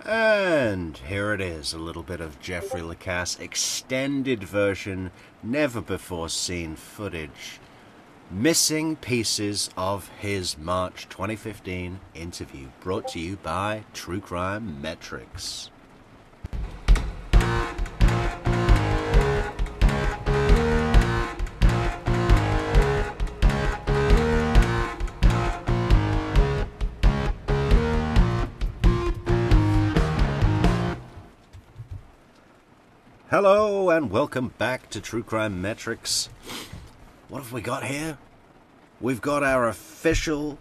And here it is, a little bit of Jeffrey Lacasses extended version, never before seen footage. Missing pieces of his March 2015 interview, brought to you by True Crime Metrix. Hello and welcome back to True Crime Metrix. What have we got here? We've got our official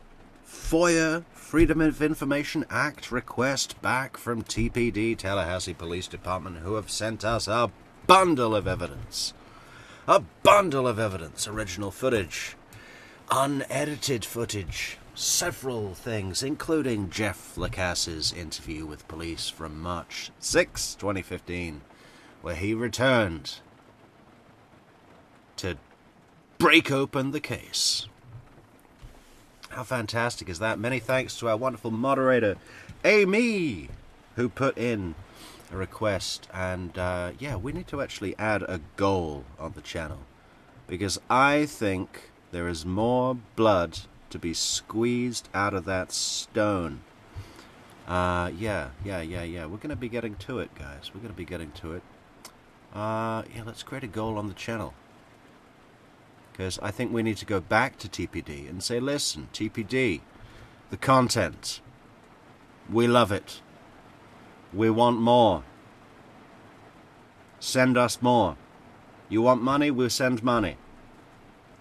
FOIA, Freedom of Information Act request back from TPD, Tallahassee Police Department, who have sent us a bundle of evidence. A bundle of evidence, original footage, unedited footage, several things, including Jeff Lacasses' interview with police from March 6, 2015. Where he returned to break open the case. How fantastic is that? Many thanks to our wonderful moderator, Amy, who put in a request. And yeah, we need to actually add a goal on the channel, because I think there is more blood to be squeezed out of that stone. Yeah. We're going to be getting to it, guys. We're going to be getting to it. Yeah, let's create a goal on the channel, because I think we need to go back to TPD and say, listen, TPD, the content, we love it, we want more, send us more. You want money, we'll send money.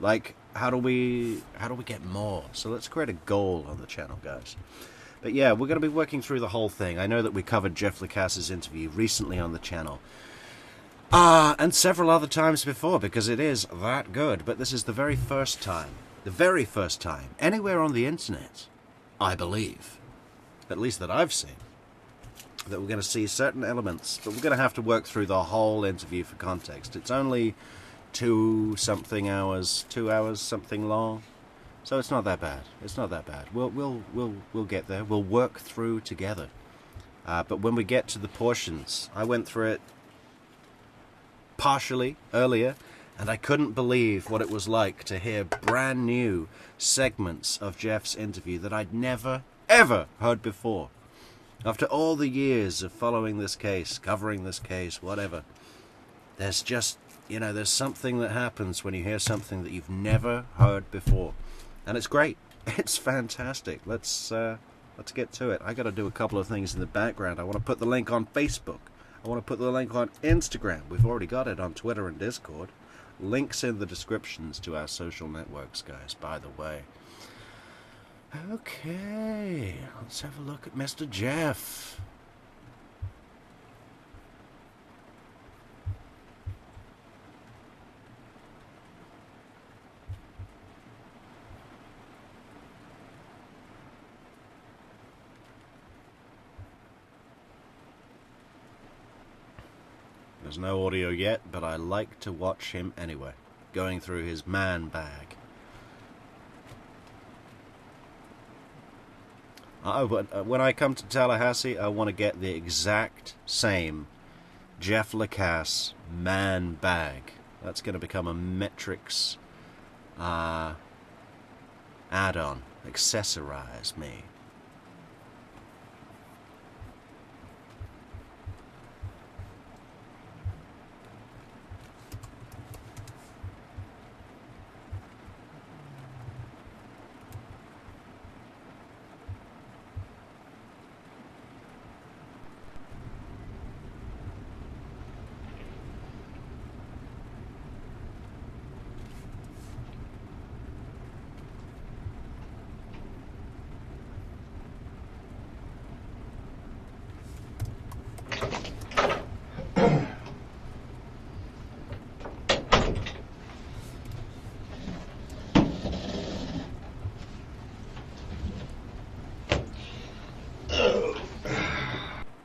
Like, how do we get more? So let's create a goal on the channel, guys. But yeah, we're going to be working through the whole thing. I know that we covered Jeff Lacasses' interview recently on the channel. And several other times before, because it is that good. But this is the very first time, anywhere on the internet, I believe, at least that I've seen, that we're going to see certain elements, but we're going to have to work through the whole interview for context. It's only 2 hours something long, so it's not that bad. It's not that bad. We'll get there. We'll work through together. But when we get to the portions, I went through it partially earlier, and I couldn't believe what it was like to hear brand new segments of Jeff's interview that I'd never, ever heard before. After all the years of following this case, covering this case, whatever, there's just, there's something that happens when you hear something that you've never heard before. And it's great. It's fantastic. Let's get to it. I got to do a couple of things in the background. I want to put the link on Facebook. I want to put the link on Instagram. We've already got it on Twitter and Discord. Links in the descriptions to our social networks, guys, by the way. Okay, let's have a look at Mr. Jeff. There's no audio yet, but I like to watch him anyway, going through his man bag. But when I come to Tallahassee, I want to get the exact same Jeff Lacasses man bag. That's going to become a Metrix add-on, accessorize me.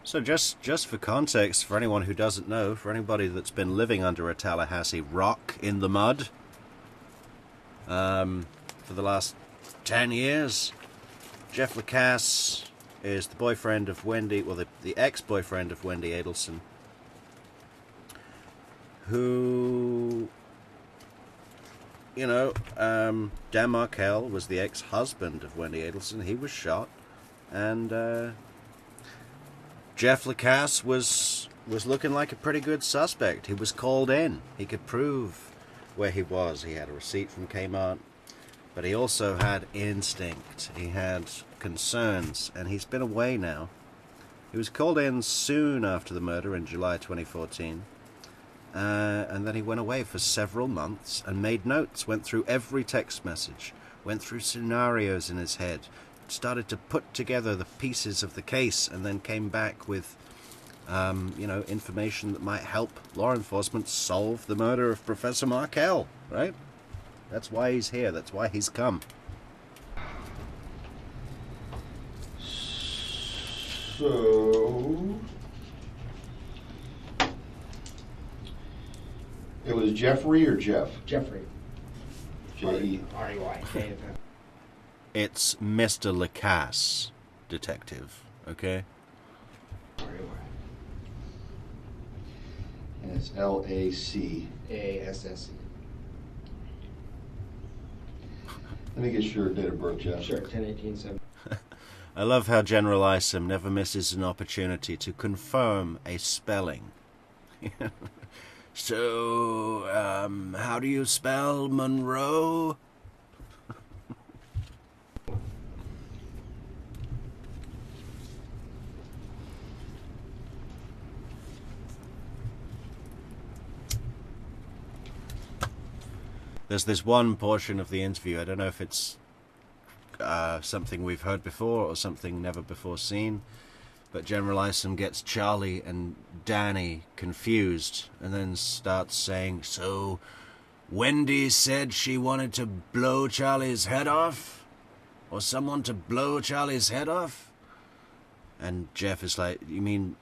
So just for context, for anyone who doesn't know, for anybody that's been living under a Tallahassee rock in the mud for the last 10 years, Jeff Lacasses is the boyfriend of Wendi, well, the ex-boyfriend of Wendi Adelson, who, you know, Dan Markel was the ex-husband of Wendi Adelson. He was shot, and Jeff Lacasses was looking like a pretty good suspect. He was called in. He could prove where he was. He had a receipt from Kmart, but he also had instinct. He had concerns, and he's been away now. He was called in soon after the murder in July 2014, and then he went away for several months and made notes, went through every text message, went through scenarios in his head, started to put together the pieces of the case, and then came back with you know, information that might help law enforcement solve the murder of Professor Markel, right? That's why he's here. That's why he's come. So it was Jeffrey or Jeff? Jeffrey. J-E. R-E-Y. It's Mr. Lacasse, detective, okay? R-E-Y. And it's L-A-C. A-S-S-E. Let me get your date of birth, Jeff. Sure, 10/18/7. I love how General Isom never misses an opportunity to confirm a spelling. So, how do you spell Monroe? There's this one portion of the interview, I don't know if it's something we've heard before or something never before seen, but General Isom gets Charlie and Danny confused and then starts saying, so Wendi said she wanted to blow Charlie's head off? Or someone to blow Charlie's head off? And Jeff is like, you mean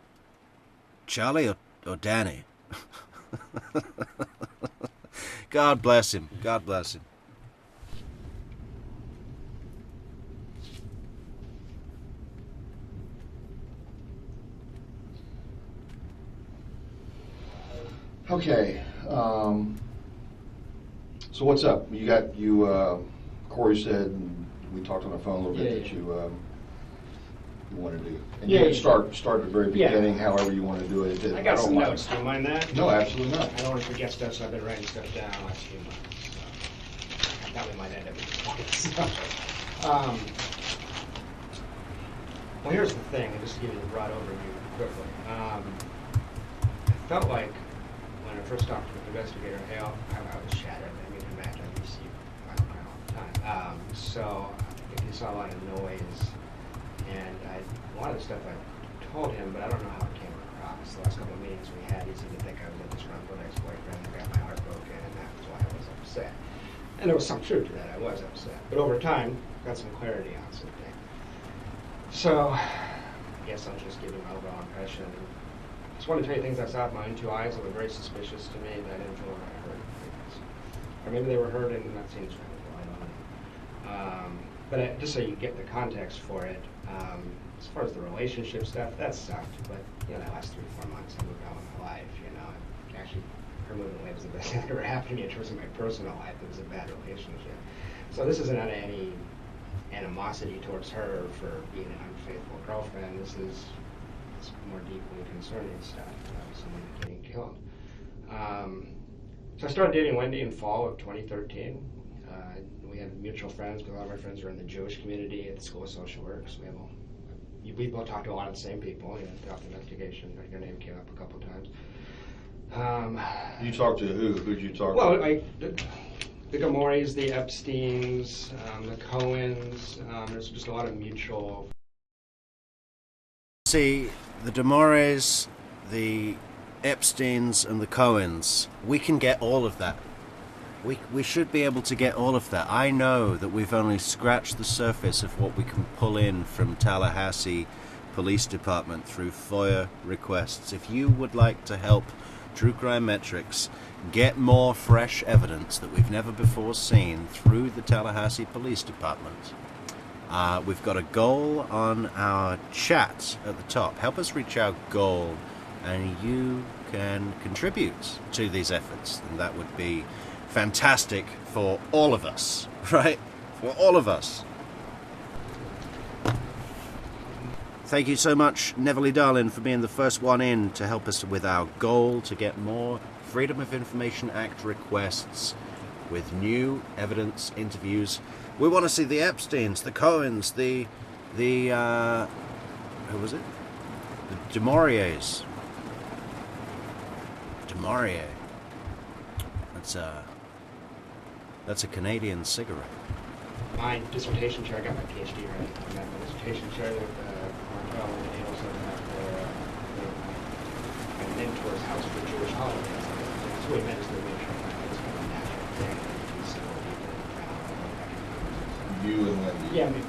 Charlie or Danny? God bless him. God bless him. Okay. So what's up? Corey said, and we talked on the phone a little bit, that you wanted to. And you can start at the very beginning, however you want to do it. I got some notes. Do you mind that? No, absolutely not. I don't want to forget stuff, so I've been writing stuff down last few months. So I thought we might end up with well, here's the thing, and just to give you the broad overview quickly. I felt like when I first talked to the investigator, Hale, I was shattered. I mean, imagine I receive violent crime all the time. So he saw a lot of noise, and a lot of the stuff I told him, but I don't know how it came across. The last couple of meetings we had, he seemed to think I was a disgruntled ex-boyfriend and got my heart broken, and that was why I was upset. And there was some truth to that. I was upset. But over time, got some clarity on some things. So, I guess I'll just give you my overall impression. I just want to tell you things I saw with my own two eyes that were very suspicious to me that I didn't feel what I heard. Or maybe they were heard and not seen as well, I don't know. But just so you get the context for it, as far as the relationship stuff, that sucked. But, you know, the last 3 or 4 months I moved on with my life, you know. Actually, her moving away was the best thing that ever happened to me in terms of my personal life. It was a bad relationship. So this isn't any animosity towards her for being an unfaithful girlfriend. This is more deeply concerning stuff, someone getting killed. So I started dating Wendi in fall of 2013. We had mutual friends, because a lot of our friends are in the Jewish community at the School of Social Work. So we both talked to a lot of the same people, you know, throughout the investigation. Your name came up a couple of times. You talked to who? Who'd you talk to? Well, the Gamoris, the Epsteins, the Cohens. There's just a lot of mutual. See, the Demores, the Epsteins, and the Cohens, we can get all of that. We should be able to get all of that. I know that we've only scratched the surface of what we can pull in from Tallahassee Police Department through FOIA requests. If you would like to help True Crime Metrix get more fresh evidence that we've never before seen through the Tallahassee Police Department, We've got a goal on our chat at the top. Help us reach our goal, and you can contribute to these efforts. And that would be fantastic for all of us, right? For all of us. Thank you so much, Neverly Darling, for being the first one in to help us with our goal to get more Freedom of Information Act requests with new evidence interviews. We want to see the Epsteins, the Cohens, the who was it? The DeMauriers. DeMaurier. That's a Canadian cigarette. My dissertation chair, I got my PhD right. My dissertation chair with Markel and Adelson at my mentor's house for Jewish holidays. That's what he meant is the nature of it was kind of a natural thing. You and Wendi. Yeah, me.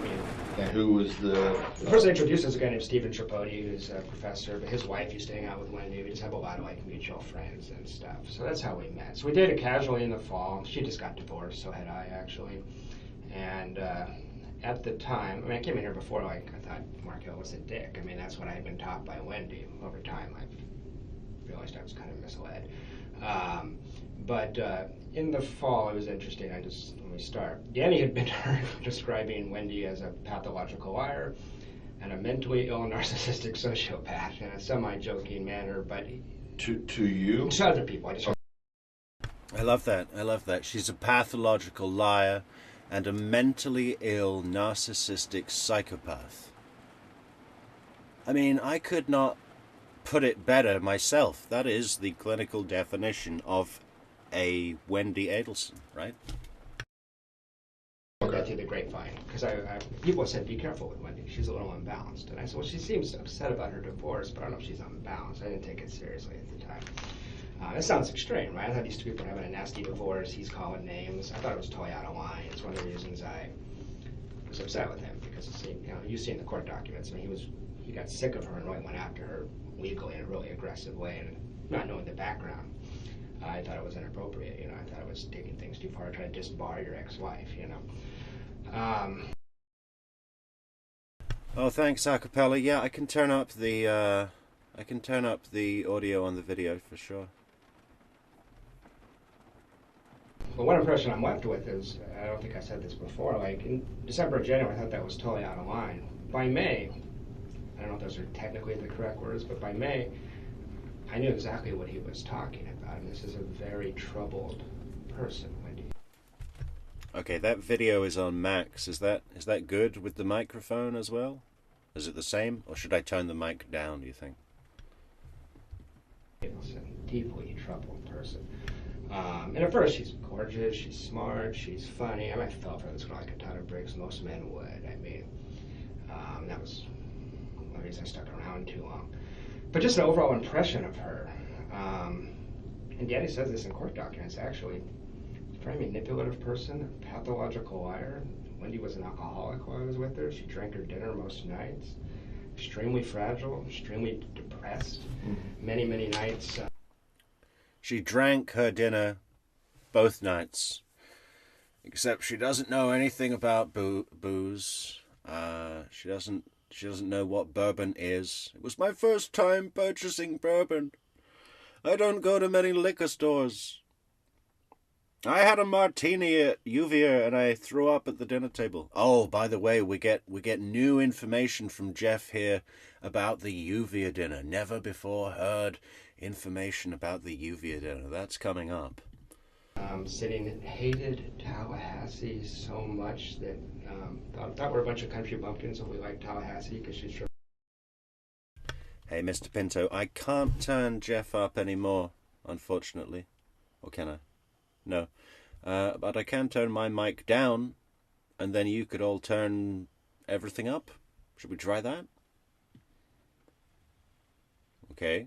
And who was the person I introduced is a guy named Stephen Tripodi, who's a professor, but his wife used to hang out with Wendi. We just have a lot of like mutual friends and stuff. So that's how we met. So we dated casually in the fall. She just got divorced, so had I actually. And at the time, I mean, I came in here before, like, I thought Markel was a dick. I mean, that's what I had been taught by Wendi. Over time, I realized I was kind of misled. But in the fall, it was interesting. Let me start. Danny had been describing Wendi as a pathological liar and a mentally ill narcissistic sociopath in a semi-joking manner, but to you? To other people. I love that. I love that. She's a pathological liar and a mentally ill narcissistic psychopath. I mean, I could not put it better myself. That is the clinical definition of a Wendi Adelson, right? That through the grapevine, because people said, be careful with Wendi, she's a little unbalanced. And I said, well, she seems upset about her divorce, but I don't know if she's unbalanced. I didn't take it seriously at the time. That sounds extreme, right? I thought these two people were having a nasty divorce, he's calling names. I thought it was totally out of line. It's one of the reasons I was upset with him, because you've seen the court documents. I mean, he got sick of her and really went after her legally in a really aggressive way, and not knowing the background. I thought it was inappropriate, I thought it was taking things too far, trying to disbar your ex-wife, Oh, thanks, Acapella. Yeah, I can turn up the audio on the video for sure. Well, one impression I'm left with is, I don't think I said this before, like in December or January, I thought that was totally out of line. By May, I don't know if those are technically the correct words, but by May, I knew exactly what he was talking about, and this is a very troubled person, Wendi. Okay, that video is on max. Is that good with the microphone as well? Is it the same, or should I turn the mic down, do you think? It's a deeply troubled person. And at first, she's gorgeous, she's smart, she's funny. I mean, I fell for this girl like a ton of bricks. Most men would. I mean, that was one reason I stuck around too long. But just an overall impression of her. And Danny says this in court documents, actually. She's a very manipulative person, a pathological liar. Wendi was an alcoholic while I was with her. She drank her dinner most nights. Extremely fragile, extremely depressed. Many, many nights. She drank her dinner both nights, except she doesn't know anything about booze. She doesn't know what bourbon is. It was my first time purchasing bourbon. I don't go to many liquor stores. I had a martini at Uvier and I threw up at the dinner table. Oh, by the way, we get new information from Jeff here about the Uvier dinner. Never before heard information about the Uvier dinner. That's coming up. Hated Tallahassee so much that thought we're a bunch of country bumpkins, so we like Tallahassee because she's from. Hey, Mr. Pinto, I can't turn Jeff up anymore, unfortunately. Or can I? No. But I can turn my mic down, and then you could all turn everything up. Should we try that? Okay.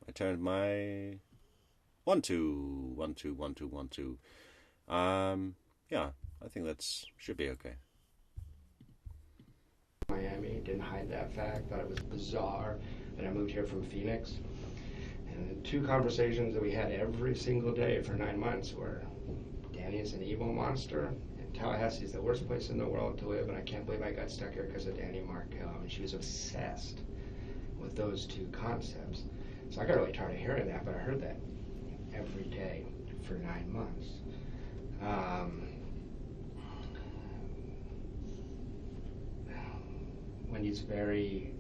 I turned my 1 2 1 2 1 2 1 2. Yeah, I think that's should be okay. Miami, didn't hide that fact, thought it was bizarre. Then I moved here from Phoenix, and the two conversations that we had every single day for 9 months were Danny is an evil monster and Tallahassee is the worst place in the world to live, and I can't believe I got stuck here because of Danny Markel. I mean, she was obsessed with those two concepts. So I got really tired of hearing that, but I heard that every day for 9 months. Wendy's very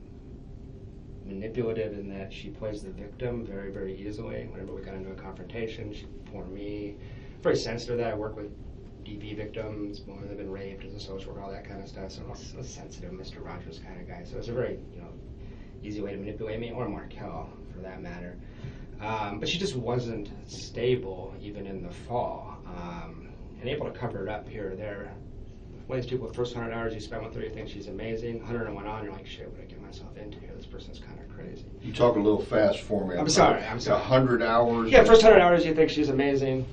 manipulative in that she plays the victim very, very easily. Whenever we got into a confrontation, she'd pour me. Very sensitive that I work with DV victims, women that have been raped as a social worker, all that kind of stuff. So I'm a sensitive Mr. Rogers kind of guy. So it's a very, easy way to manipulate me, or Markel for that matter. But she just wasn't stable even in the fall, and able to cover it up here or there. One of these people, the first 100 hours you spend with her, you think she's amazing. 101 on, you're like, shit, what did I get myself into here? This person's kind of crazy. You talk a little fast for me. I'm sorry. 100 hours? Yeah, first 100 hours you think she's amazing.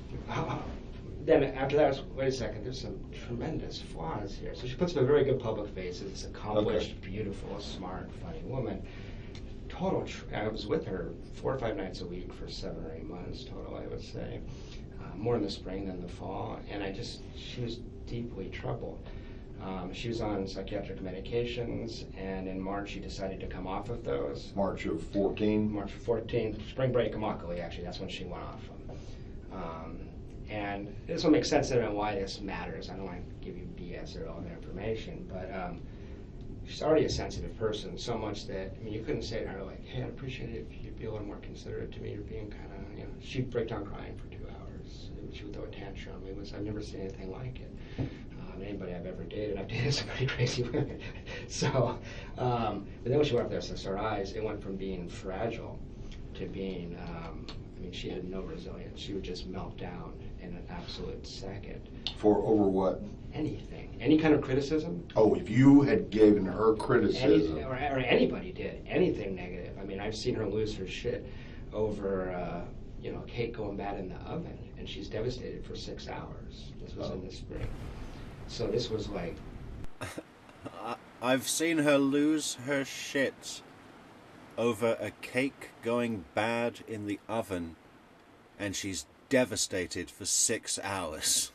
Then after that, wait a second, there's some tremendous flaws here. So she puts up a very good public face as this accomplished, beautiful, smart, funny woman. I was with her 4 or 5 nights a week for 7 or 8 months total, I would say. More in the spring than the fall. And she was deeply troubled. She was on psychiatric medications, and in March she decided to come off of those. March of 14? March 14, spring break, Immokalee, actually, that's when she went off them. And this will make sense to me why this matters. I don't want to give you BS or all that information, but she's already a sensitive person, so much that, you couldn't say to her, like, hey, I'd appreciate it if you'd be a little more considerate to me. You're being kind of, she'd break down crying for 2 hours. She would throw a tantrum. I've never seen anything like it. Anybody I've ever dated, I've dated some pretty crazy women. So, but then when she went up there to SSRIs, it went from being fragile to being, she had no resilience. She would just melt down in an absolute second. For over what? Anything. Any kind of criticism. Oh, if you had given her criticism. Or anybody did. Anything negative. I've seen her lose her shit over, cake going bad in the oven, and she's devastated for 6 hours. This was in the spring. So this was like... I've seen her lose her shit over a cake going bad in the oven, and she's devastated for 6 hours.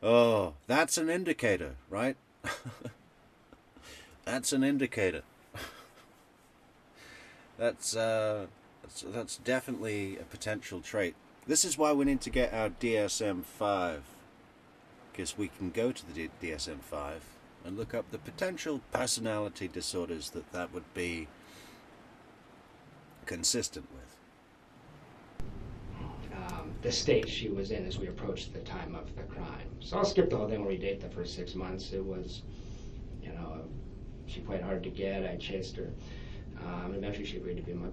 Oh, that's an indicator, right? That's an indicator. That's definitely a potential trait. This is why we need to get our DSM-5, because we can go to the DSM-5 and look up the potential personality disorders that would be consistent with. The state she was in as we approached the time of the crime. So I'll skip the whole thing where we date the first 6 months. It was, she played hard to get. I chased her. And eventually she agreed to be my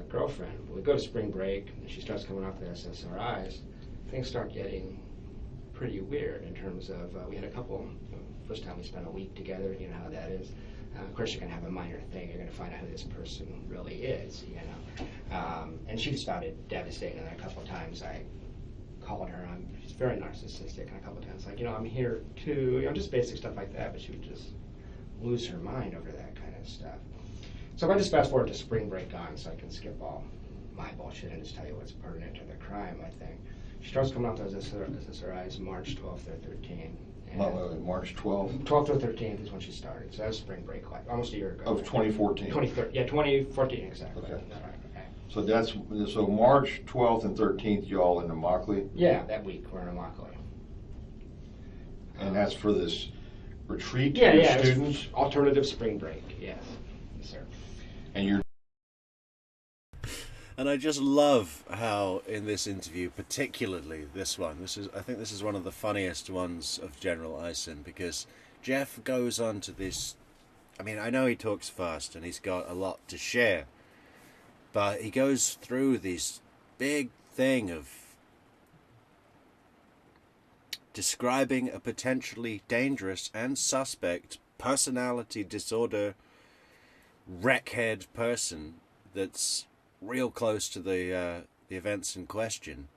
girlfriend. We go to spring break, and she starts coming off the SSRIs. Things start getting pretty weird in terms of, we had a couple, first time we spent a week together, you know how that is. Of course you're going to have a minor thing, you're going to find out who this person really is, and she just found it devastating. And a couple of times I called her, she's very narcissistic, and a couple of times like, I'm here too, just basic stuff like that, but she would just lose her mind over that kind of stuff. So if I just fast forward to spring break on, so I can skip all my bullshit and just tell you what's pertinent to the crime, I think. She starts coming out those SSRIs March 12th or 13th. March 12th? 12th or 13th is when she started. So that was spring break, like almost a year ago. Of 2014? 2014, exactly. Okay. Okay. So March 12th and 13th, y'all in Immokalee? Yeah, that week we're in Immokalee. And that's for this retreat for your students? Alternative spring break, yes. Yes, sir. And you're... And I just love how in this interview, particularly this one, I think this is one of the funniest ones of General Eisen, because Jeff goes on to this, I know he talks fast and he's got a lot to share, but he goes through this big thing of describing a potentially dangerous and suspect personality disorder wreckhead person that's real close to the events in question.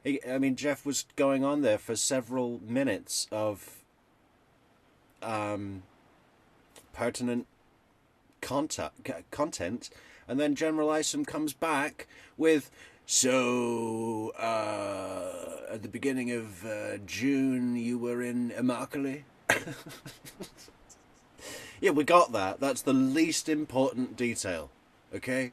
Jeff was going on there for several minutes of pertinent content, and then General Isom comes back with So, at the beginning of June, you were in Immokalee? Yeah, we got that. That's the least important detail, okay?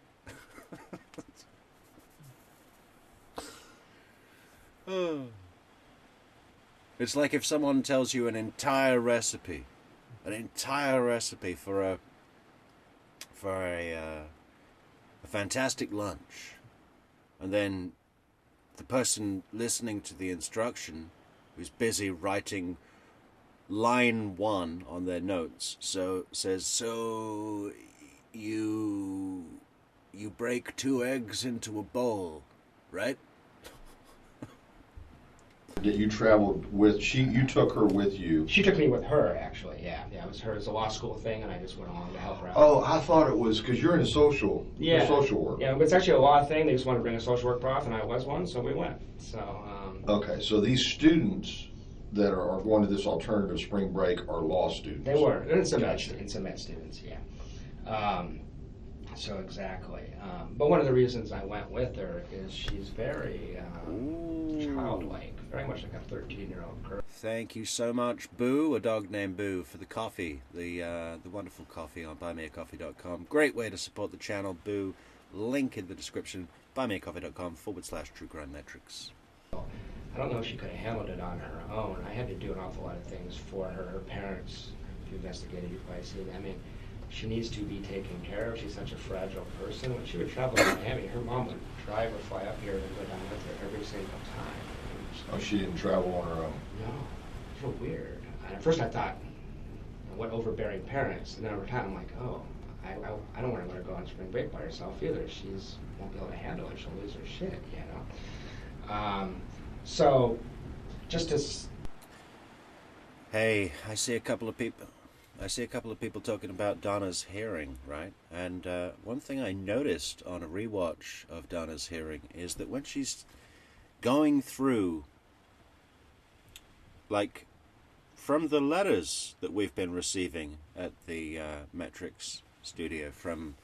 It's like if someone tells you an entire recipe for a fantastic lunch, and then the person listening to the instruction who's busy writing line 1 on their notes says you break 2 eggs into a bowl, right? You traveled with you took her with you. She took me with her, actually. Yeah, it was her. It's a law school thing, and I just went along to help her out. Oh, I thought it was because you're in social work. Yeah, but it's actually a law thing. They just wanted to bring a social work prof, and I was one, so we went. So. Okay, so these students that are going to this alternative spring break are law students. They were. And some med students, yeah. So exactly. But one of the reasons I went with her is she's very childlike, very much like a 13-year-old girl. Thank you so much, Boo, a dog named Boo, for the coffee, the wonderful coffee on buymeacoffee.com. Great way to support the channel, Boo. Link in the description, buymeacoffee.com/True Crime Metrix. I don't know if she could have handled it on her own. I had to do an awful lot of things for her. Her parents investigated it by saying, I mean, she needs to be taken care of. She's such a fragile person. When she would travel to Miami, her mom would drive or fly up here and go down with her every single time. Oh, she didn't travel on her own? No. So weird. And at first I thought, what overbearing parents. And then over time I'm like, oh, I don't want to let her go on spring break by herself either. She's won't be able to handle it. She'll lose her shit, you know. So, just as... Hey, I see a couple of people talking about Donna's hearing, right? And one thing I noticed on a rewatch of Donna's hearing is that when she's going through, like, from the letters that we've been receiving at the Metrix studio from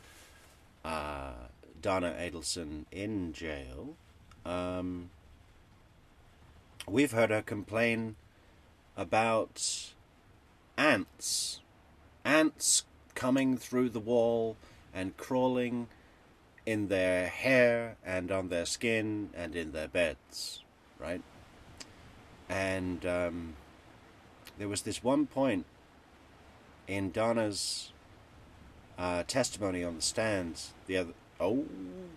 Donna Adelson in jail, we've heard her complain about ants coming through the wall and crawling in their hair and on their skin and in their beds, right? And there was this one point in Donna's testimony on the stand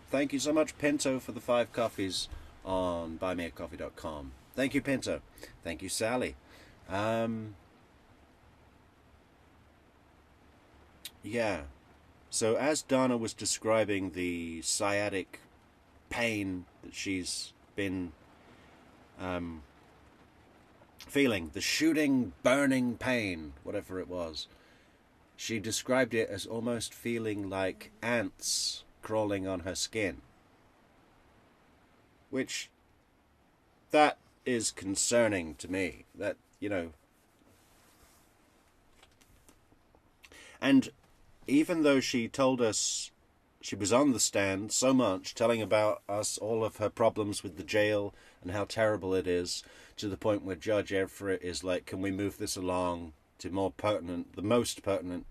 thank you so much, Pinto, for the 5 coffees on buymeacoffee.com. Thank you, Pinto. Thank you, Sally. Yeah. So as Donna was describing the sciatic pain that she's been feeling, the shooting, burning pain, whatever it was, she described it as almost feeling like ants crawling on her skin. Which, that is concerning to me. That, you know... And even though she told us, she was on the stand so much, telling about us all of her problems with the jail and how terrible it is, to the point where Judge Everett is like, can we move this along to more pertinent, the most pertinent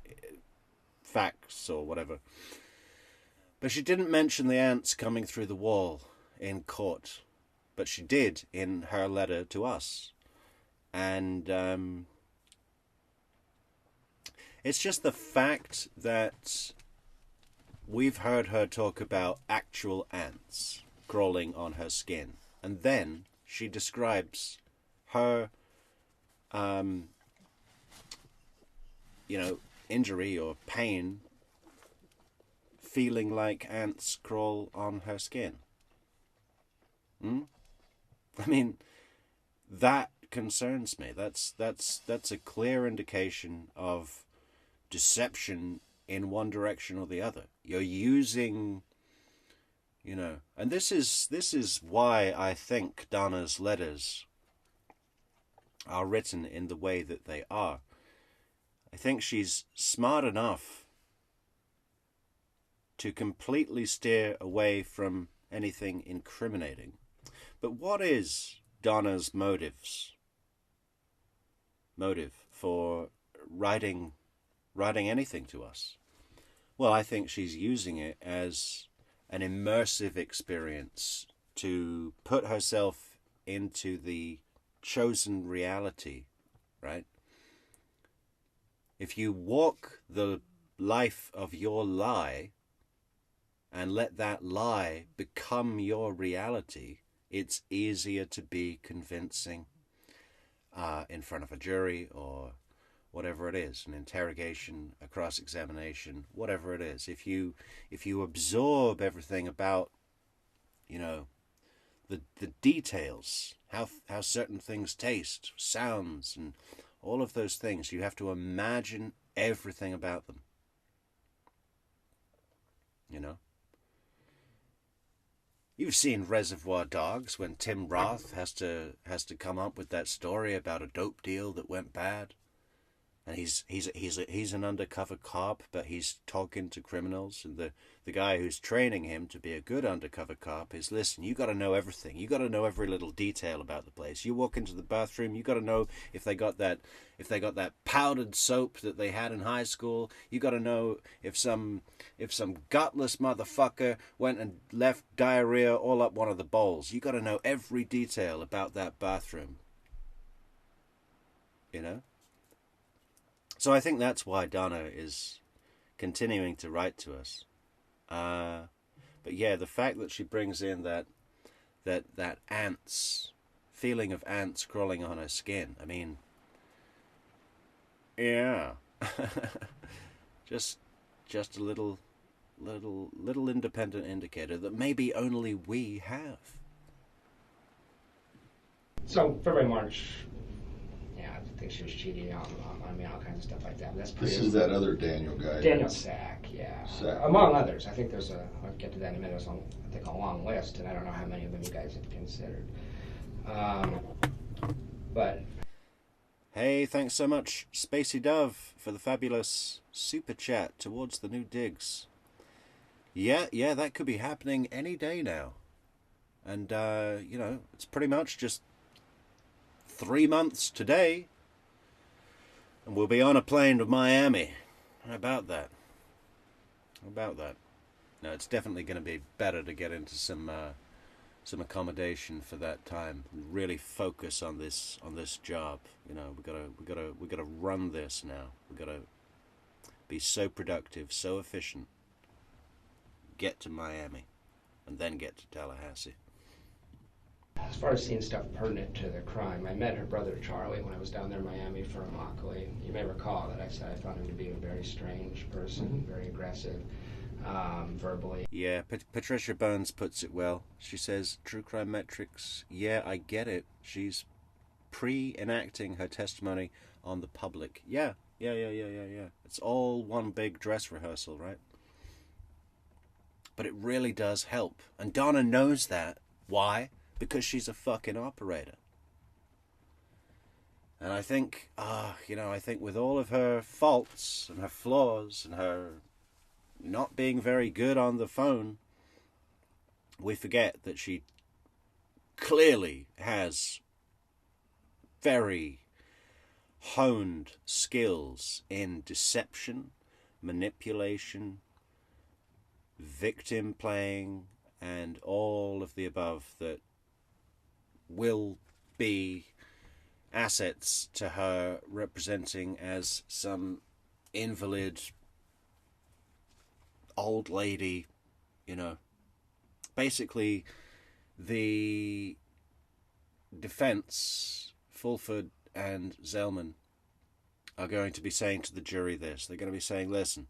facts or whatever. But she didn't mention the ants coming through the wall in court. But she did in her letter to us. And it's just the fact that we've heard her talk about actual ants crawling on her skin. And then she describes her, injury or pain feeling like ants crawl on her skin. I mean, that concerns me. That's a clear indication of deception in one direction or the other. You're using, and this is why I think Donna's letters are written in the way that they are. I think she's smart enough to completely steer away from anything incriminating. But what is Donna's motive for writing anything to us? Well, I think she's using it as an immersive experience to put herself into the chosen reality, right? If you walk the life of your lie and let that lie become your reality, it's easier to be convincing in front of a jury or whatever it is, an interrogation, a cross-examination, whatever it is. If you absorb everything about, you know, the details, how certain things taste, sounds, and all of those things, you have to imagine everything about them. You know? You've seen Reservoir Dogs when Tim Roth has to come up with that story about a dope deal that went bad. And he's an undercover cop, but he's talking to criminals, and the guy who's training him to be a good undercover cop is, listen, you got to know everything. You got to know every little detail about the place. You walk into the bathroom, you got to know if they got that powdered soap that they had in high school. You got to know if some gutless motherfucker went and left diarrhea all up one of the bowls. You got to know every detail about that bathroom. You know? So I think that's why Donna is continuing to write to us. But yeah, the fact that she brings in that feeling of ants crawling on her skin. I mean, yeah, just a little independent indicator that maybe only we have. So February, March. I think she was cheating on me, all kinds of stuff like that. But that's this is that other Daniel guy. Daniel Sack, yeah. Sack. Among others. I think there's I'll get to that in a minute. There's I think a long list, and I don't know how many of them you guys have considered. But hey, thanks so much, Spacey Dove, for the fabulous super chat towards the new digs. Yeah, that could be happening any day now. And, you know, it's pretty much just 3 months today, and we'll be on a plane to Miami. How about that? No, it's definitely going to be better to get into some accommodation for that time. Really focus on this job. You know, we gotta run this now. We gotta be so productive, so efficient. Get to Miami, and then get to Tallahassee. As far as seeing stuff pertinent to the crime, I met her brother Charlie when I was down there in Miami for Immokalee. You may recall that I said I found him to be a very strange person, very aggressive, verbally. Yeah, Patricia Burns puts it well. She says, True Crime Metrix, yeah, I get it. She's pre-enacting her testimony on the public. Yeah. It's all one big dress rehearsal, right? But it really does help. And Donna knows that. Why? Because she's a fucking operator. And I think, I think with all of her faults and her flaws and her not being very good on the phone, we forget that she clearly has very honed skills in deception, manipulation, victim playing, and all of the above that will be assets to her, representing as some invalid old lady, you know. Basically, the defense, Fulford and Zellman, are going to be saying to the jury this. They're going to be saying, listen,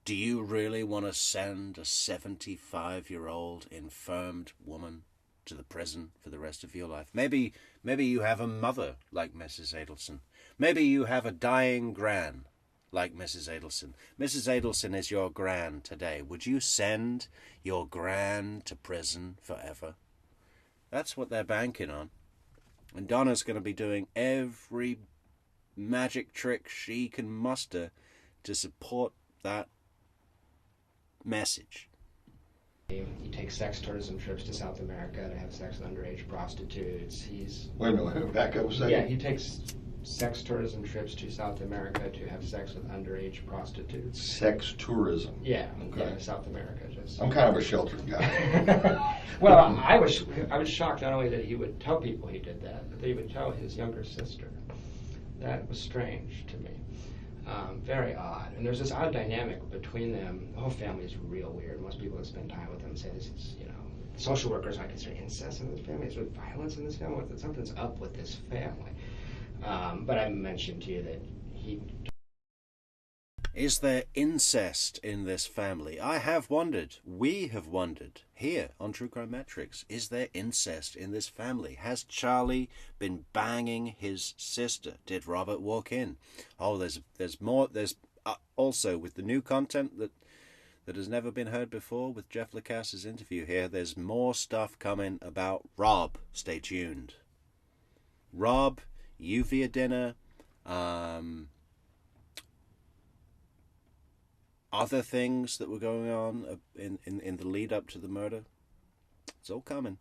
do you really want to send a 75-year-old infirmed woman to the prison for the rest of your life? Maybe you have a mother like Mrs. Adelson. Maybe you have a dying gran like Mrs. Adelson. Mrs. Adelson is your gran today. Would you send your gran to prison forever? That's what they're banking on. And Donna's going to be doing every magic trick she can muster to support that message? He takes sex tourism trips to South America to have sex with underage prostitutes. Wait a minute, back up a second. Yeah, he takes sex tourism trips to South America to have sex with underage prostitutes. Sex tourism. Yeah, okay. Yeah, South America. I'm kind of a sheltered guy. Well, I was shocked not only that he would tell people he did that, but that he would tell his younger sister. That was strange to me. Very odd. And there's this odd dynamic between them. The whole family is real weird. Most people that spend time with them say this is, social workers might consider incest in this family. Is there violence in this family? Something's up with this family. But I mentioned to you that he... Is there incest in this family? I have wondered. We have wondered here on True Crime Metrix. Is there incest in this family? Has Charlie been banging his sister? Did Robert walk in? Oh, there's more. There's also with the new content that has never been heard before with Jeff Lacasse's interview here. There's more stuff coming about Rob. Stay tuned. Rob, you via dinner. Other things that were going on in the lead up to the murder. It's all coming.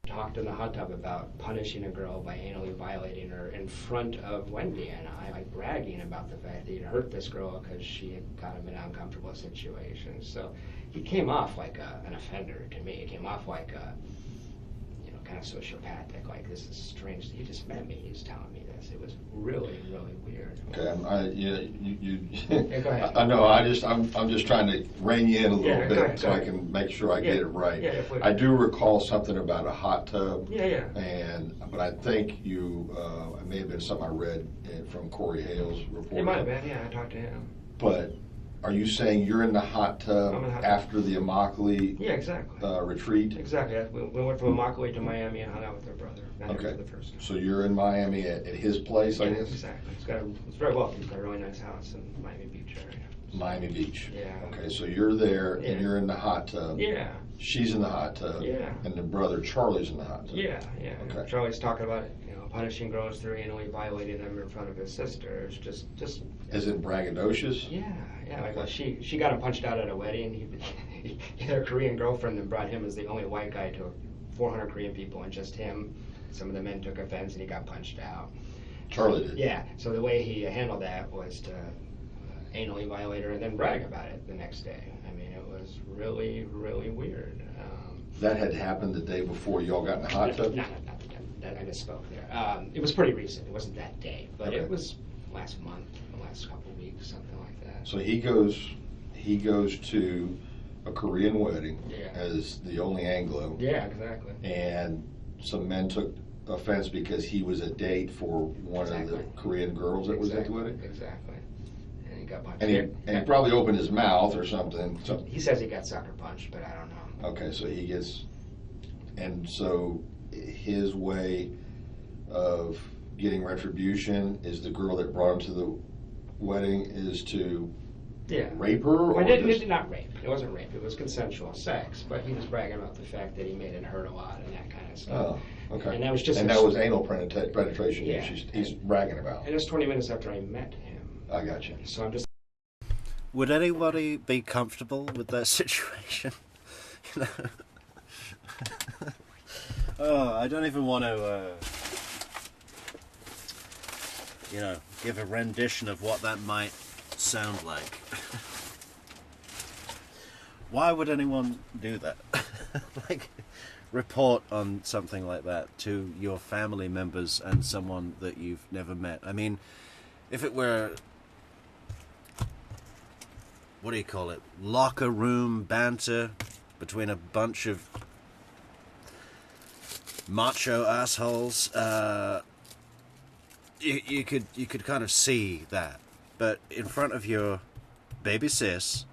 Talked in the hot tub about punishing a girl by anally violating her in front of Wendi and I, like bragging about the fact that he'd hurt this girl because she had got him in an uncomfortable situation. So he came off like an offender to me. He came off like a, kind of sociopathic, like this is strange. He just met me. He's telling me this. It was really, really weird. Okay, Yeah, go ahead. I know. I'm just trying to rein you in a little bit ahead, so I can make sure I get it right. Yeah, I do recall something about a hot tub. Yeah. But I think it may have been something I read from Corey Hale's report. It might have been. Yeah, I talked to him. But are you saying you're in the hot tub after the Immokalee exactly. Retreat? Exactly. We went from Immokalee to Miami and hung out with their brother. Okay. For the first time. So you're in Miami at his place, I guess? Exactly. It's very wealthy. He's got a really nice house in Miami Beach area. Miami Beach. Yeah. Okay, so you're there and you're in the hot tub. Yeah. She's in the hot tub. Yeah. And the brother Charlie's in the hot tub. Yeah. Okay. Charlie's talking about punishing girls through anally violating them in front of his sister. It's just. Is it braggadocious? Yeah. Like she got him punched out at a wedding. He had a Korean girlfriend and brought him as the only white guy to 400 Korean people and just him. Some of the men took offense and he got punched out. Charlie did. Yeah. So the way he handled that was to anally violate her and then brag about it the next day. I mean, it was really, really weird. That had happened the day before you all got in the hot tub? No, I misspoke there. It was pretty recent. It wasn't that day, but It was last month, the last couple of weeks, something like that. So he goes to a Korean wedding as the only Anglo. Yeah, exactly. And some men took offense because he was a date for one of the Korean girls that was at the wedding? Exactly. And he got punched. And he probably opened his mouth or something. He says he got sucker punched, but I don't know. Okay, so he gets... And so his way of getting retribution is the girl that brought him to the wedding is to rape her? Well, not rape. It wasn't rape. It was consensual sex. But he was bragging about the fact that he made it hurt a lot and that kind of stuff. Oh, okay. And that was just... And that was anal penetration he's bragging about. And it was 20 minutes after I met him. I got you. So I'm just... Would anybody be comfortable with that situation? Oh, I don't even want to, give a rendition of what that might sound like. Why would anyone do that? Report on something like that to your family members and someone that you've never met. I mean, if it were, what do you call it, locker room banter between a bunch of macho assholes, you could kind of see that. But in front of your baby sis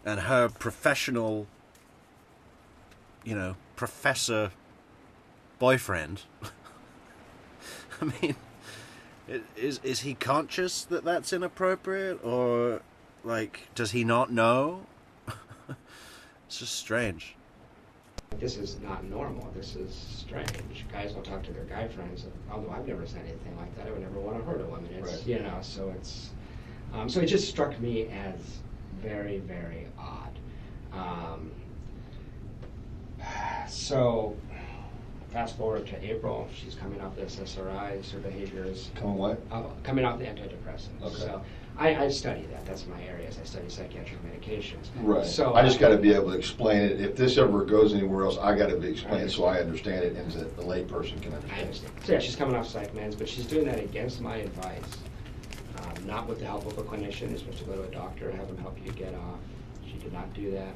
and her professional, professor boyfriend, I mean, is he conscious that that's inappropriate, or does he not know? It's just strange. This is not normal. This is strange. Guys will talk to their guy friends, although I've never said anything like that. I would never want to hurt a woman. It's, right. So it's, so it just struck me as very, very odd. So, fast forward to April, she's coming off the SSRIs, her behavior is... Coming what? Coming off the antidepressants. Okay. So, I study that. That's my areas. I study psychiatric medications. Right. So I just got to be able to explain it. If this ever goes anywhere else, I got to be explained so I understand it and that the lay person can understand. I understand. So yeah, she's coming off psych meds, but she's doing that against my advice. Not with the help of a clinician. You're supposed to go to a doctor and have them help you get off. She did not do that.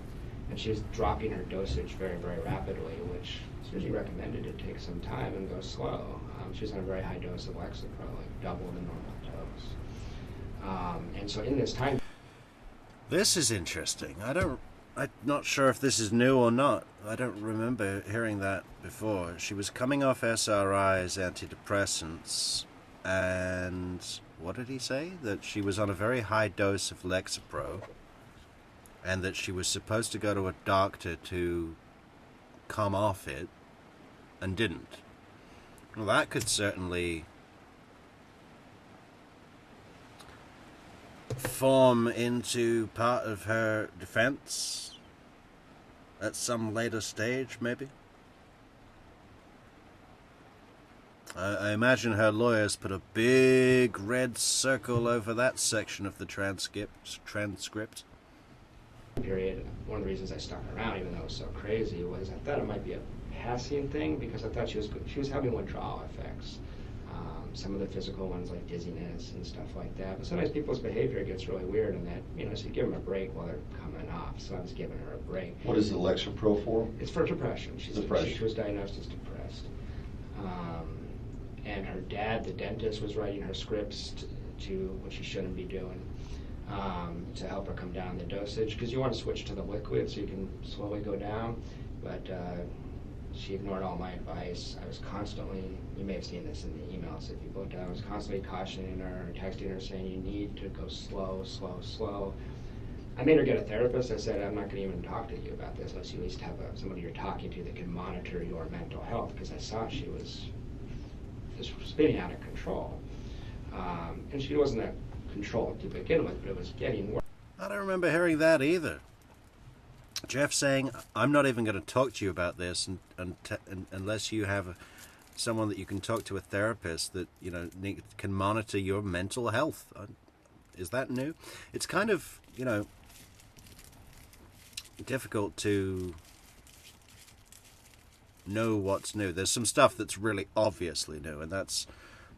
And she was dropping her dosage very, very rapidly, which is usually recommended to take some time and go slow. She was on a very high dose of Lexapro, like double the normal dose. And so in this time... This is interesting. I'm not sure if this is new or not. I don't remember hearing that before. She was coming off SRIs, antidepressants, and what did he say? That she was on a very high dose of Lexapro, and that she was supposed to go to a doctor to come off it, and didn't. Well, that could certainly form into part of her defense at some later stage, maybe. I imagine her lawyers put a big red circle over that section of the transcript. Period. One of the reasons I stuck around, even though it was so crazy, was I thought it might be a passing thing because I thought she was having withdrawal effects. Some of the physical ones like dizziness and stuff like that. But sometimes people's behavior gets really weird, and that so you give them a break while they're coming off. So I was giving her a break. What is the Lexapro for? It's for depression. She was diagnosed as depressed. And her dad, the dentist, was writing her scripts to what she shouldn't be doing. To help her come down the dosage, because you want to switch to the liquid so you can slowly go down, but she ignored all my advice. I was constantly, you may have seen this in the emails if you looked at it, I was constantly cautioning her, texting her saying you need to go slow, slow, slow. I made her get a therapist. I said, I'm not going to even talk to you about this unless you at least have somebody you're talking to that can monitor your mental health, because I saw she was just spinning out of control. And she wasn't that control to begin with, but it was getting worse. I don't remember hearing that either. Jeff saying, I'm not even going to talk to you about this unless you have someone that you can talk to, a therapist that can monitor your mental health. Is that new? It's kind of difficult to know what's new. There's some stuff that's really obviously new, and that's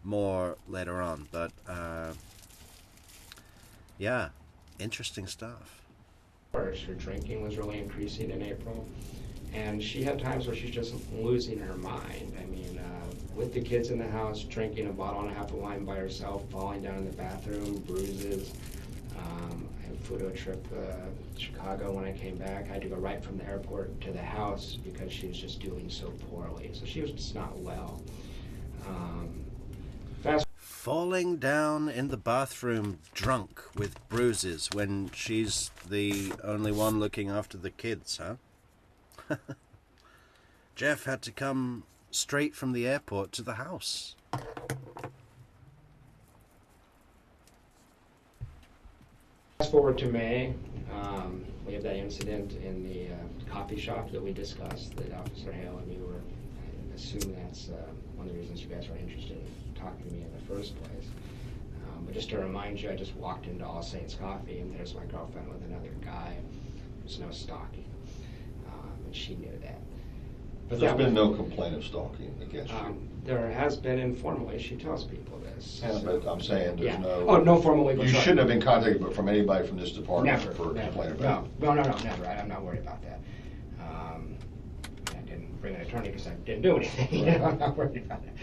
more later on, but yeah, interesting stuff. Her drinking was really increasing in April, and she had times where she's just losing her mind. I mean, with the kids in the house, drinking a bottle and a half of wine by herself, falling down in the bathroom, bruises. I flew to a trip to Chicago. When I came back, I had to go right from the airport to the house because she was just doing so poorly. So she was just not well. Falling down in the bathroom drunk with bruises when she's the only one looking after the kids, huh? Jeff had to come straight from the airport to the house. Fast forward to May, we have that incident in the coffee shop that we discussed, that Officer Hale and you were, I assume that's one of the reasons you guys were interested in talking to me in the first place. But just to remind you, I just walked into All Saints Coffee, and there's my girlfriend with another guy. There's no stalking, and she knew that. But there's been no complaint of stalking against you? There has been informally. She tells people this. Yeah, so. But I'm saying there's no... Oh, no formal legal You charge. shouldn't have been contacted from anybody from this department Never, for a never. complaint about it? No, never. I'm not worried about that. I didn't bring an attorney because I didn't do anything. Right. I'm not worried about it.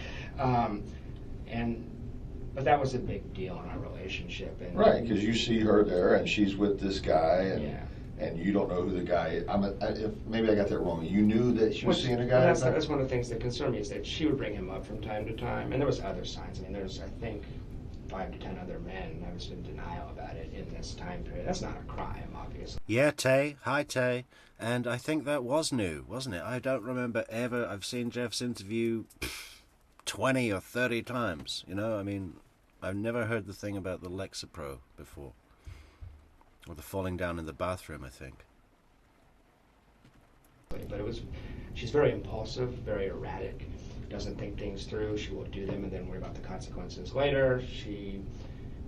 But that was a big deal in our relationship. And Right, because you see her there, and she's with this guy, and yeah. And you don't know who the guy is. Maybe I got that wrong. You knew that she was seeing a guy? That's one of the things that concerned me, is that she would bring him up from time to time. And there was other signs. I mean, there's, I think, 5 to 10 other men. I was in denial about it in this time period. That's not a crime, obviously. Yeah, Tay. Hi, Tay. And I think that was new, wasn't it? I don't remember ever. I've seen Jeff's interview 20 or 30 times. I mean, I've never heard the thing about the Lexapro before. Or the falling down in the bathroom, I think. But she's very impulsive, very erratic, doesn't think things through. She will do them and then worry about the consequences later. She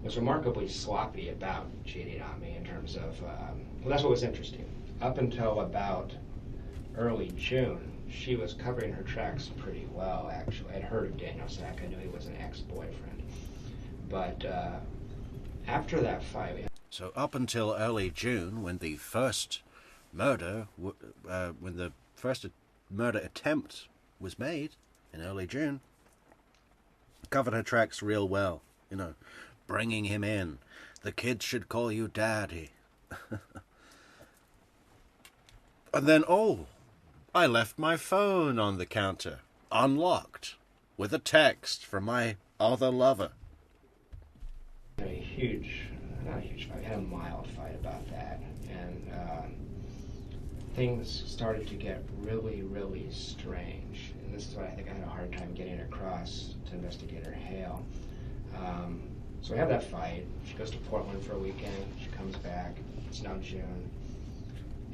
was remarkably sloppy about cheating on me in terms of, well, that's what was interesting. Up until about early June, she was covering her tracks pretty well, actually. I'd heard of Daniel Sack. I knew he was an ex-boyfriend. But after that fight... So up until early June, when the first murder, murder attempt was made in early June, covered her tracks real well, you know, bringing him in. The kids should call you Daddy. And then, oh, I left my phone on the counter, unlocked, with a text from my other lover. Not a huge fight, we had a mild fight about that, and things started to get really, really strange, and this is what I think I had a hard time getting across to Investigator Hale. So we have that fight. She goes to Portland for a weekend, she comes back, it's now June.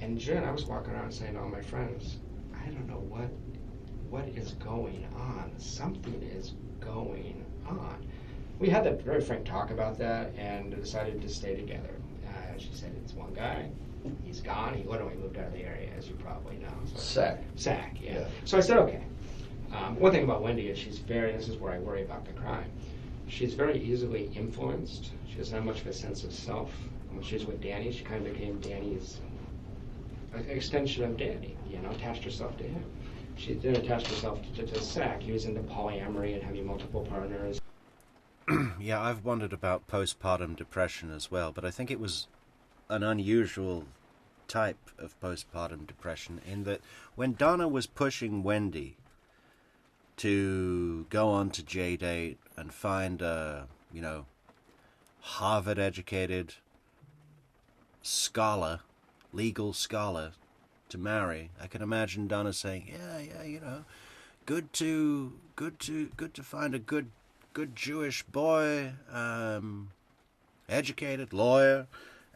In June, I was walking around saying to all my friends, I don't know what is going on. Something is going on. We had that very frank talk about that and decided to stay together. She said, it's one guy, he's gone. He literally moved out of the area, as you probably know. So, Sack, yeah. So I said, okay. One thing about Wendi is this is where I worry about the crime. She's very easily influenced. She doesn't have much of a sense of self. And when she was with Danny, she kind of became Danny's extension of Danny, you know, attached herself to him. She didn't attach herself to Sack. He was into polyamory and having multiple partners. Yeah, I've wondered about postpartum depression as well, but I think it was an unusual type of postpartum depression in that when Donna was pushing Wendi to go on to J-Date and find a, you know, Harvard-educated scholar, legal scholar, to marry, I can imagine Donna saying, yeah, you know, good to find a good Jewish boy, educated lawyer,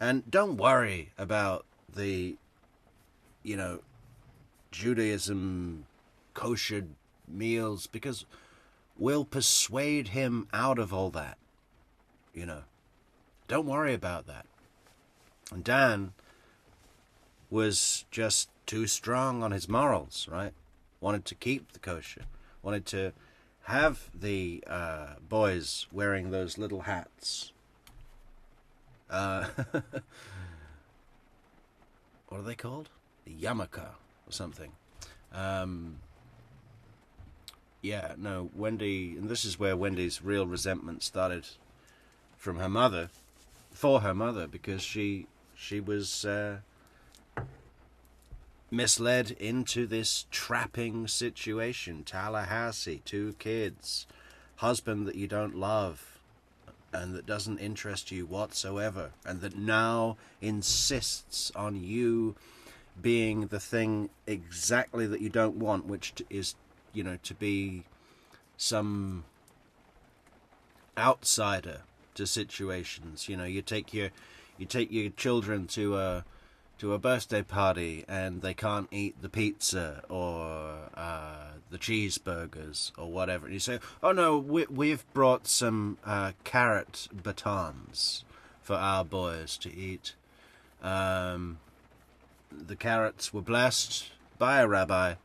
and don't worry about the, you know, Judaism kosher meals, because we'll persuade him out of all that, you know. Don't worry about that. And Dan was just too strong on his morals, right? Wanted to keep the kosher, wanted to have the boys wearing those little hats. What are they called? The yarmulke or something. Yeah, no, Wendi, and this is where Wendy's real resentment started from her mother, for her mother, because she was misled into this trapping situation. Tallahassee, 2 kids, husband that you don't love and that doesn't interest you whatsoever, and that now insists on you being the thing exactly that you don't want, which is, you know, to be some outsider to situations. You know, you take your children to a birthday party and they can't eat the pizza or the cheeseburgers or whatever, and you say, oh no, we've brought some carrot batons for our boys to eat. The carrots were blessed by a rabbi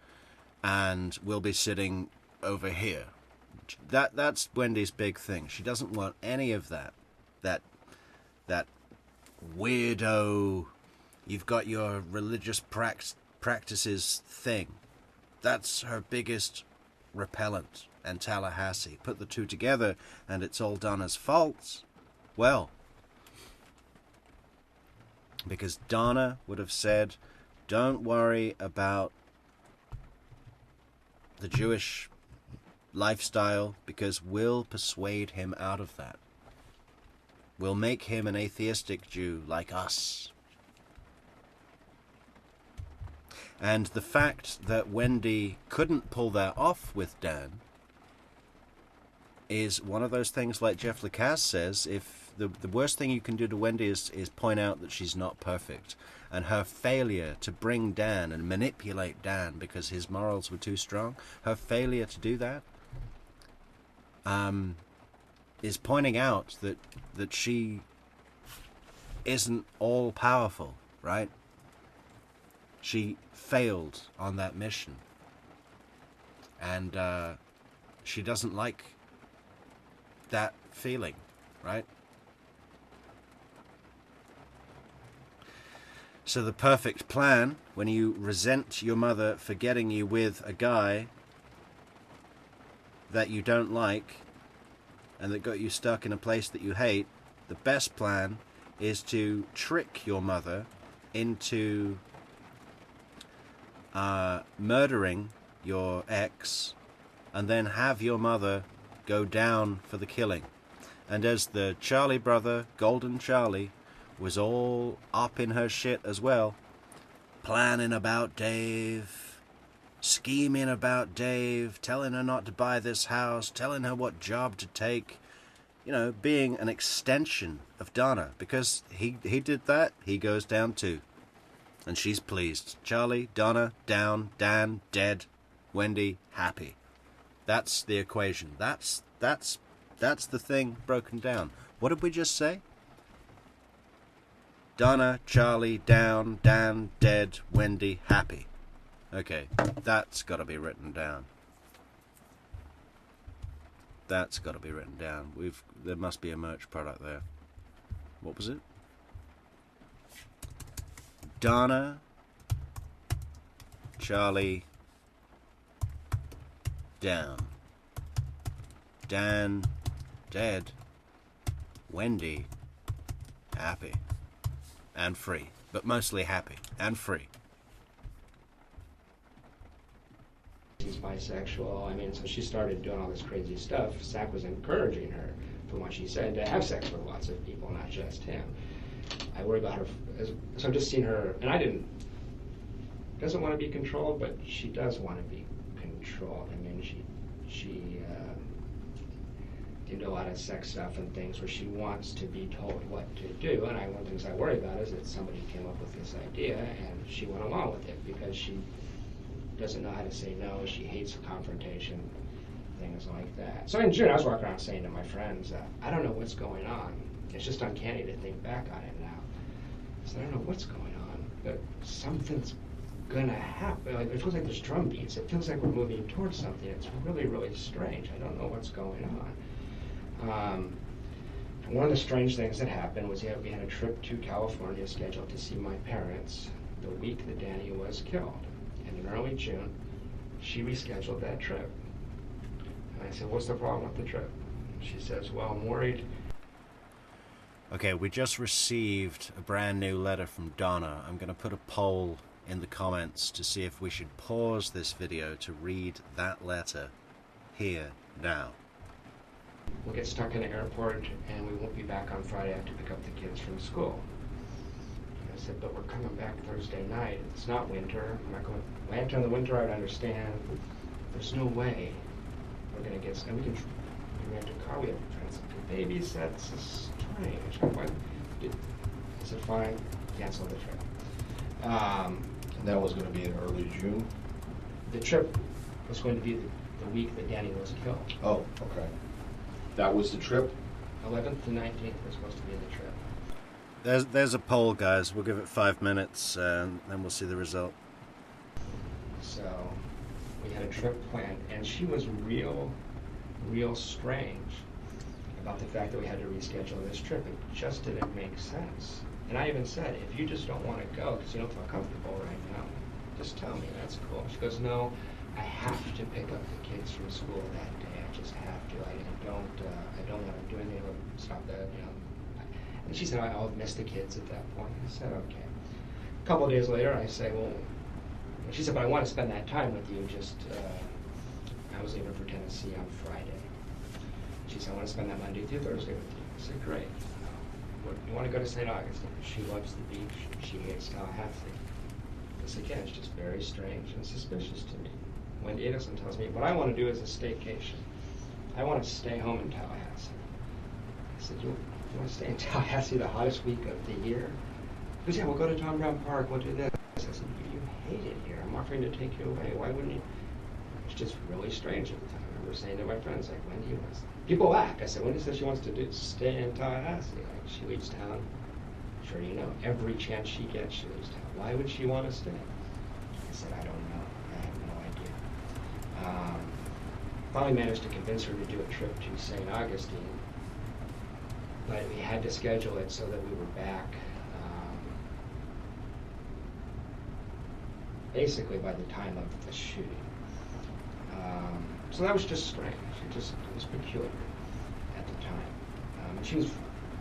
and we'll be sitting over here. That's Wendy's big thing. She doesn't want any of that weirdo, you've got your religious practices thing. That's her biggest repellent. And Tallahassee. Put the two together and it's all Donna's fault. Well, because Donna would have said, don't worry about the Jewish lifestyle, because we'll persuade him out of that. We'll make him an atheistic Jew like us. And the fact that Wendi couldn't pull that off with Dan is one of those things, like Jeff Lacasses says, if the worst thing you can do to Wendi is point out that she's not perfect, and her failure to bring Dan and manipulate Dan because his morals were too strong. Her failure to do that is pointing out that she isn't all powerful, right? She failed on that mission, and she doesn't like that feeling, right? So the perfect plan, when you resent your mother for getting you with a guy that you don't like and that got you stuck in a place that you hate, the best plan is to trick your mother into murdering your ex, and then have your mother go down for the killing. And as the Charlie brother, Golden Charlie, was all up in her shit as well, planning about Dave, scheming about Dave, telling her not to buy this house, telling her what job to take, you know, being an extension of Donna. Because he did that, he goes down too. And she's pleased. Charlie, Donna, down, Dan, dead, Wendi, happy. That's the equation. That's the thing broken down. What did we just say? Donna, Charlie, down, Dan, dead, Wendi, happy. Okay, that's got to be written down. That's got to be written down. There must be a merch product there. What was it? Donna, Charlie, down, Dan, dead, Wendi, happy, and free, but mostly happy and free. She's bisexual. I mean, so she started doing all this crazy stuff. Zach was encouraging her, from what she said, to have sex with lots of people, not just him. I worry about her, so I'm just seeing her, and doesn't want to be controlled, but she does want to be controlled. I mean, she into a lot of sex stuff and things where she wants to be told what to do, and one of the things I worry about is that somebody came up with this idea and she went along with it because she doesn't know how to say no, she hates confrontation, things like that. So in June, I was walking around saying to my friends, I don't know what's going on. It's just uncanny to think back on it now. So I don't know what's going on, but something's gonna happen. Like, it feels like there's drum beats. It feels like we're moving towards something. It's really, really strange. I don't know what's going on. One of the strange things that happened was we had a trip to California scheduled to see my parents the week that Danny was killed. And in early June, she rescheduled that trip. And I said, what's the problem with the trip? She says, well, I'm worried. Okay, we just received a brand new letter from Donna. I'm going to put a poll in the comments to see if we should pause this video to read that letter here now. We'll get stuck in the airport and we won't be back on Friday. I have to pick up the kids from school. And I said, but we're coming back Thursday night. It's not winter. I'm not going. If in the winter, I would understand. There's no way we're going to get. And we can rent a car. We have babies. That's strange. I said, fine. Cancel the trip. And that was going to be in early June? The trip was going to be the week that Danny was killed. Oh, okay. That was the trip? 11th to 19th was supposed to be the trip. There's a poll, guys. We'll give it 5 minutes, and then we'll see the result. So we had a trip planned, and she was real strange about the fact that we had to reschedule this trip. It just didn't make sense. And I even said, if you just don't want to go because you don't feel comfortable right now, just tell me. That's cool. She goes, no, I have to pick up the kids from school that day. I just have to. I don't want to do anything to stop that. You know. And she said, I'll miss the kids at that point. I said, okay. A couple of days later, I say, well, she said, but I want to spend that time with you. I was leaving for Tennessee on Friday. She said, I want to spend that Monday through Thursday with you. I said, great. You want to go to St. Augustine? She loves the beach. She hates Tallahassee. This again is just very strange and suspicious to me. Wendi Adelson tells me, what I want to do is a staycation. I want to stay home in Tallahassee. I said, You want to stay in Tallahassee the hottest week of the year? He goes, yeah, we'll go to Tom Brown Park, we'll do this. I said, you hate it here. I'm offering to take you away. Why wouldn't you? It's just really strange at the time. I remember saying to my friends, like, Wendi wants... People laugh. I said, Wendi says she wants to stay in Tallahassee. Like, she leaves town. Sure, you know, every chance she gets, she leaves town. Why would she want to stay? I said, I don't know. I have no idea. Finally managed to convince her to do a trip to St. Augustine, but we had to schedule it so that we were back basically by the time of the shooting. So that was just strange. It was peculiar at the time. And she was,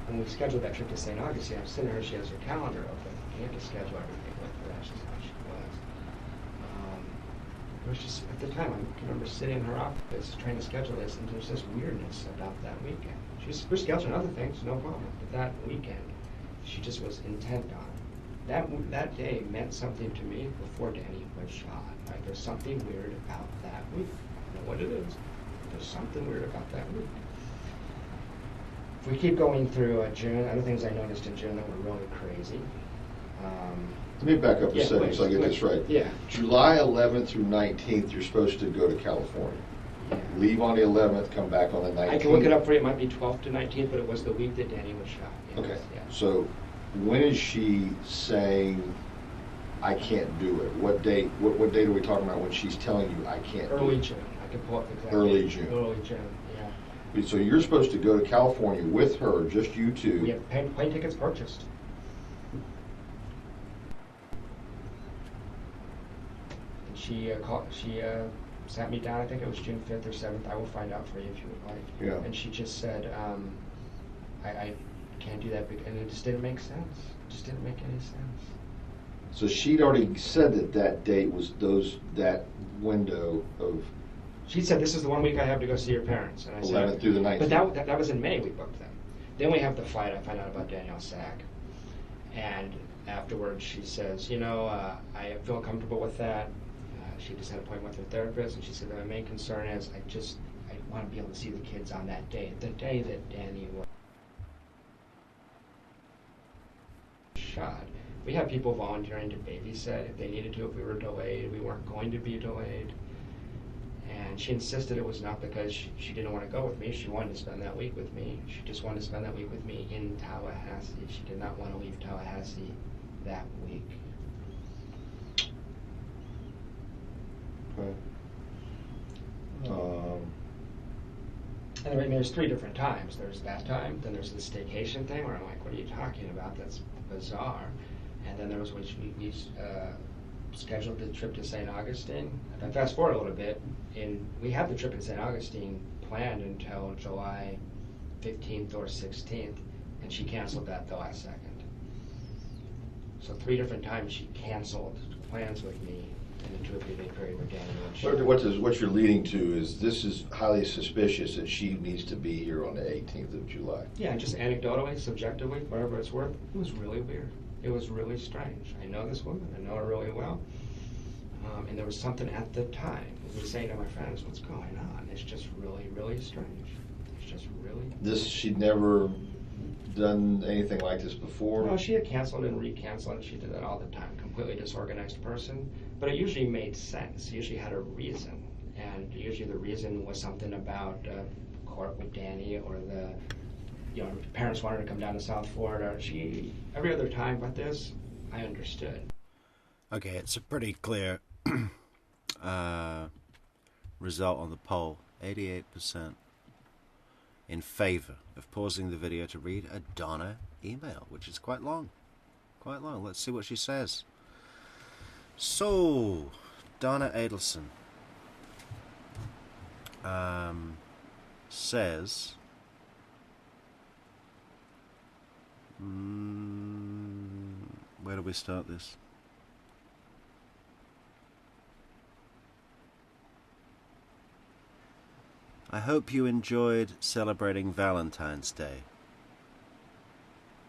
when we scheduled that trip to St. Augustine, I was sitting her, she has her calendar open. You have to schedule everything with her. That's just how she was. It was just, at the time, I can remember sitting in her office trying to schedule this, and there's this weirdness about that weekend. We're scheduling other things, no problem, but that weekend, she just was intent on it. That day meant something to me before Danny was shot. Right? There's something weird about that week. I don't know what it is. There's something weird about that week. If we keep going through June, other things I noticed in June that were really crazy. Let me back up a second please, so I get this right. Yeah. July 11th through 19th, you're supposed to go to California. Yeah. Leave on the 11th, come back on the 19th. I can look it up for you. It might be 12th to 19th, but it was the week that Danny was shot. Yes. Okay. Yeah. So when is she saying, I can't do it? What date? What date are we talking about when she's telling you I can't do it? Early June. I can pull up exactly. Early June. Early June, yeah. So you're supposed to go to California with her, just you two. We have plane tickets purchased. And she sat me down, I think it was June 5th or 7th. I will find out for you if you would like. Yeah. And she just said, I can't do that, and it just didn't make sense. It just didn't make any sense. So she'd already said that date was that window of She said, this is the 1 week I have to go see your parents. And I 11th said, through the 19th. But that was in May we booked them. Then we have the flight. I find out about Danielle's sack. And afterwards she says, I feel comfortable with that. She just had an appointment with her therapist, and she said, my main concern is I want to be able to see the kids on that day. The day that Danny was shot. We had people volunteering to babysit if they needed to, if we were delayed. We weren't going to be delayed. And she insisted it was not because she didn't want to go with me. She wanted to spend that week with me. She just wanted to spend that week with me in Tallahassee. She did not want to leave Tallahassee that week. Okay. And I mean, there's 3 different times. There's that time, then there's the staycation thing where I'm like, what are you talking about? That's bizarre. And then there was when we scheduled the trip to St. Augustine. If I fast forward a little bit, we had the trip in St. Augustine planned until July 15th or 16th, and she canceled that the last second. So 3 different times she canceled plans with me in the 2 or 3 day period where Danny was shot. What you're leading to is this is highly suspicious that she needs to be here on the 18th of July. Yeah, just anecdotally, subjectively, whatever it's worth, it was really weird. It was really strange. I know this woman. I know her really well. And there was something at the time. I was saying to my friends, what's going on? It's just really, really strange. It's just really... She'd never done anything like this before? No, she had canceled and recanceled, and she did that all the time. Completely disorganized person. But it usually made sense. It usually had a reason. And usually the reason was something about court with Danny, or parents wanted to come down to South Florida. Every other time but this, I understood. Okay, it's a pretty clear result on the poll. 88% in favor of pausing the video to read a Donna email, which is quite long. Quite long. Let's see what she says. So, Donna Adelson says... where do we start this? I hope you enjoyed celebrating Valentine's Day.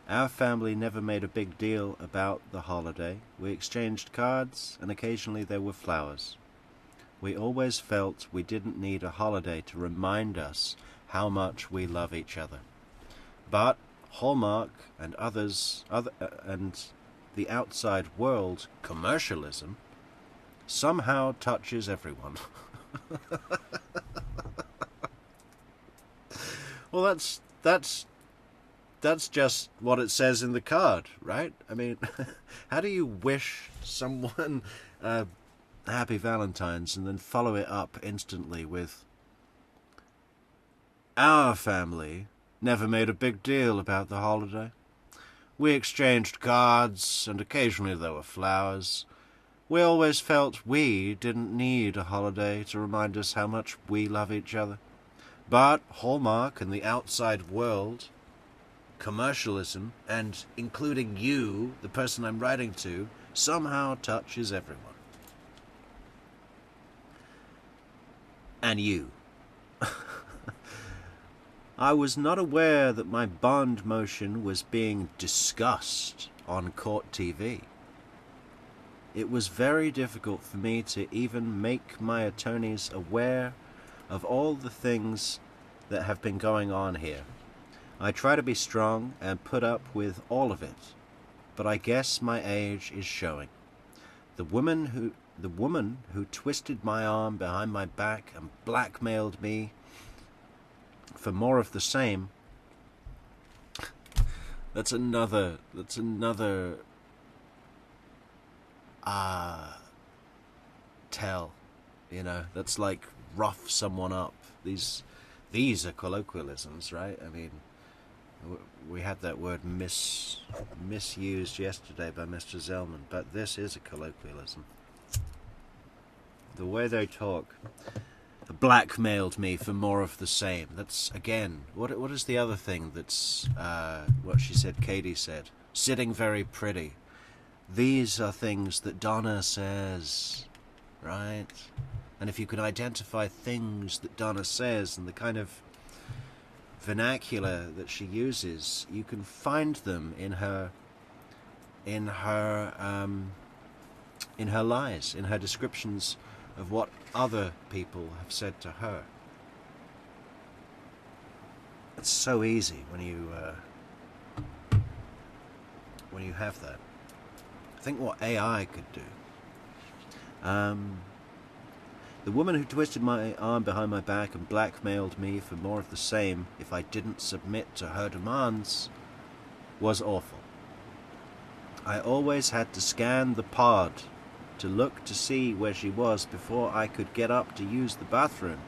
Our family never made a big deal about the holiday. We exchanged cards, and occasionally there were flowers. We always felt we didn't need a holiday to remind us how much we love each other. But Hallmark and and the outside world commercialism somehow touches everyone. Well, that's just what it says in the card, right? I mean, how do you wish someone happy Valentine's and then follow it up instantly with, our family never made a big deal about the holiday. We exchanged cards, and occasionally there were flowers. We always felt we didn't need a holiday to remind us how much we love each other. But Hallmark and the outside world, commercialism, and including you, the person I'm writing to, somehow touches everyone. And you. I was not aware that my bond motion was being discussed on court TV. It was very difficult for me to even make my attorneys aware of all the things that have been going on here. I try to be strong and put up with all of it, but I guess my age is showing. The woman who twisted my arm behind my back and blackmailed me for more of the same, that's another tell, you know, that's like rough someone up. These are colloquialisms, right? I mean, we had that word misused yesterday by Mr. Zellman, but this is a colloquialism. The way they talk. Blackmailed me for more of the same. That's, again, what is the other thing that's what she said, Katie said? Sitting very pretty. These are things that Donna says, right? And if you can identify things that Donna says and the kind of vernacular that she uses, you can find them in her lies, in her descriptions of what other people have said to her. It's so easy when you have that. Think what AI could do. The woman who twisted my arm behind my back and blackmailed me for more of the same if I didn't submit to her demands was awful. I always had to scan the pod to look to see where she was before I could get up to use the bathroom.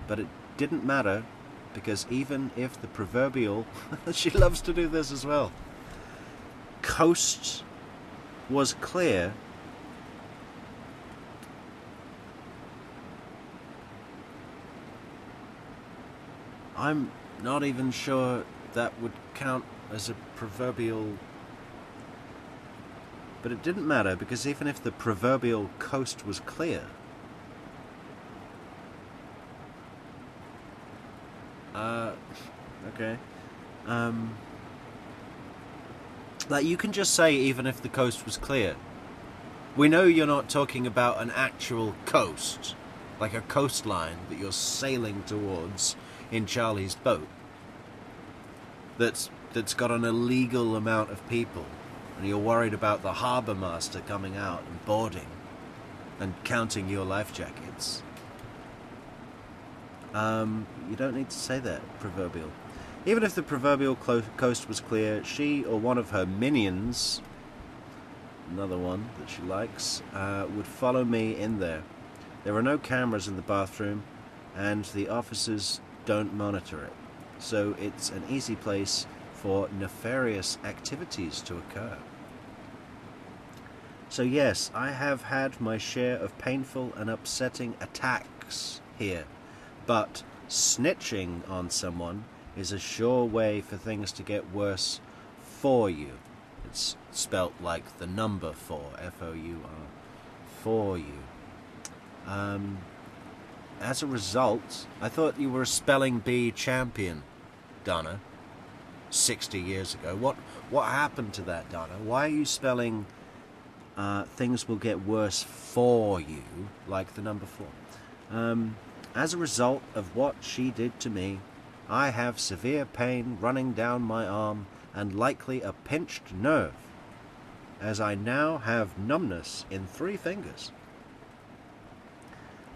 But it didn't matter, because even if the proverbial she loves to do this as well, coast was clear, I'm not even sure that would count as a proverbial. But it didn't matter, because even if the proverbial coast was clear, okay, like, you can just say even if the coast was clear. We know you're not talking about an actual coast, like a coastline that you're sailing towards in Charlie's boat, that's got an illegal amount of people, and you're worried about the harbour master coming out and boarding and counting your life jackets. You don't need to say that, proverbial. Even if the proverbial coast was clear, she or one of her minions, another one that she likes, would follow me in there. There are no cameras in the bathroom, and the officers don't monitor it, so it's an easy place for nefarious activities to occur. So yes, I have had my share of painful and upsetting attacks here, but snitching on someone is a sure way for things to get worse for you. It's spelt like the number 4, F-O-U-R, for you. As a result, I thought you were a spelling bee champion, Donna, 60 years ago. What happened to that, Donna? Why are you spelling things will get worse for you, like the number 4? As a result of what she did to me, I have severe pain running down my arm and likely a pinched nerve, as I now have numbness in 3 fingers.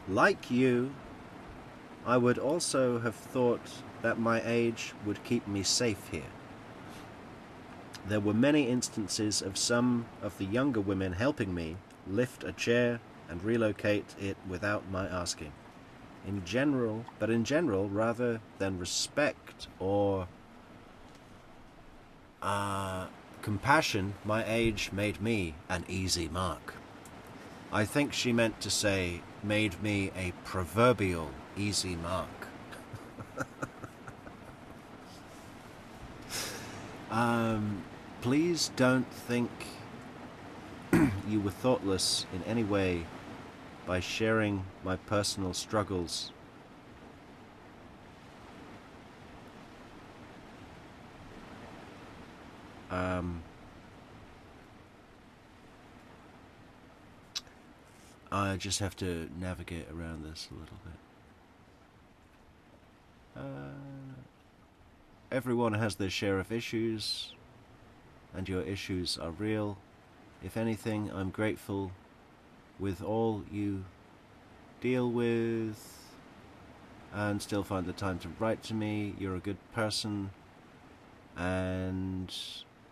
Like you, I would also have thought that my age would keep me safe here. There were many instances of some of the younger women helping me lift a chair and relocate it without my asking. In general, rather than respect or compassion, my age made me an easy mark. I think she meant to say, made me a proverbial easy mark. Please don't think you were thoughtless in any way by sharing my personal struggles. I just have to navigate around this a little bit. Everyone has their share of issues, and your issues are real. If anything, I'm grateful with all you deal with and still find the time to write to me. You're a good person, and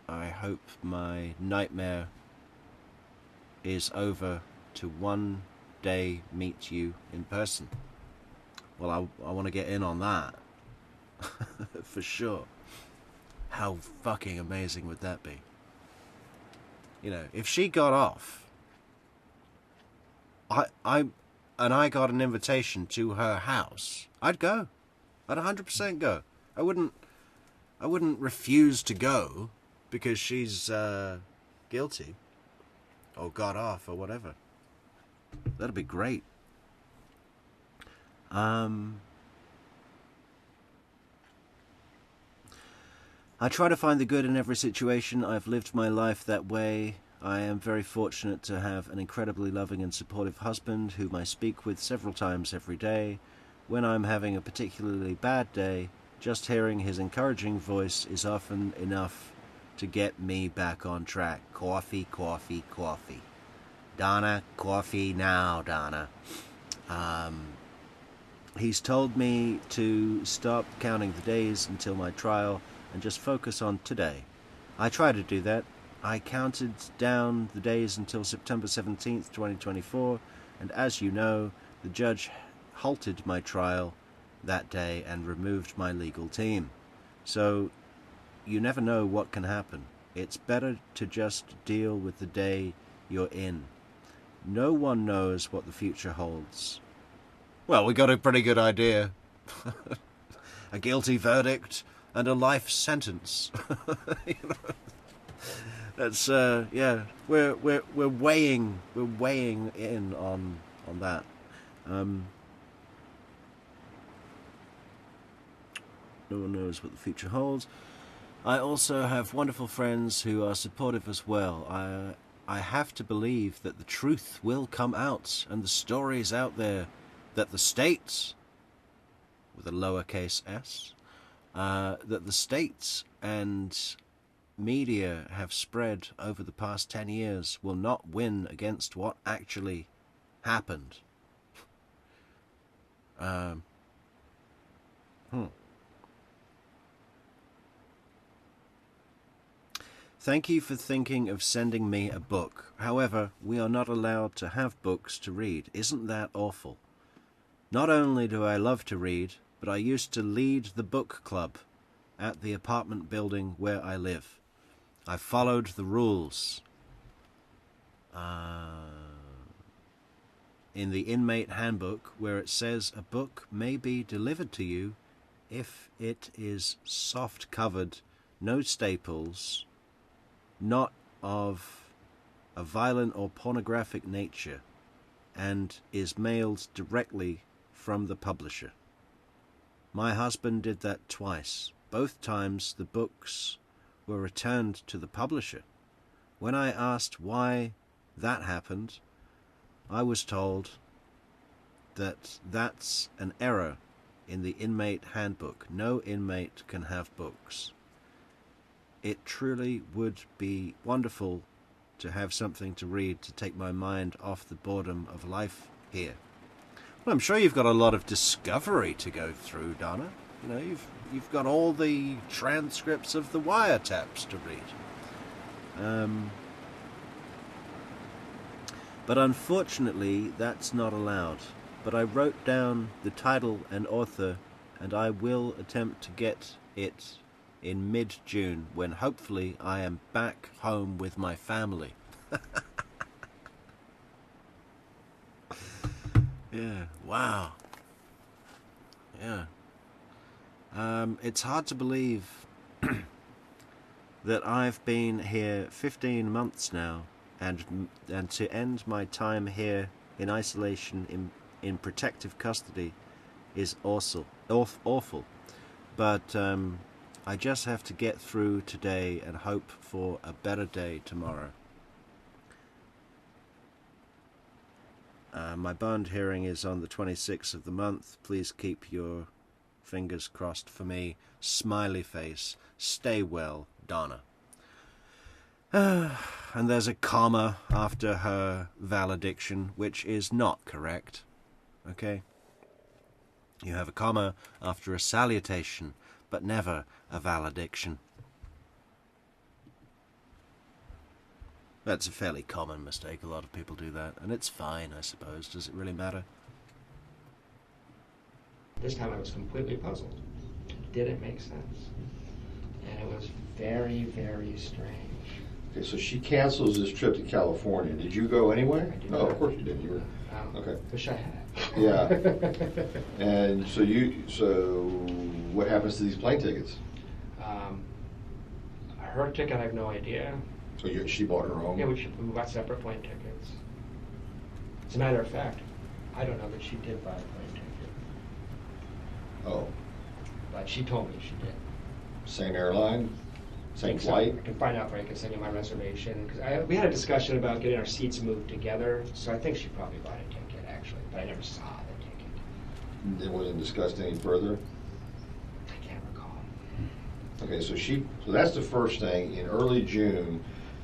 I hope my nightmare is over to one day meet you in person. Well, I want to get in on that. For sure. How fucking amazing would that be? You know, if she got off, and I got an invitation to her house, I'd go. I'd 100% go. I wouldn't refuse to go because she's guilty or got off or whatever. That'd be great. I try to find the good in every situation. I've lived my life that way. I am very fortunate to have an incredibly loving and supportive husband whom I speak with several times every day. When I'm having a particularly bad day, just hearing his encouraging voice is often enough to get me back on track. Coffee, coffee, coffee. Donna, coffee now, Donna. He's told me to stop counting the days until my trial and just focus on today. I try to do that. I counted down the days until September 17th, 2024, and as you know, the judge halted my trial that day and removed my legal team. So, you never know what can happen. It's better to just deal with the day you're in. No one knows what the future holds. Well, we got a pretty good idea. A guilty verdict and a life sentence. You know? That's yeah. We're weighing in on that. No one knows what the future holds. I also have wonderful friends who are supportive as well. I have to believe that the truth will come out and the stories out there that the state, with a lowercase s, that the states and media have spread over the past 10 years will not win against what actually happened. Thank you for thinking of sending me a book. However, we are not allowed to have books to read. Isn't that awful? Not only do I love to read, but I used to lead the book club at the apartment building where I live. I followed the rules in the inmate handbook where it says a book may be delivered to you if it is soft covered, no staples, not of a violent or pornographic nature, and is mailed directly from the publisher. My husband did that twice. Both times the books were returned to the publisher. When I asked why that happened, I was told that that's an error in the inmate handbook. No inmate can have books. It truly would be wonderful to have something to read to take my mind off the boredom of life here. Well, I'm sure you've got a lot of discovery to go through, Donna. You know, you've got all the transcripts of the wiretaps to read. But unfortunately, that's not allowed. But I wrote down the title and author, and I will attempt to get it in mid-June, when hopefully I am back home with my family. Yeah, wow. Yeah. It's hard to believe that I've been here 15 months now, and to end my time here in isolation in protective custody is awful. But I just have to get through today and hope for a better day tomorrow. My bond hearing is on the 26th of the month. Please keep your fingers crossed for me. Smiley face. Stay well, Donna. And there's a comma after her valediction, which is not correct. Okay? You have a comma after a salutation, but never a valediction. That's a fairly common mistake. A lot of people do that, and it's fine, I suppose. Does it really matter? This time I was completely puzzled. It didn't make sense. And it was very, very strange. Okay, so she cancels this trip to California. Did you go anyway? I did No, not. of course you didn't. You were okay. Wish I had. Yeah. And so what happens to these plane tickets? Her ticket, I have no idea. So she bought her own? Yeah, we bought separate plane tickets. As a matter of fact, I don't know that she did buy a plane ticket. Oh. But she told me she did. Same airline? Same flight? I can find out if I can send you my reservation. Because we had a discussion about getting our seats moved together, so I think she probably bought a ticket, actually. But I never saw the ticket. It wasn't discussed any further? I can't recall. Okay, so that's the first thing. In early June,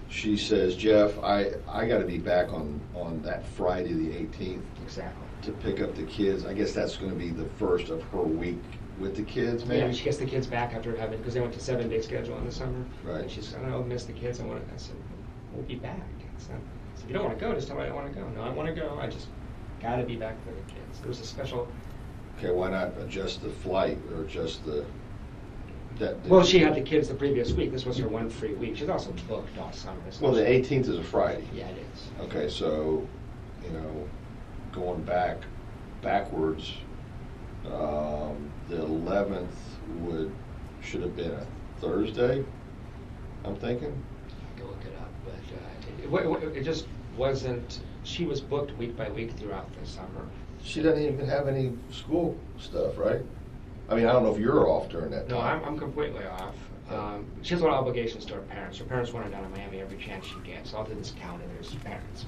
she says, Jeff, I got to be back on that Friday the 18th. Exactly. To pick up the kids. I guess that's going to be the first of her week with the kids, maybe? Yeah, she gets the kids back after having, because they went to 7-day schedule in the summer. Right. And she said, I'll miss the kids. I said, we'll be back. I said, if you don't want to go, just tell me I don't want to go. No, I want to go. I just got to be back for the kids. There was a special... Okay, why not adjust the flight or just the... Well, she had the kids the previous week. This was her one free week. She's also booked all summer. Well, the 18th is a Friday. Yeah, it is. Okay, so, going backwards, the 11th should have been a Thursday, I'm thinking. I can look it up, but it just wasn't. She was booked week by week throughout the summer. She doesn't even have any school stuff, right? I mean, I don't know if you're off during that time. No, I'm completely off. She has a lot of obligations to her parents. Her parents want her down in Miami every chance she gets. So I'll do this count, and there's parents.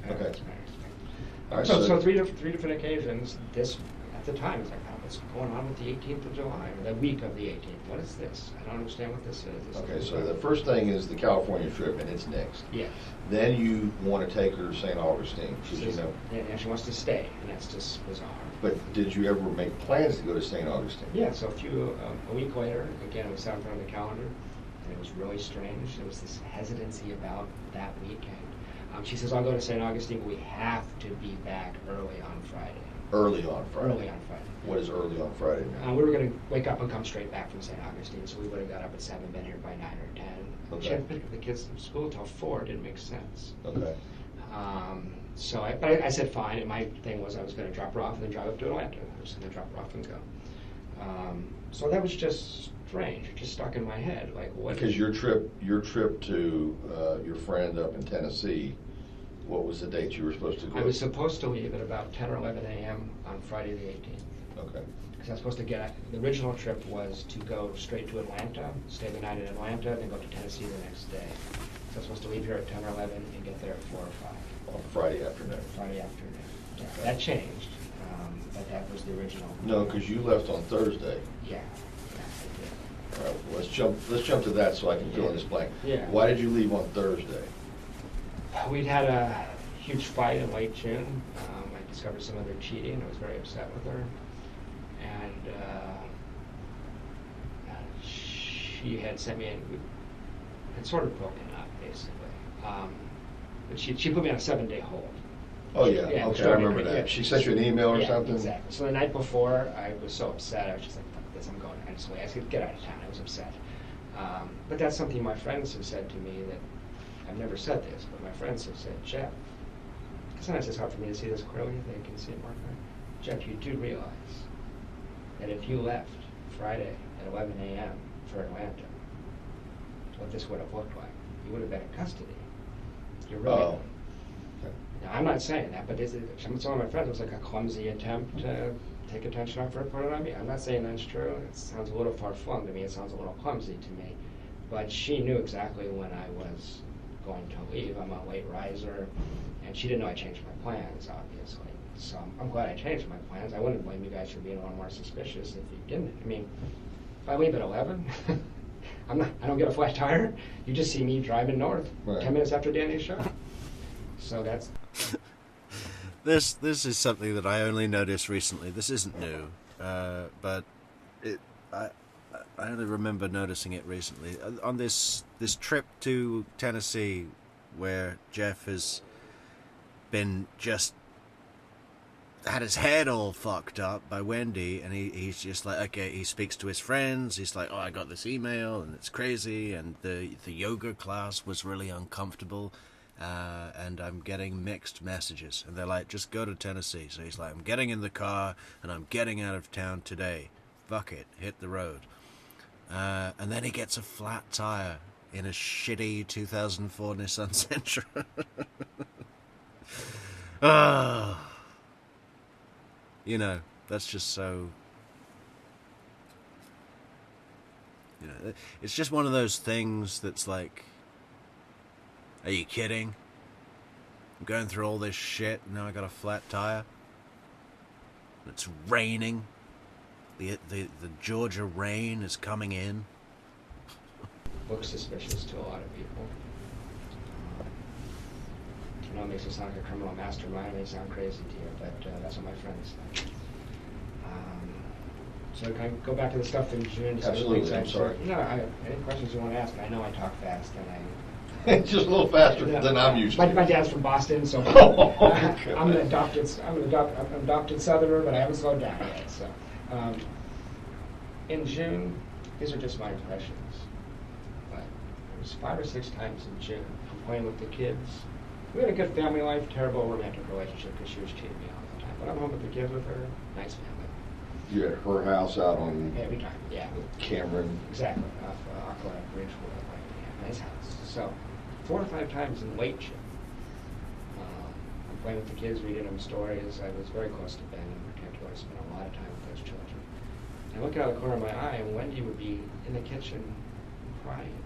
All right, so three different occasions. This at the time it's like, oh, what's going on with the 18th of July or the week of the 18th? What is this? I don't understand what this is. Okay, so the first thing is the California trip, and it's next. Yes. Then you want to take her to St. Augustine. Yeah, she wants to stay, and that's just bizarre. But did you ever make plans to go to St. Augustine? Yeah, so a week later, again, it was out on the calendar, and it was really strange. There was this hesitancy about that weekend. She says, I'll go to St. Augustine, but we have to be back early on Friday. Early on Friday? Early on Friday. What is early on Friday now? We were going to wake up and come straight back from St. Augustine, so we would have got up at 7, been here by 9 or 10. Okay. She hadn't picked up the kids from school until 4. It didn't make sense. Okay. So I said fine, and my thing was I was going to drop her off and then drive up to Atlanta. I was going to drop her off and go. So that was just strange. It just stuck in my head. Like, what? Because your trip to your friend up in Tennessee, what was the date you were supposed to go? I was supposed to leave at about 10 or 11 a.m. on Friday the 18th. Okay. Because I was supposed to the original trip was to go straight to Atlanta, stay the night in Atlanta, then go to Tennessee the next day. So I was supposed to leave here at 10 or 11 and get there at 4 or 5. On Friday afternoon. Friday afternoon. Yeah, Okay. that changed. But that was the original. No, because you left on Thursday. Yeah, I All right, well, let's jump to that so I can fill in this blank. Yeah. Why did you leave on Thursday? did. We'd had a huge fight in late June. I discovered some other cheating. I was very upset with her. And she had sent me we had sort of broken up, basically. But she put me on a 7-day hold. Oh, yeah, okay, I remember that. Yeah, she sent you an email or yeah, something? Exactly. So the night before, I was so upset. I was just like, fuck this, I'm going. I just I said, get out of town. I was upset. But that's something my friends have said to me that I've never said this, but my friends have said, Jeff, sometimes it's hard for me to see this clearly. They can see it more clearly. Jeff, you do realize that if you left Friday at 11 a.m. for Atlanta, what this would have looked like, you would have been in custody. You're really. Oh. Now, I'm not saying that, but some of my friends, it was like a clumsy attempt to take attention off her and put it on me. I'm not saying that's true. It sounds a little far-flung to me. It sounds a little clumsy to me. But she knew exactly when I was going to leave. I'm a late riser, and she didn't know I changed my plans, obviously. So I'm glad I changed my plans. I wouldn't blame you guys for being a little more suspicious if you didn't. I mean, if I leave at 11, I don't get a flat tire. You just see me driving north 10 minutes after Danny's show. So that's... This is something that I only noticed recently. This isn't new, but I only remember noticing it recently. On this trip to Tennessee, where Jeff has been just had his head all fucked up by Wendi, and he's just like, okay, he speaks to his friends. He's like, oh, I got this email, and it's crazy, and the yoga class was really uncomfortable. And I'm getting mixed messages, and they're like, just go to Tennessee. So he's like, I'm getting in the car and I'm getting out of town today. Fuck it, hit the road. And then he gets a flat tire in a shitty 2004 Nissan Sentra. You know, that's just so, you know, it's just one of those things that's like, are you kidding? I'm going through all this shit, and now I got a flat tire. It's raining. The Georgia rain is coming in. Looks suspicious to a lot of people. You know, it makes it sound like a criminal mastermind. It may sound crazy to you, but that's what my friends think. So can I go back to the stuff in June? Absolutely, I'm sorry. No, any questions you want to ask? I know I talk fast, and just a little faster than I'm used to. My dad's from Boston, so I'm an adopted Southerner, but I haven't slowed down yet. So, in June, these are just my impressions. But it was 5 or 6 times in June. I'm playing with the kids. We had a good family life, terrible romantic relationship because she was cheating me all the time. But I'm home with the kids with her. Nice family. You at her house out on every time, yeah. Cameron. Exactly, off Aqua Ridgewood, nice house. So. 4 or 5 times in late June. I'm playing with the kids, reading them stories. I was very close to Ben in particular. I spent a lot of time with those children. I look out of the corner of my eye, and Wendi would be in the kitchen crying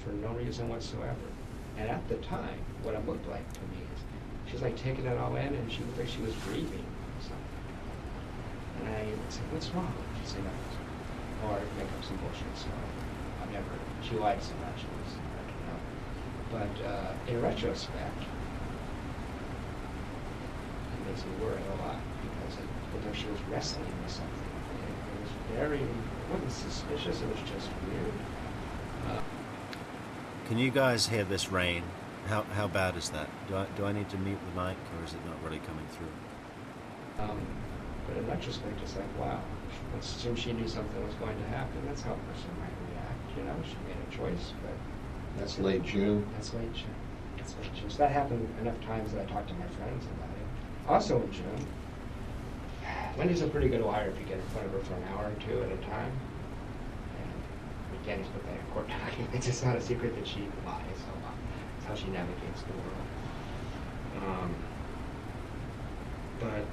for no reason whatsoever. And at the time, what it looked like to me is she was like taking it all in, and she looked like she was grieving or something. And I would say, what's wrong? She'd say nothing. Or make up some bullshit story. She lied so much. But in retrospect, it makes me worry a lot because it looked like she was wrestling with something. It was very, it wasn't suspicious, it was just weird. Can you guys hear this rain? How bad is that? Do I need to mute the mic, or is it not really coming through? But in retrospect, it's like, wow, let's assume she knew something was going to happen. That's how a person might react, you know? She made a choice, but... That's late June? That's late June. That's late June. So that happened enough times that I talked to my friends about it. Also in June, Wendy's a pretty good liar if you get in front of her for an hour or 2 at a time. And again, he's put that in court documents. It's not a secret that she lies a lot. It's how she navigates the world. But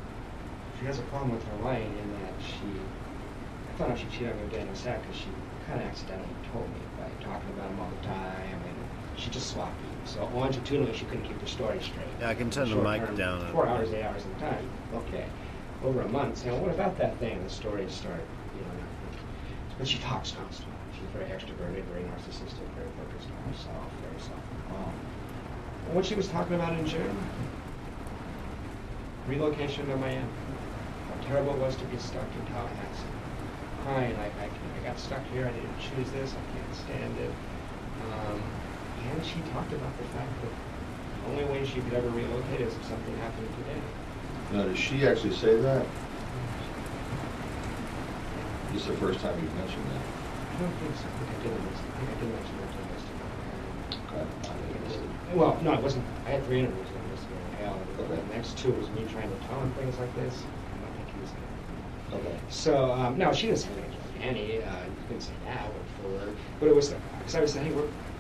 she has a problem with her lying in that I found out she cheated on me with Daniel Sack because she kind of accidentally told me by talking about him all the time, and she just sloppy. So longitudinally, she couldn't keep the story straight. Yeah, I can turn the mic down. 4 hours, 8 hours at a time. Okay. over a month saying, well, what about that thing? The stories start, but she talks constantly. She's very extroverted, very narcissistic, very focused on herself, very self-involved. And what she was talking about in June, relocation to Miami. How terrible it was to be stuck in Tallahassee. Crying, I got stuck here, I didn't choose this, I can't stand it. And she talked about the fact that the only way she could ever relocate is if something happened today. Now, does she actually say that? This is the first time you've mentioned that. I don't think so. I think I did mention that to investigator. Okay. Well, no, it wasn't. I had 3 interviews with investigator Hale. Okay. The next 2 was me trying to tell him things like this. I don't think he was there. Okay. So, no, she didn't say anything like Annie. You couldn't say that word for word. But it was, because I was saying, hey,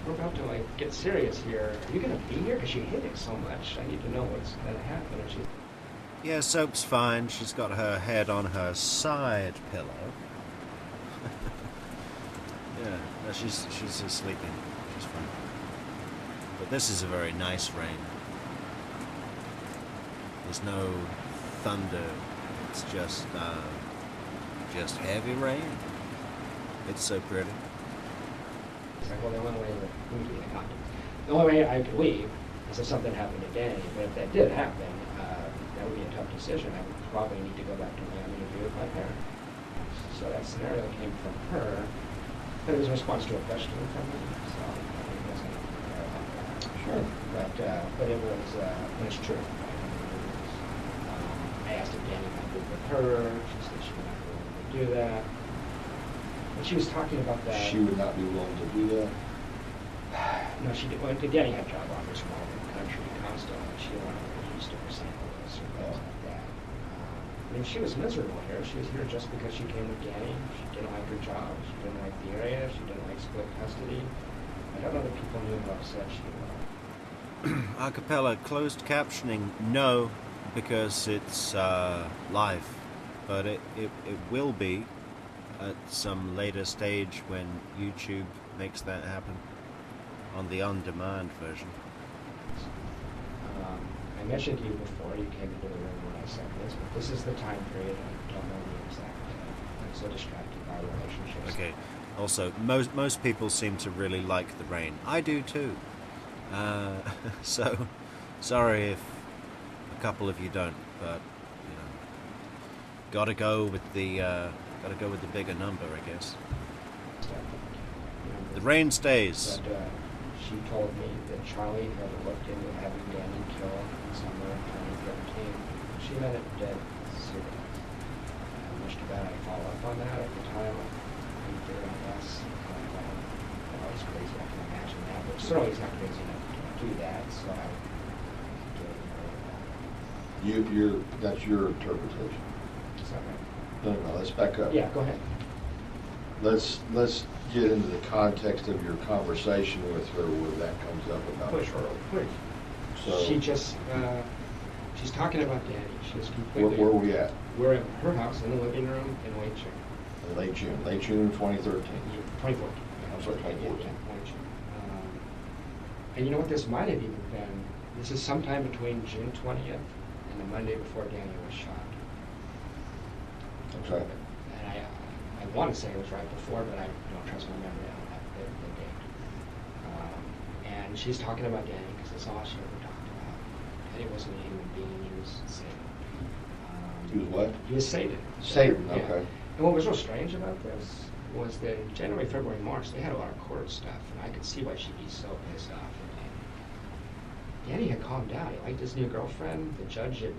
we're about to, get serious here. Are you going to be here? Because she hit it so much. I need to know what's going to happen. And she... Yeah, Soap's fine. She's got her head on her side pillow. Yeah, no, she's sleeping. She's fine. But this is a very nice rain. There's no thunder. It's just heavy rain. It's so pretty. It's like, well, the only way I could leave is if something happened to Danny. But if that did happen, that would be a tough decision. I would probably need to go back to Miami to be with my parents. So that scenario came from her. But it was a response to a question from me, so I think it wasn't fair about that. Sure. But it was, it's true. I asked if Danny might move with her. She said she would not be willing to do that. But she was talking about that. She would not be willing to do that? No, she did. Well, Danny had job offers from all over the country constantly. She wanted to go east of St. Louis or things like that. I mean, she was miserable here. She was here just because she came with Danny. She didn't like her job. She didn't like the area. She didn't like split custody. I don't know that people knew how upset she was. Acapella closed captioning, no, because it's live, but it will be at some later stage when YouTube makes that happen on the on-demand version. I mentioned to you before you came into the room when I said this, but this is the time period. I don't know the exact. I'm so distracted by relationships. Okay. Also, most people seem to really like the rain. I do too. So sorry if a couple of you don't, but gotta go with the bigger number, I guess. The rain stays. But she told me that Charlie had looked into having Danny killed in summer of 2013. She meant it dead serious. I wished that I'd follow up on that at the time. I figured out less. I'm always crazy, I can imagine that. But certainly he's not crazy enough to do that, so I gave her that. That's your interpretation. Is that right? No, let's back up. Yeah, go ahead. Let's get into the context of your conversation with her where that comes up about Please. So She just, she's talking about Danny. She's completely... where are we at? We're at her house in the living room in late June. Late June 2013. 2014. I'm sorry, 2014. Yeah, late June. And you know what this might have even been? This is sometime between June 20th and the Monday before Danny was shot. Okay. And I want to say it was right before, but I don't trust my memory on that, the date. And she's talking about Danny because that's all she ever talked about. Danny wasn't a human being, he was Satan. He was what? He was Satan. Satan, Yeah. okay. And what was real strange about this was that in January, February, March, they had a lot of court stuff, and I could see why she'd be so pissed off at Danny. Danny had calmed down. He liked his new girlfriend. The judge had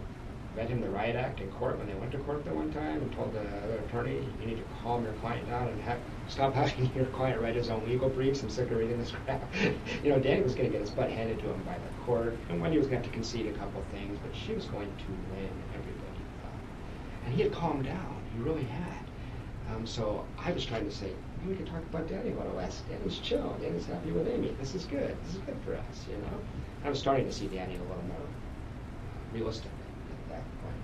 read him the riot act in court when they went to court that one time and told the other attorney, you need to calm your client down and stop having your client write his own legal briefs. I'm sick of reading this crap. Danny was going to get his butt handed to him by the court, and Wendi was going to have to concede a couple things, but she was going to win, everybody thought. And he had calmed down. He really had. So I was trying to say, we could talk about Danny a little less. Danny's chill. Danny's happy with Amy. This is good. This is good for us, I was starting to see Danny a little more realistic at that point.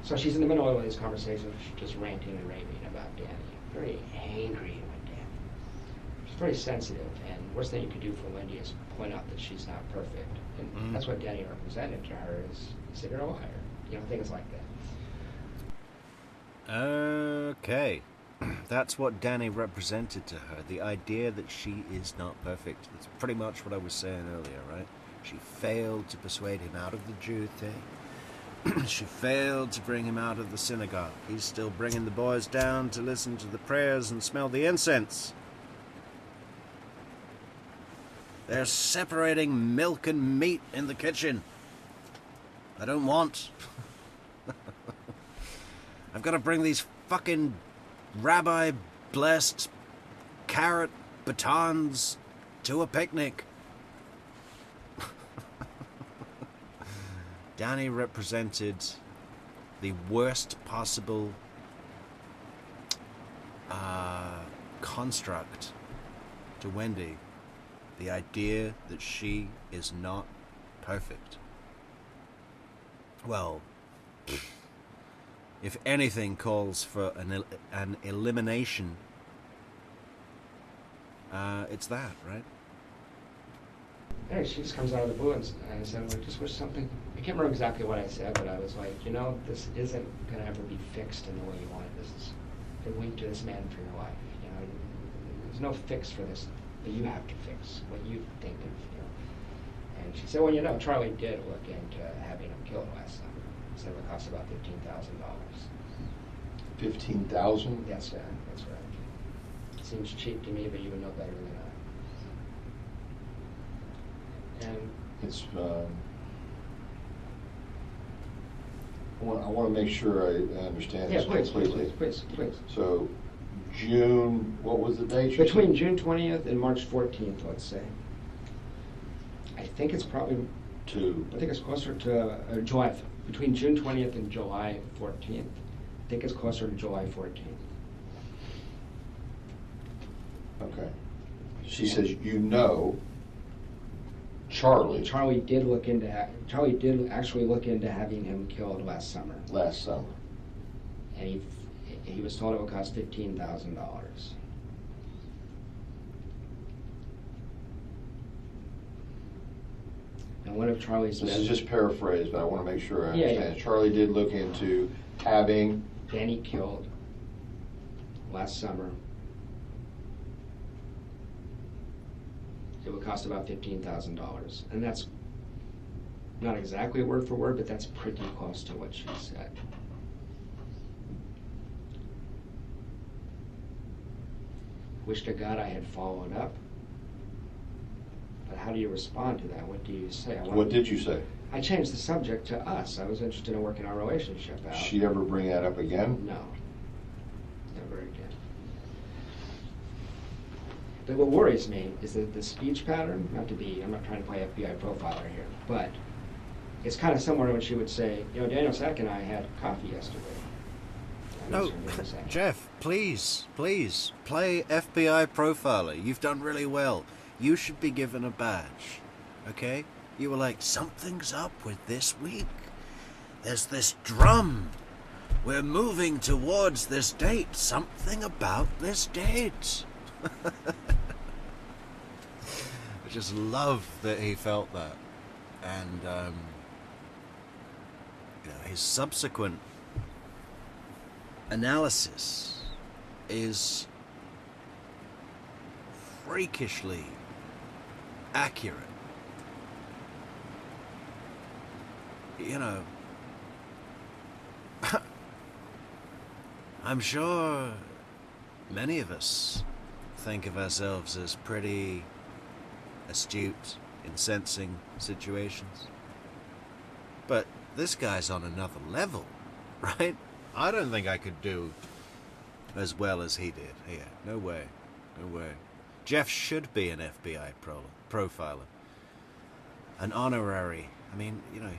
So she's in the middle of these conversations, just ranting and raving about Danny. Very angry with Danny. She's very sensitive, and the worst thing you could do for Wendi is point out that she's not perfect. And that's what Danny represented to her is, you're a liar. Things like that. Okay. That's what Danny represented to her. The idea that she is not perfect. That's pretty much what I was saying earlier, right? She failed to persuade him out of the Jew thing. She failed to bring him out of the synagogue. He's still bringing the boys down to listen to the prayers and smell the incense. They're separating milk and meat in the kitchen. I don't want. I've got to bring these fucking rabbi-blessed carrot batons to a picnic. Danny represented the worst possible construct to Wendi. The idea that she is not perfect. Well, if anything calls for an elimination, it's that, right? Hey, she just comes out of the blue and said, I just wish something, I can't remember exactly what I said, but I was like, you know, this isn't going to ever be fixed in the way you want it. This is a wink to this man for your life. You know, there's no fix for this, but you have to fix what you think of, you know. And she said, well, you know, Charlie did look into having him killed last summer. He said it would cost about $15,000. $15,000? That's right. Seems cheap to me, but you would know better than I. And It's, I want to make sure I understand this completely. Please. So, June, what was the date? Between June 20th and March 14th, let's say. I think it's probably, I think it's closer to July, between June 20th and July 14th. I think it's closer to July 14th. Okay. She says, you know, Charlie did actually look into having him killed last summer. And he was told it would cost $15,000. And one of Charlie's This is just paraphrased, but I want to make sure I understand. Yeah. Charlie did look into having Danny killed last summer. It would cost about $15,000. And that's not exactly word for word, but that's pretty close to what she said. Wish to God I had followed up. But how do you respond to that? What do you say? What did you say? I changed the subject to us. I was interested in working our relationship out. Did she ever bring that up again? No. Never again. But what worries me is that the speech pattern, I'm not trying to play FBI profiler here, but it's kind of similar to when she would say, you know, Daniel Sack and I had coffee yesterday. No, Jeff, please, play FBI profiler. You've done really well. You should be given a badge, okay? You were like, something's up with this week. There's this drum. We're moving towards this date. Something about this date. I just love that he felt that. And, his subsequent analysis is freakishly accurate. You know, I'm sure many of us think of ourselves as pretty astute in sensing situations. But this guy's on another level, right? I don't think I could do as well as he did. Yeah, no way. Jeff should be an FBI profiler. An honorary. I mean, you know,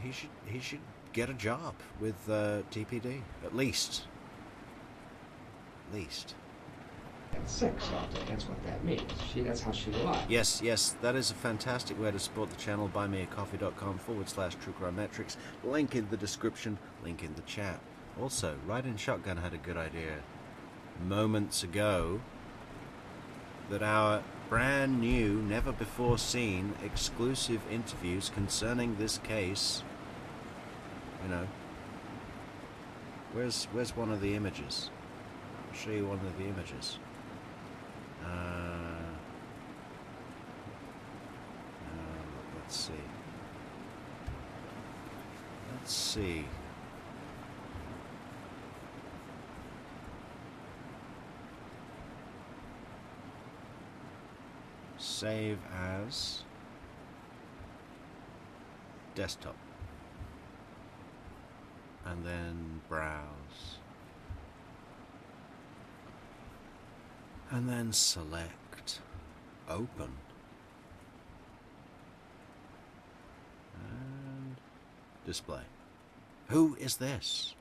he should get a job with TPD, at least. At 6, that's what that means. That's how she lied. Yes, that is a fantastic way to support the channel. buymeacoffee.com/TrueCrimeMetrix. Link in the description, link in the chat. Also, Riding Shotgun had a good idea moments ago that our brand new, never before seen exclusive interviews concerning this case, you know, Where's one of the images? I'll show you one of the images. Let's see. Let's see. Save as desktop. And then browse. And then select open. And display. Who is this?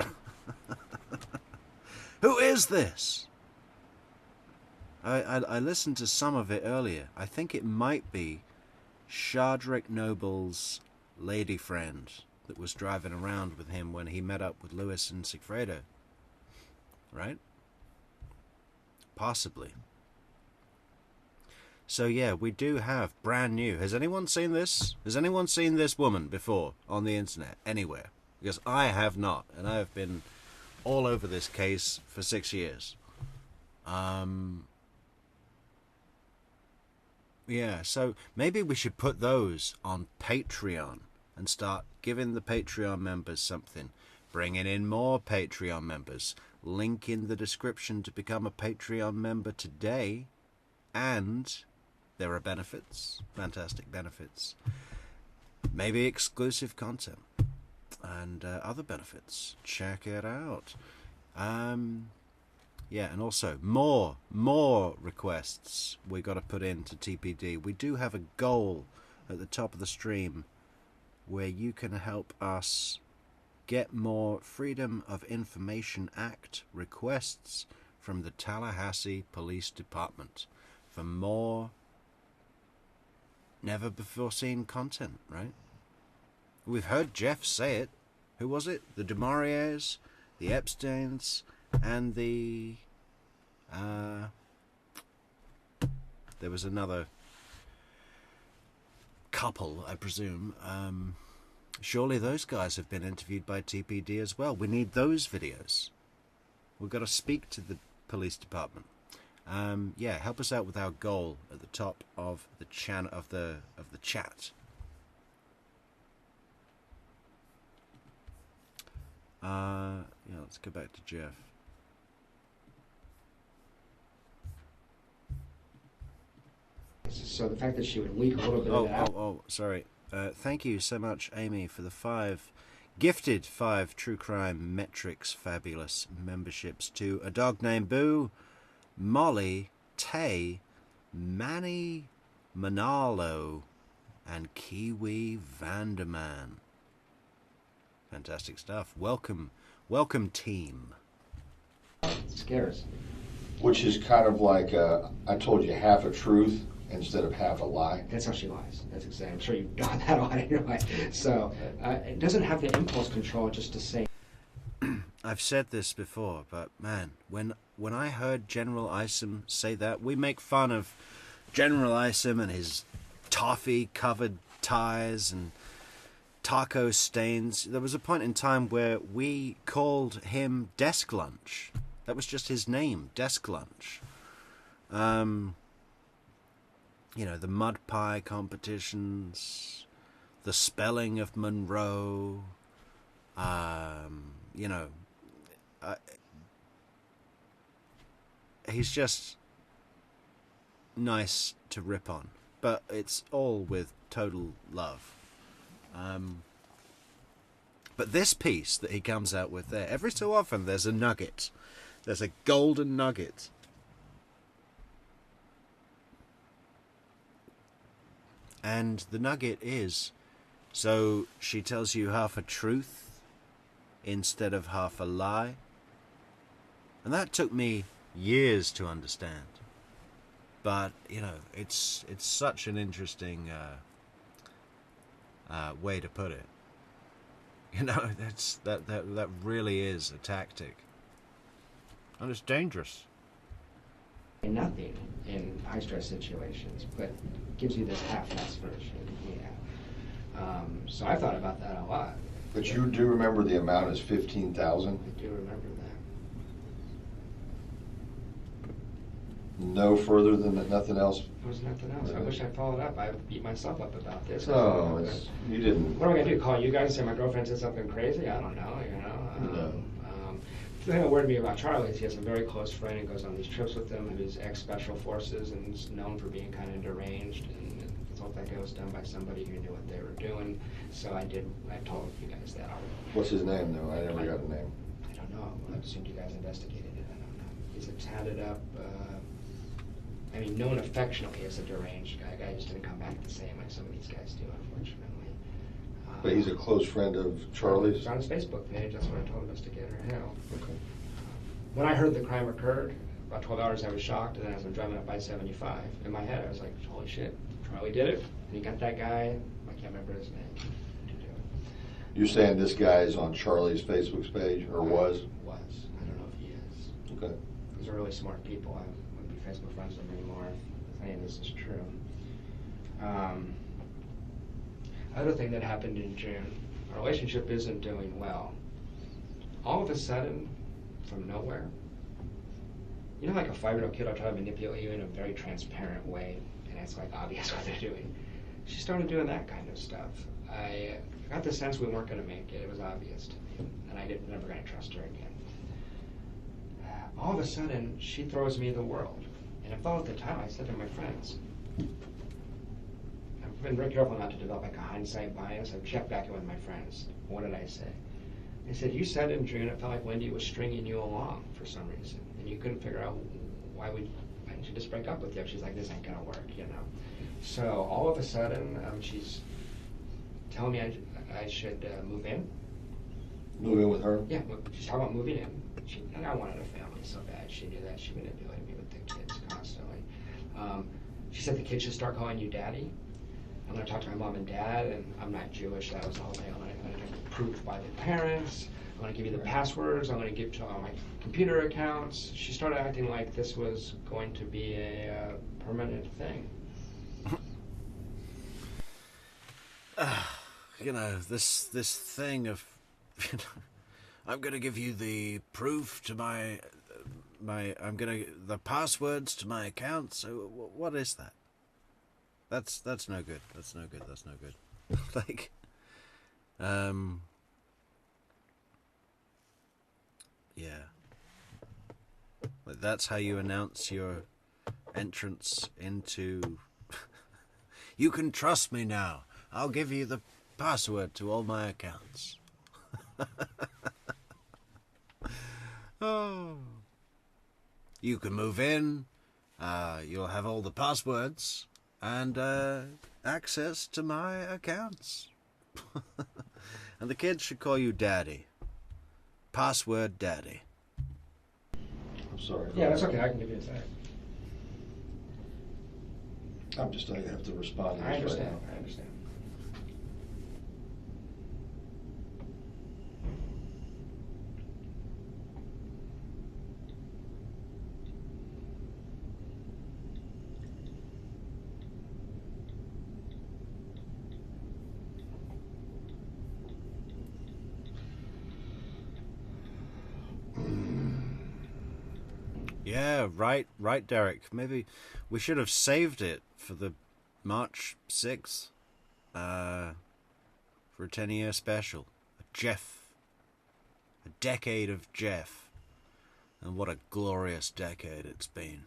Who is this? I listened to some of it earlier. I think it might be Shardrick Noble's lady friend that was driving around with him when he met up with Lewis and Sigfredo. Right? Possibly. So yeah, we do have brand new. Has anyone seen this? Has anyone seen this woman before on the internet anywhere? Because I have not, and I have been all over this case for 6 years. Yeah, so maybe we should put those on Patreon and start giving the Patreon members something. Bringing in more Patreon members. Link in the description to become a Patreon member today. And there are benefits, fantastic benefits. Maybe exclusive content and other benefits. Check it out. Yeah, and also more requests we got to put into TPD. We do have a goal at the top of the stream where you can help us get more Freedom of Information Act requests from the Tallahassee Police Department for more never before seen content, right? We've heard Jeff say it. Who was it? The DeMauriers, the Epsteins, and the there was another couple, I presume. Surely those guys have been interviewed by TPD as well. We need those videos. We've got to speak to the police department. Yeah, help us out with our goal at the top of the chat. Yeah, let's go back to Jeff. So the fact that she would leak a little bit of that. Sorry. Thank you so much, Amy, for the gifted 5 True Crime Metrix fabulous memberships to A Dog Named Boo, Molly, Tay, Manny Manalo, and Kiwi Vanderman. Fantastic stuff. Welcome team. It scares. Which is kind of like, I told you half a truth instead of half a lie. That's how she lies. That's exactly. I'm sure you've got that on anyway. So it doesn't have the impulse control just to say. I've said this before, but man, when I heard General Isom say that, we make fun of General Isom and his toffee-covered ties and taco stains. There was a point in time where we called him Desk Lunch. That was just his name, Desk Lunch. You know, the mud pie competitions, the spelling of Monroe, you know, he's just nice to rip on, but it's all with total love. But this piece that he comes out with there, every so often there's a nugget. There's a golden nugget. And the nugget is, so she tells you half a truth instead of half a lie. And that took me years to understand. But, you know, it's such an interesting way to put it. You know, that really is a tactic. And it's dangerous. Nothing in high-stress situations, but gives you this half-assed version. Yeah. So I thought about that a lot. But you do remember the amount is 15,000? I do remember that. No further than that, nothing else? There was nothing else. I wish I followed up. I beat myself up about this. Oh, you didn't. What am I going to do, call you guys and say my girlfriend said something crazy? I don't know, you know. No. The thing that worried me about Charlie is he has a very close friend and goes on these trips with him who's ex-special forces and is known for being kind of deranged, and I thought that guy was done by somebody who knew what they were doing, so I told you guys that already. What's his name, though? I never got a name. I don't know. I assumed you guys investigated it. I don't know. He's a tatted up, known affectionately as a deranged guy. Guy just didn't come back the same like some of these guys do, unfortunately. But he's a close friend of Charlie's? It's on his Facebook page. That's what I told investigator Hale. Okay. When I heard the crime occurred, about 12 hours I was shocked, and then as I'm driving up I-75, in my head I was like, holy shit, Charlie did it. And he got that guy, I can't remember his name, to do it. You're saying this guy is on Charlie's Facebook page, or was? Was. I don't know if he is. Okay. These are really smart people. I wouldn't be Facebook friends with them anymore if any of this is true. Other thing that happened in June, our relationship isn't doing well. All of a sudden, from nowhere, you know, like a 5-year-old kid will try to manipulate you in a very transparent way, and it's like obvious what they're doing. She started doing that kind of stuff. I got the sense we weren't going to make it. It was obvious to me, and I never going to trust her again. All of a sudden, she throws me the world, and I thought at the time, I said to my friends, I've been very careful not to develop like a hindsight bias. I've checked back in with my friends. What did I say? They said, you said in June it felt like Wendi was stringing you along for some reason, and you couldn't figure out why didn't she just break up with you? She's like, this ain't gonna work, you know. So all of a sudden, she's telling me I should move in. Move in with her? Yeah, she's talking about moving in. And I wanted a family so bad. She knew that. She manipulated me with the kids constantly. She said the kids should start calling you daddy. I'm going to talk to my mom and dad, and I'm not Jewish. That was the whole thing. I'm going to get proof by the parents. I'm going to give you the passwords. I'm going to give to all my computer accounts. She started acting like this was going to be a permanent thing. This thing of, I'm going to give you the proof to the passwords to my account. So what is that? That's no good. That's no good. That's no good. Like, yeah. Like, that's how you announce your entrance into. You can trust me now. I'll give you the password to all my accounts. Oh. You can move in. You'll have all the passwords and access to my accounts. And the kids should call you Daddy. Password Daddy. I'm sorry. Yeah, that's okay. I can give you a second. I have to respond to this I understand. right now. I understand. Yeah, right, Derek. Maybe we should have saved it for the March 6th, for a 10-year special. A decade of Jeff. And what a glorious decade it's been.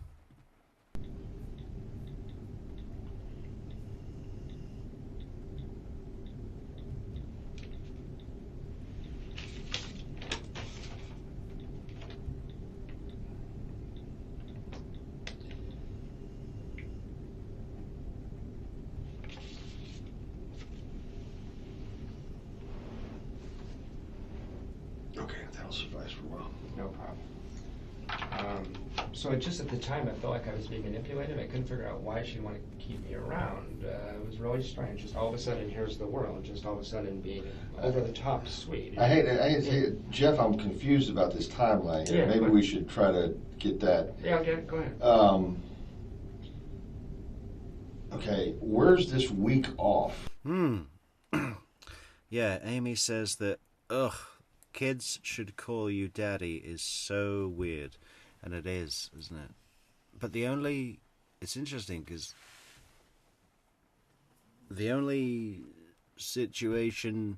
Okay, that'll suffice for a while. No problem. So just at the time, I felt like I was being manipulated. I couldn't figure out why she'd want to keep me around. It was really strange. Just all of a sudden, here's the world. Just all of a sudden being over the top sweet. I hate to say it, Jeff, I'm confused about this timeline here. Yeah, Maybe we should try to get that. Yeah, okay, go ahead. Okay, where's this week off? Yeah, Yeah, Amy says that, ugh, kids should call you daddy is so weird. And it is, isn't it? But it's interesting because the only situation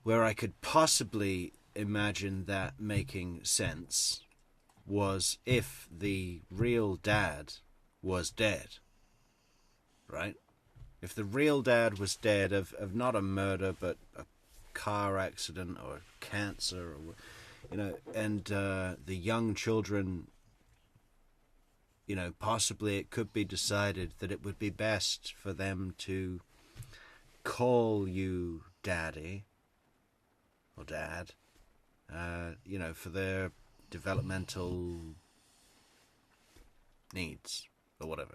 where I could possibly imagine that making sense was if the real dad was dead, right? If the real dad was dead of not a murder but a car accident or cancer, or and the young children, possibly it could be decided that it would be best for them to call you daddy or dad, for their developmental needs or whatever.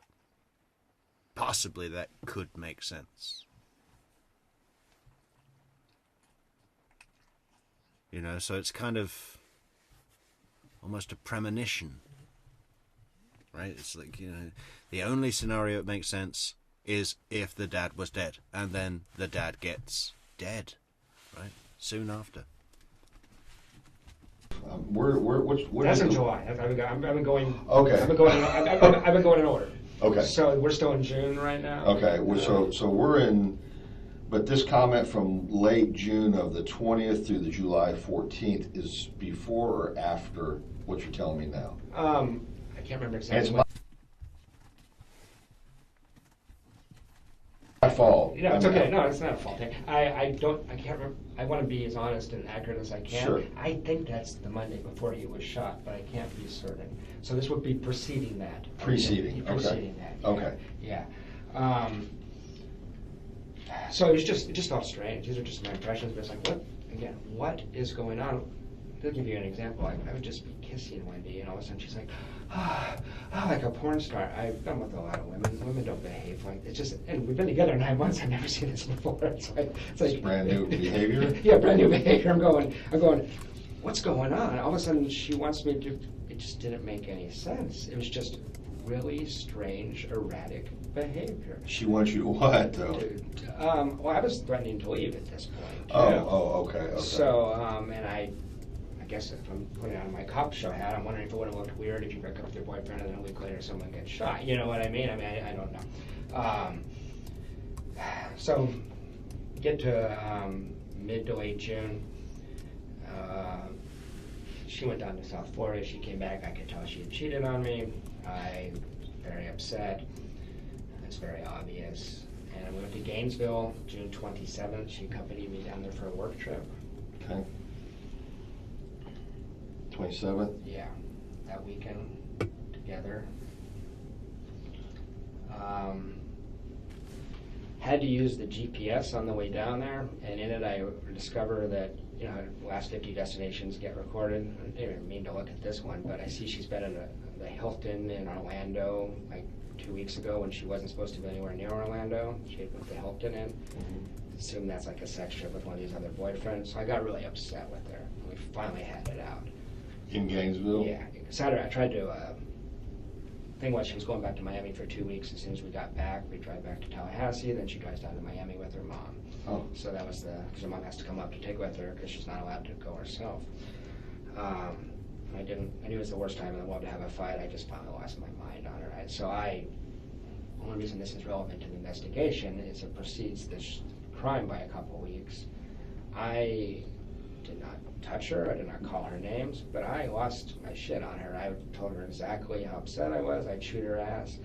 Possibly that could make sense. So it's kind of almost a premonition, right? It's like, the only scenario it makes sense is if the dad was dead, and then the dad gets dead, right? Soon after. That's in July. I've been going. Okay. I've been going in order. Okay. So we're still in June right now. Okay. So we're in, but this comment from late June of the 20th through the July 14th is before or after what you're telling me now? I can't remember exactly. It's my fault. No, it's okay. No, it's not a fault. I can't remember. I want to be as honest and accurate as I can. Sure. I think that's the Monday before he was shot, but I can't be certain. So this would be preceding that. Preceding. Okay. Preceding that. Yeah. Okay. Yeah. So it just felt strange. These are just my impressions, but it's like, what is going on? To give you an example, I would just be kissing Wendi, and all of a sudden she's like, like a porn star. I've been with a lot of women. Women don't behave like it's just. And we've been together 9 months. I've never seen this before. It's like brand new behavior. Yeah, brand new behavior. I'm going. What's going on? All of a sudden, she wants me to. It just didn't make any sense. It was just really strange, erratic behavior. She wants you to what, though? Well, I was threatening to leave at this point. Okay. So, and I guess if I'm putting on my cop show hat, I'm wondering if it would have looked weird if you break up with your boyfriend and then a week later someone gets shot. You know what I mean? I don't know. So, get to mid to late June. She went down to South Florida. She came back. I could tell she had cheated on me. I was very upset. It's very obvious. And we went to Gainesville, June 27th. She accompanied me down there for a work trip. Okay. 27th? Yeah, that weekend together. Had to use the GPS on the way down there, and in it I discover that the last 50 destinations get recorded. I didn't even mean to look at this one, but I see she's been in the Hilton in Orlando like 2 weeks ago when she wasn't supposed to be anywhere near Orlando. She had put the Hilton in. Mm-hmm. Assume that's like a sex trip with one of these other boyfriends. So I got really upset with her. We finally had it out. In Gainesville? Yeah. Saturday I tried to, thing was she was going back to Miami for 2 weeks. As soon as we got back, we drive back to Tallahassee, then she drives down to Miami with her mom. Oh. So that was because her mom has to come up to take with her because she's not allowed to go herself. I knew it was the worst time in the world to have a fight. I just finally lost my mind on her. So the only reason this is relevant to the investigation is it precedes this crime by a couple weeks. I did not touch her. I did not call her names, but I lost my shit on her. I told her exactly how upset I was. I chewed her ass.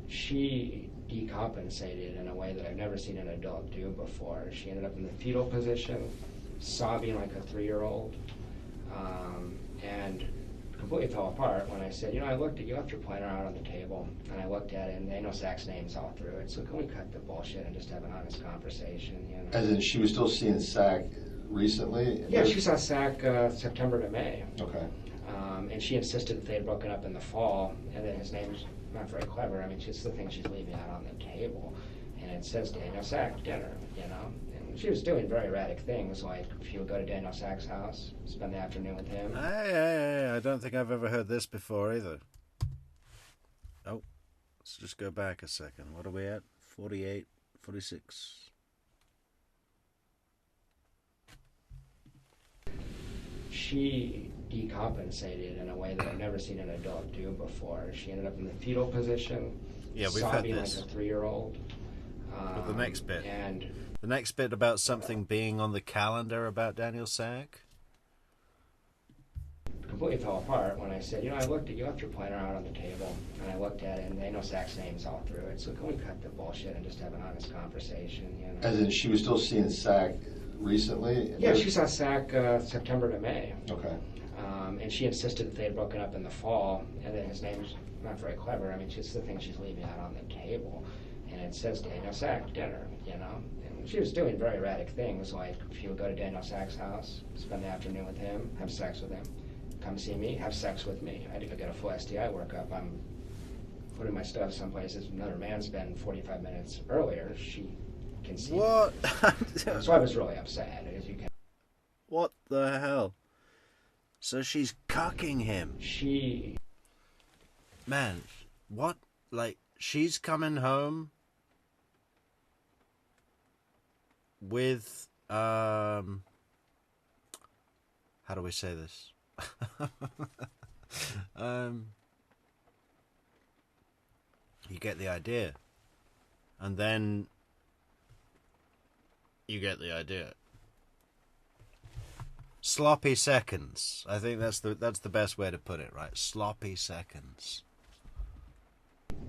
She decompensated in a way that I've never seen an adult do before. She ended up in the fetal position, sobbing like a 3-year-old, and completely fell apart when I said, I looked at you, left your pointer out on the table, and I looked at it, and they know Zach's name's all through it. So can we cut the bullshit and just have an honest conversation? As in, she was still seeing Zach recently? Yeah, she saw Zach September to May. Okay. And she insisted that they had broken up in the fall, and that his name's not very clever. I mean, it's the thing she's leaving out on the table. And it says Daniel Sack dinner, And she was doing very erratic things, like she would go to Daniel Sack's house, spend the afternoon with him. I don't think I've ever heard this before either. Oh, let's just go back a second. What are we at? 48, 46. She decompensated in a way that I've never seen an adult do before. She ended up in the fetal position, Yeah, we've had sobbing this. like a 3-year-old. But the next bit. And The next bit about something being on the calendar about Daniel Sack. completely fell apart when I said, you know, I looked at, you left your planner out on the table, and I looked at it, and they know Sack's name's all through it. So can we cut the bullshit and just have an honest conversation? You know? As in, she was still seeing Sack recently? Yeah, she saw Sack September to May. Okay. And she insisted that they had broken up in the fall, and that his name's not very clever. I mean, it's the thing she's leaving out on the table. And it says Daniel Sack dinner, you know? And she was doing very erratic things, like she would go to Daniel Sack's house, spend the afternoon with him, have sex with him, come see me, have sex with me. I had to go get a full STI workup. I'm putting my stuff someplace that another man's been 45 minutes earlier. She can see. What? So I was really upset, as you can. What the hell? So she's cucking him. She... Man, what? Like, she's coming home with, how do we say this? You get the idea. And then you get the idea. Sloppy seconds. I think that's the best way to put it, right? Sloppy seconds.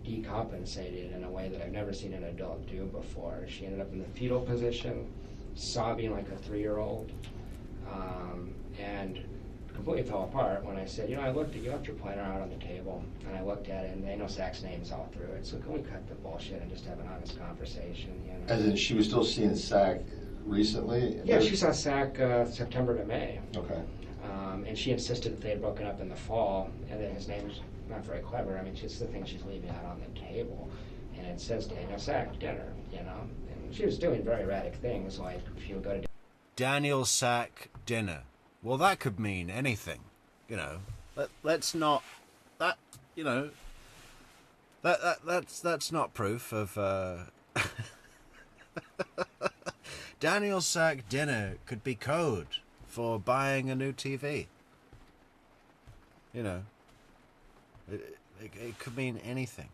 Decompensated in a way that I've never seen an adult do before. She ended up in the fetal position, sobbing like a 3-year-old, and completely fell apart when I said, you know, I looked at, you left your planner out on the table, and I looked at it, and they know Sack's name's all through it. So can we cut the bullshit and just have an honest conversation? You know? As in, she was still seeing Sack recently? Yeah, she saw Sack September to May. Okay. And she insisted that they had broken up in the fall, and that his name's not very clever. I mean, it's the thing she's leaving out on the table. And it says Daniel Sack dinner, you know? And she was doing very erratic things, like she would go to Daniel Sack dinner. Well, that could mean anything, you know. Let's not, that, you know, that's not proof of, Daniel Sack dinner could be code for buying a new TV. You know, it could mean anything.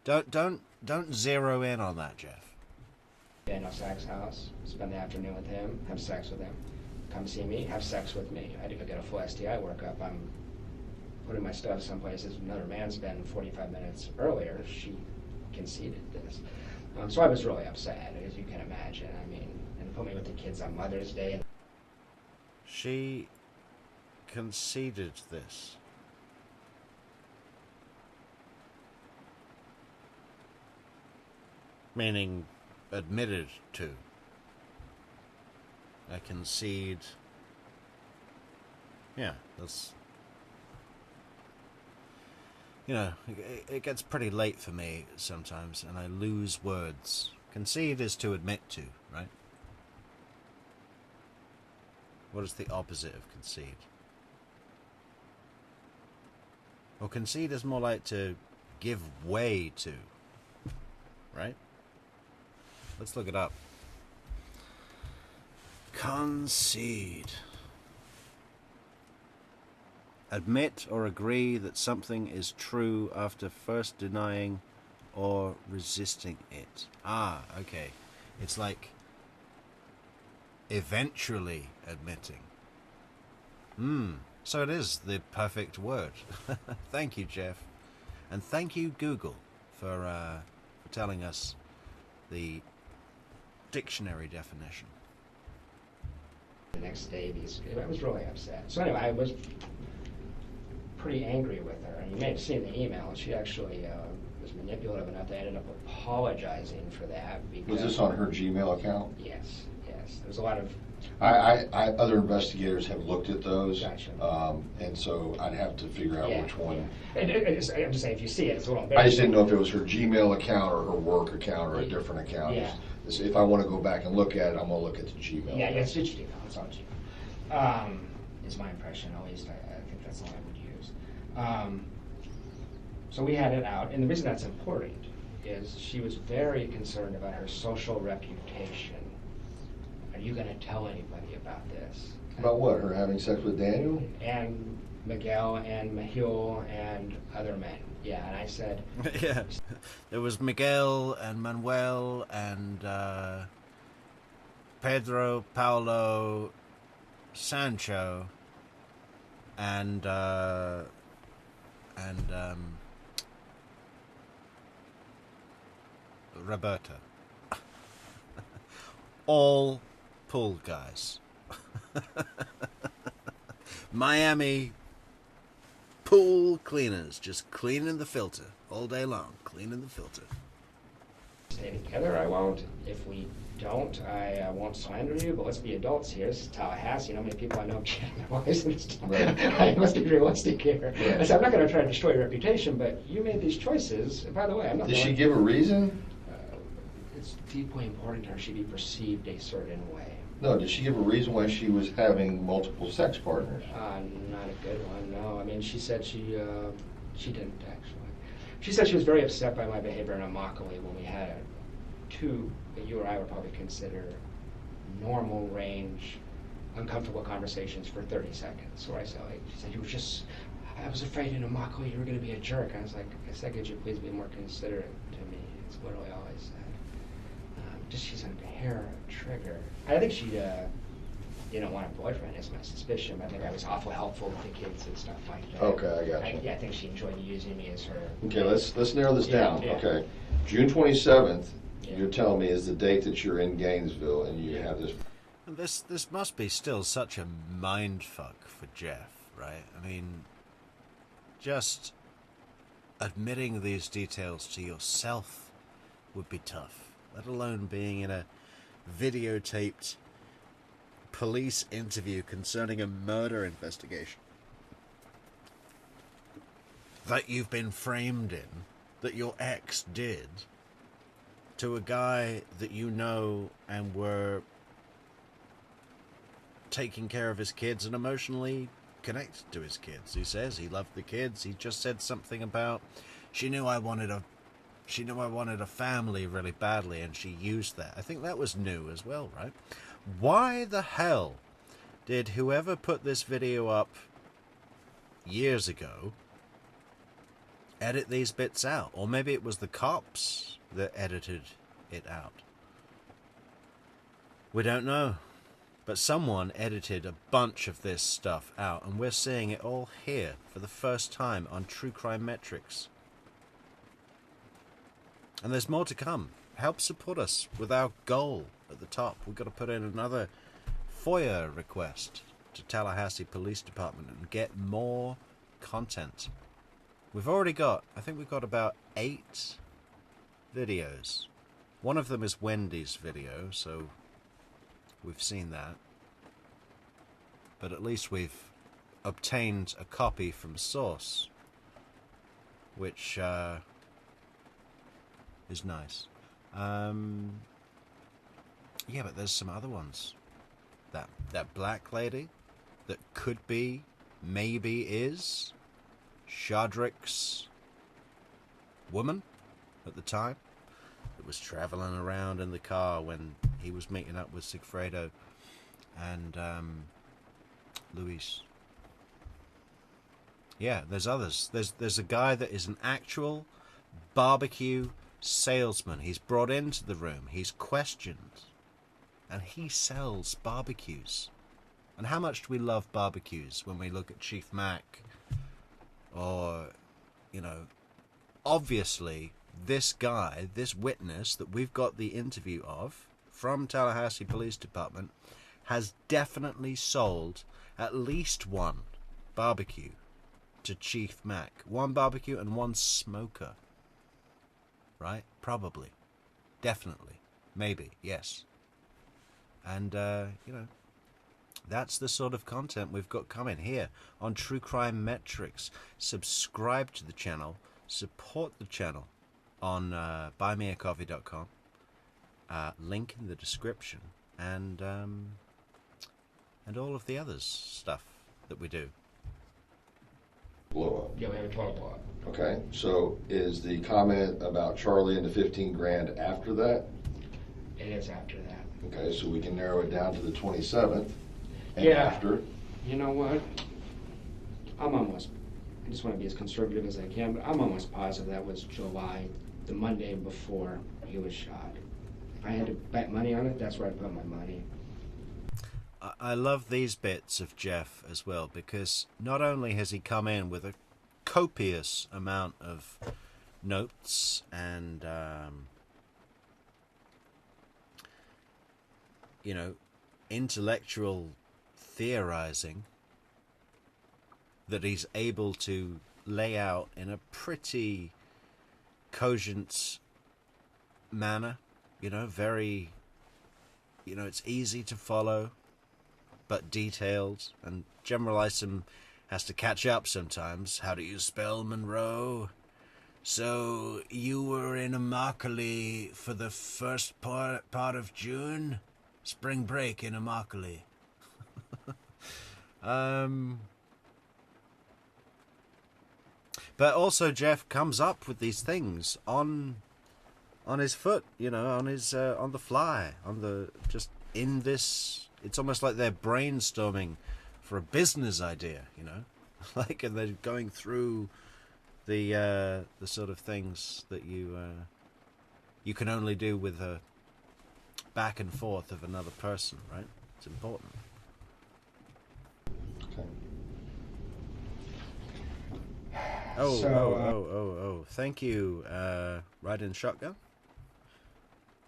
Don't zero in on that, Jeff. Daniel Sack's house, spend the afternoon with him, have sex with him, come see me, have sex with me. I had to go get a full STI workup. I'm putting my stuff someplace that another man's been 45 minutes earlier. She conceded this. So I was really upset, as you can imagine. I mean, and put me with the kids on Mother's Day. She conceded this. Meaning admitted to. I concede. Yeah, that's... You know, it gets pretty late for me sometimes, and I lose words. Concede is to admit to, right? What is the opposite of concede? Well, concede is more like to give way to, right? Let's look it up. Concede. Admit or agree that something is true after first denying or resisting it. Ah, okay. It's like eventually admitting. So it is the perfect word. Thank you, Jeff. And thank you, Google, for telling us the dictionary definition. The next day, I was really upset. So anyway, I was pretty angry with her. And you may have seen the email. She actually was manipulative enough that I ended up apologizing for that. Because, Was this on her Gmail account? Yes, yes. There's a lot of... Other investigators have looked at those. Gotcha. And so I'd have to figure out which one. Yeah. I'm just saying, if you see it, it's a little I just didn't know if it was her Gmail account or her work account or a different account. Yeah. If I want to go back and look at it, I'm going to look at the Gmail. Yeah, it's Gmail. It's on Gmail. Is my impression, at least. I think that's the one I would use. So we had it out, and the reason that's important is she was very concerned about her social reputation. Are you going to tell anybody about this? About what? Her having sex with Daniel? And Miguel and Mahil and other men. Yeah, and I said... Yeah. There was Miguel and Manuel and Pedro, Paulo, Sancho, and Roberto. All pool guys. Miami pool cleaners, just cleaning the filter all day long, cleaning the filter. Stay together, I won't. If we don't, I won't slander you, but let's be adults here. This is Tallahassee. You know how many people I know cheating their wives and stuff. Right. I must be realistic here. Right. I said, I'm not going to try to destroy your reputation, but you made these choices. And by the way, I'm not... Did she give a reason? It's deeply important to her she be perceived a certain way. No, did she give a reason why she was having multiple sex partners? Not a good one, no. I mean, she said she didn't, actually. She said she was very upset by my behavior in Immokalee when we had two that you or I would probably consider normal range, uncomfortable conversations for 30 seconds. Where I said, like, she said, I was afraid in Immokalee you were going to be a jerk. I was like, I said, could you please be more considerate to me? It's literally all I said. Just she's a hair trigger. I think she didn't want a boyfriend, is my suspicion. I think I was awful helpful with the kids and stuff like that. Okay, I got you. Yeah, I think she enjoyed using me as her... Okay, let's narrow this down. Yeah. Okay, June 27th, Yeah. you're telling me is the date that you're in Gainesville and you have this... And this must be still such a mindfuck for Jeff, right? I mean, just admitting these details to yourself would be tough, let alone being in a videotaped police interview concerning a murder investigation that you've been framed in, that your ex did, to a guy that you know and were taking care of his kids and emotionally connected to his kids. He says he loved the kids. He just said something about she knew I wanted a family really badly, and she used that. I think that was new as well, right? Why the hell did whoever put this video up years ago edit these bits out? Or maybe it was the cops that edited it out. We don't know. But someone edited a bunch of this stuff out, and we're seeing it all here for the first time on True Crime Metrix. And there's more to come. Help support us with our goal at the top. We've got to put in another FOIA request to Tallahassee Police Department and get more content. We've already got, I think we've got about 8 videos. One of them is Wendy's video, so we've seen that. But at least we've obtained a copy from source, which is nice. Yeah, but there's some other ones. That black lady that could be, maybe is, Shadrick's woman at the time, that was traveling around in the car when he was meeting up with Sigfredo and Luis. Yeah, there's others. There's a guy that is an actual barbecue salesman. He's brought into the room. He's questioned. And he sells barbecues. And how much do we love barbecues when we look at Chief Mac? Or, you know, obviously this guy, this witness that we've got the interview of from Tallahassee Police Department, has definitely sold at least one barbecue to Chief Mac. One barbecue and one smoker. Right? Probably. Definitely. Maybe. Yes. And, you know, that's the sort of content we've got coming here on True Crime Metrix. Subscribe to the channel. Support the channel on buymeacoffee.com. Link in the description. And all of the other stuff that we do. Blow up. Yeah, we have a total blow up. Okay, so is the comment about Charlie and the 15 grand after that? It is after that. Okay, so we can narrow it down to the 27th. And Yeah. after? You know what? I just want to be as conservative as I can, but I'm almost positive that was July, the Monday before he was shot. If I had to bet money on it, that's where I put my money. I love these bits of Jeff as well, because not only has he come in with a copious amount of notes and you know, intellectual theorizing that he's able to lay out in a pretty cogent manner, you know, very, you know, it's easy to follow but detailed, and generalism has to catch up sometimes. How do you spell Monroe? So you were in Immokalee for the first part of June? Spring break in Immokalee. But also Jeff comes up with these things on his foot, you know, on his on the fly, on the just in this. It's almost like they're brainstorming for a business idea, you know, like, and they're going through the sort of things that you can only do with a back and forth of another person, right? It's important. Okay. Oh, thank you, Ride-In Shotgun.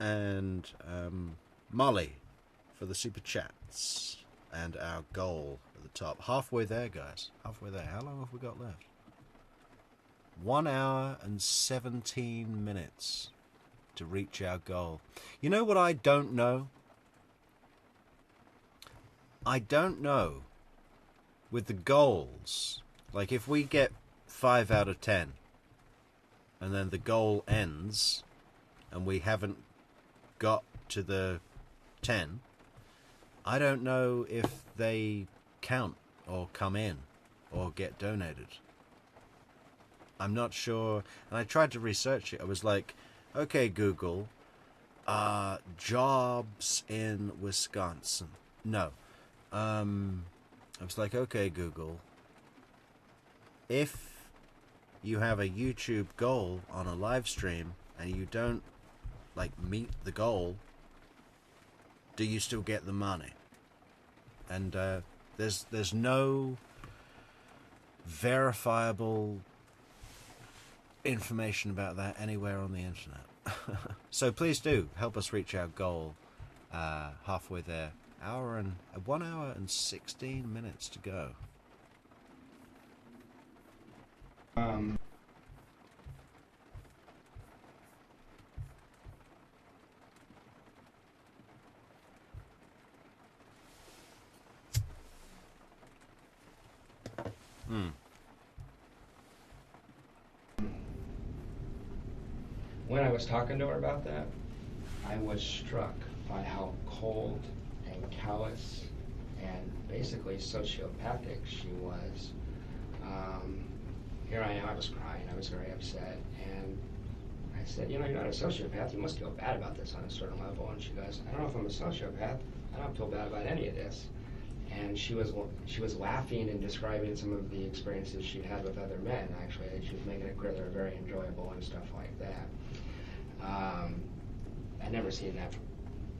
And Molly for the super chats. And our goal at the top. Halfway there, guys. Halfway there. How long have we got left? 1 hour and 17 minutes to reach our goal. You know what I don't know? I don't know with the goals. Like, if we get 5 out of 10 and then the goal ends and we haven't got to the 10, I don't know if they count or come in or get donated. I'm not sure. And I tried to research it. I was like, okay, Google, jobs in Wisconsin. No. I was like, okay, Google, if you have a YouTube goal on a live stream and you don't, like, meet the goal, do you still get the money? And there's no verifiable information about that anywhere on the internet. So please do help us reach our goal. Halfway there. 1 hour and 16 minutes to go. When I was talking to her about that, I was struck by how cold and callous and basically sociopathic she was. Here I am, I was crying, I was very upset, and I said, you know, you're not a sociopath, you must feel bad about this on a certain level. And she goes, I don't know if I'm a sociopath, I don't feel bad about any of this. And she was laughing and describing some of the experiences she'd had with other men, actually. She was making it clear they were very enjoyable and stuff like that. I'd never seen that.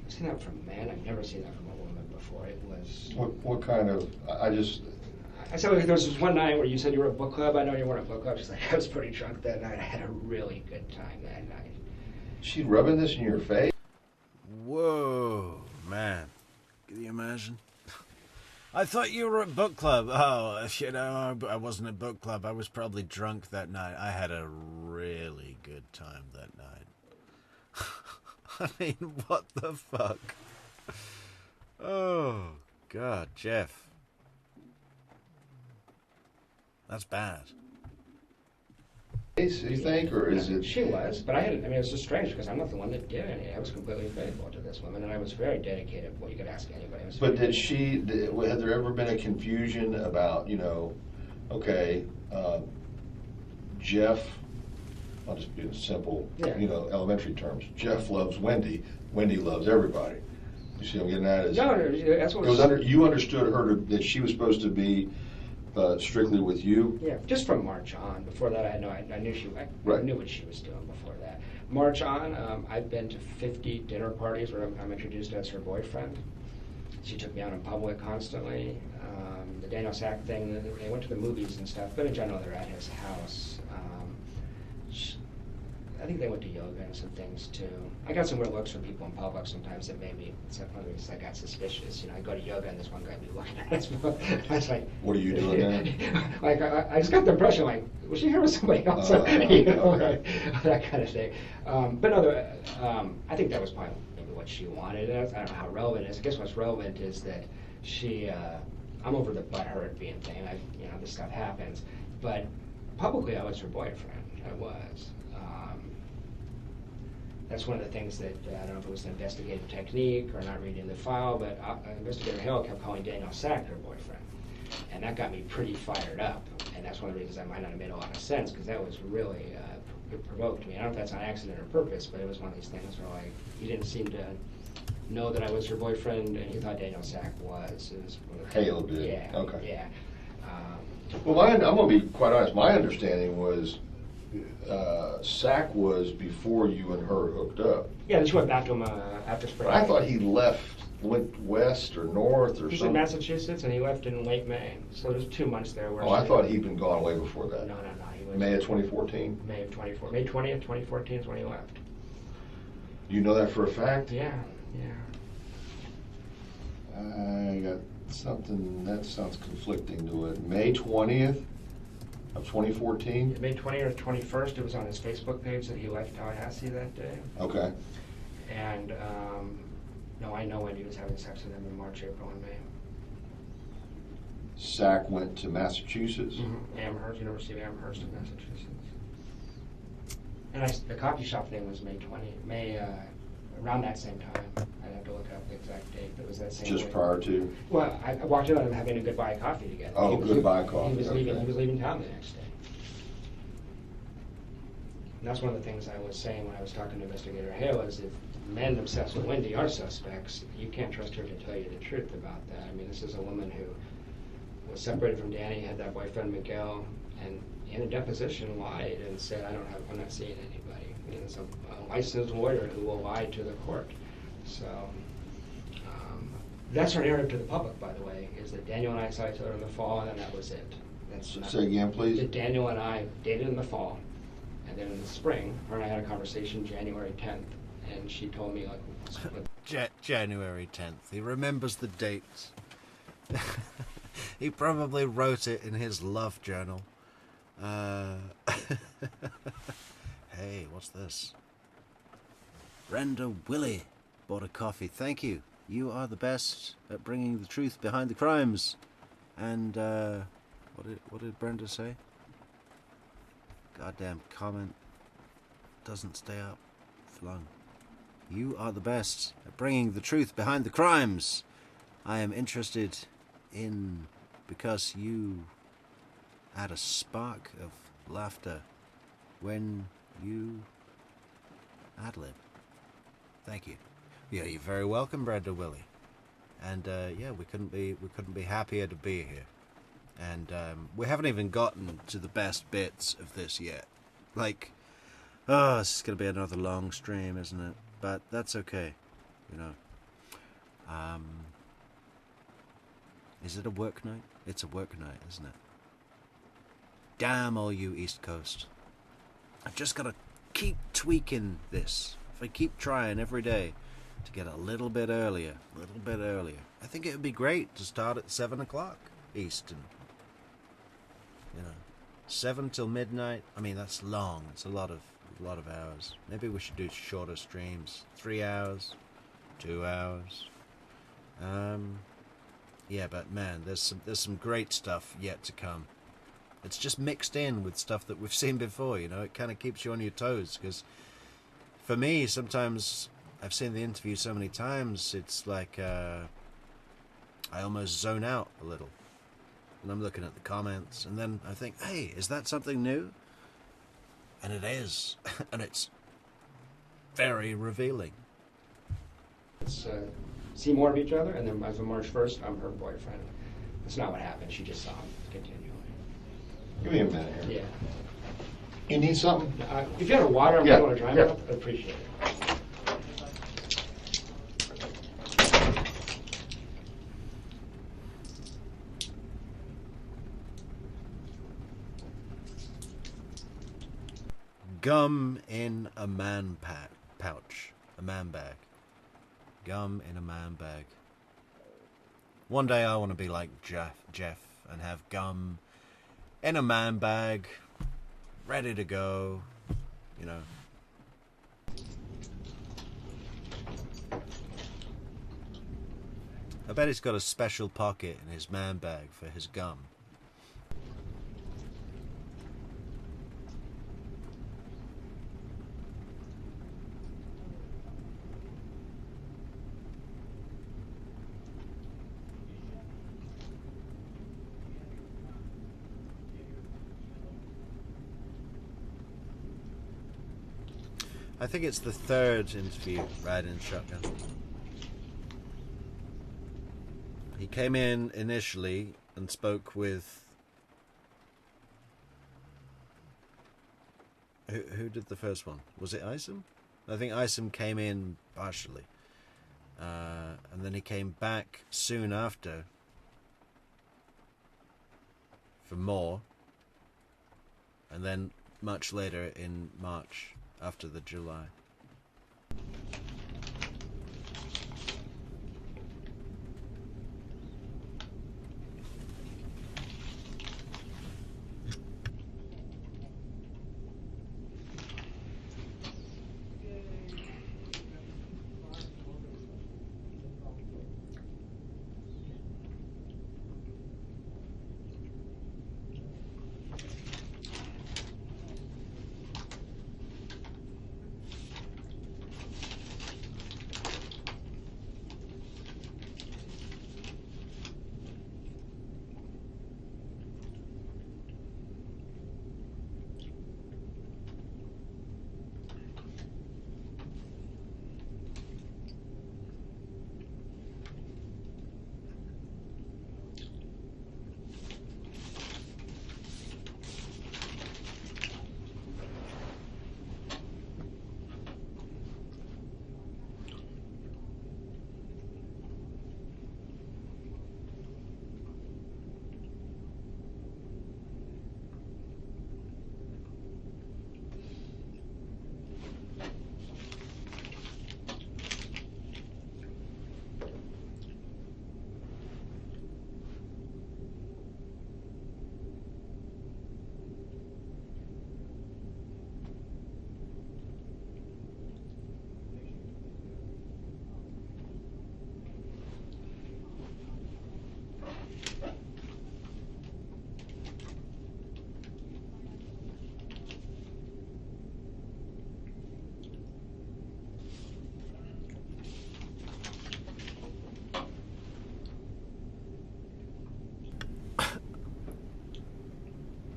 I've seen that from men. I've never seen that from a woman before. It was. What kind of? I said there was this one night where you said you were at book club. I know you weren't at book club. She's like, I was pretty drunk that night. I had a really good time that night. She's rubbing this in your face? Whoa, man. Can you imagine? I thought you were at book club. Oh, you know, I wasn't at book club. I was probably drunk that night. I had a really good time that night. I mean, what the fuck? Oh, God, Jeff. That's bad. You think, or is it? She was, but I mean, it's just strange because I'm not the one that did any. I was completely faithful to this woman, and I was very dedicated. Well, you could ask anybody. But had there ever been a confusion about, you know, okay, Jeff, I'll just be in simple, you know, elementary terms. Jeff loves Wendi. Wendi loves everybody. You see what I'm getting at? Is, No, that's what it was you understood her that she was supposed to be strictly with you? Yeah, just from March on. Before that, I knew I knew what she was doing before that. March on, I've been to 50 dinner parties where I'm introduced as her boyfriend. She took me out in public constantly. The Daniel Sack thing, they went to the movies and stuff, but in general, they're at his house. I think they went to yoga and some things too. I got some weird looks from people in public sometimes that made me, I got suspicious. You know, I go to yoga and this one guy be looking at us. I was like, what are you doing there? Like, I just got the impression, like, was she here with somebody else? You know, okay. That kind of thing. But I think that was probably maybe what she wanted. I don't know how relevant it is. I guess what's relevant is that I'm over the butthurt being thing. You know, this stuff happens. But publicly, I was her boyfriend. I was. That's one of the things that, I don't know if it was an investigative technique or not reading the file, but Investigator Hale kept calling Daniel Sack her boyfriend. And that got me pretty fired up. And that's one of the reasons I might not have made a lot of sense, because that was really, it provoked me. I don't know if that's on accident or purpose, but it was one of these things where, like, he didn't seem to know that I was her boyfriend, and he thought Daniel Sack was. It was one of the Hale did? Yeah. Okay. Yeah. Well, I'm going to be quite honest. My understanding was Sack was before you and her hooked up. Yeah, then she went back to him after spring. But I thought he went west or north or He's something. in Massachusetts, and he left in late May. So there's 2 months there. Where I thought he'd been gone way before that. No. He was May of 2014? May of 24. May 20th, 2014 is when he left. You know that for a fact? Yeah. I got something that sounds conflicting to it. May 20th of 2014? May 20th or 21st, it was on his Facebook page that he left Tallahassee that day. Okay. And, no, I know when he was having sex with him in March, April, and May. Sack went to Massachusetts? Mm-hmm. Amherst, University of Amherst in Massachusetts. And the coffee shop thing was May, around that same time. I'd have to look up the exact date, but it was that same Just way. prior to? Well, I walked in on him having a goodbye coffee together. Oh, goodbye coffee. He was okay. leaving town the next day. And that's one of the things I was saying when I was talking to Investigator Hale is if men obsessed with Wendi are suspects, you can't trust her to tell you the truth about that. I mean, this is a woman who was separated from Danny, had that boyfriend Miguel, and in a deposition lied and said, I'm not seeing anybody. I mean, it's a licensed lawyer who will lie to the court. So that's her narrative to the public, by the way, is that Daniel and I saw each other in the fall, and then that was it. Say again, please. That Daniel and I dated in the fall, and then in the spring, her and I had a conversation January 10th, and she told me, like... January 10th. He remembers the dates. He probably wrote it in his love journal. Hey, what's this? Brenda Willie bought a coffee. Thank you. You are the best at bringing the truth behind the crimes. And what did Brenda say? Goddamn comment doesn't stay up. Flung. You are the best at bringing the truth behind the crimes. I am interested in because you had a spark of laughter when you ad-lib. Thank you. Yeah, you're very welcome, Brenda Willie. And yeah, we couldn't be happier to be here. And we haven't even gotten to the best bits of this yet. Like, this is gonna be another long stream, isn't it? But that's okay, you know. Is it a work night? It's a work night, isn't it? Damn all you East Coast. I've just got to keep tweaking this. If I keep trying every day to get a little bit earlier, I think it would be great to start at 7 o'clock Eastern. You know, 7 till midnight. I mean, that's long. It's a lot of hours. Maybe we should do shorter streams. 3 hours, 2 hours. Yeah, but man, there's some great stuff yet to come. It's just mixed in with stuff that we've seen before, you know. It kind of keeps you on your toes, because for me, sometimes I've seen the interview so many times, it's like I almost zone out a little. And I'm looking at the comments, and then I think, hey, is that something new? And it is. And it's very revealing. It's see more of each other, and then as of March 1st, I'm her boyfriend. That's not what happened. She just saw him continually. Give me a minute here. Yeah. You need something? If you have water, I'm Yeah, going to dry yeah. up. I'd appreciate it. Gum in a man pouch. A man bag. Gum in a man bag. One day I want to be like Jeff and have gum in a man bag, ready to go, you know. I bet he's got a special pocket in his man bag for his gum. I think it's the third interview riding shotgun. He came in initially and spoke with... Who did the first one? Was it Isom? I think Isom came in partially. And then he came back soon after for more. And then much later in March, after the July.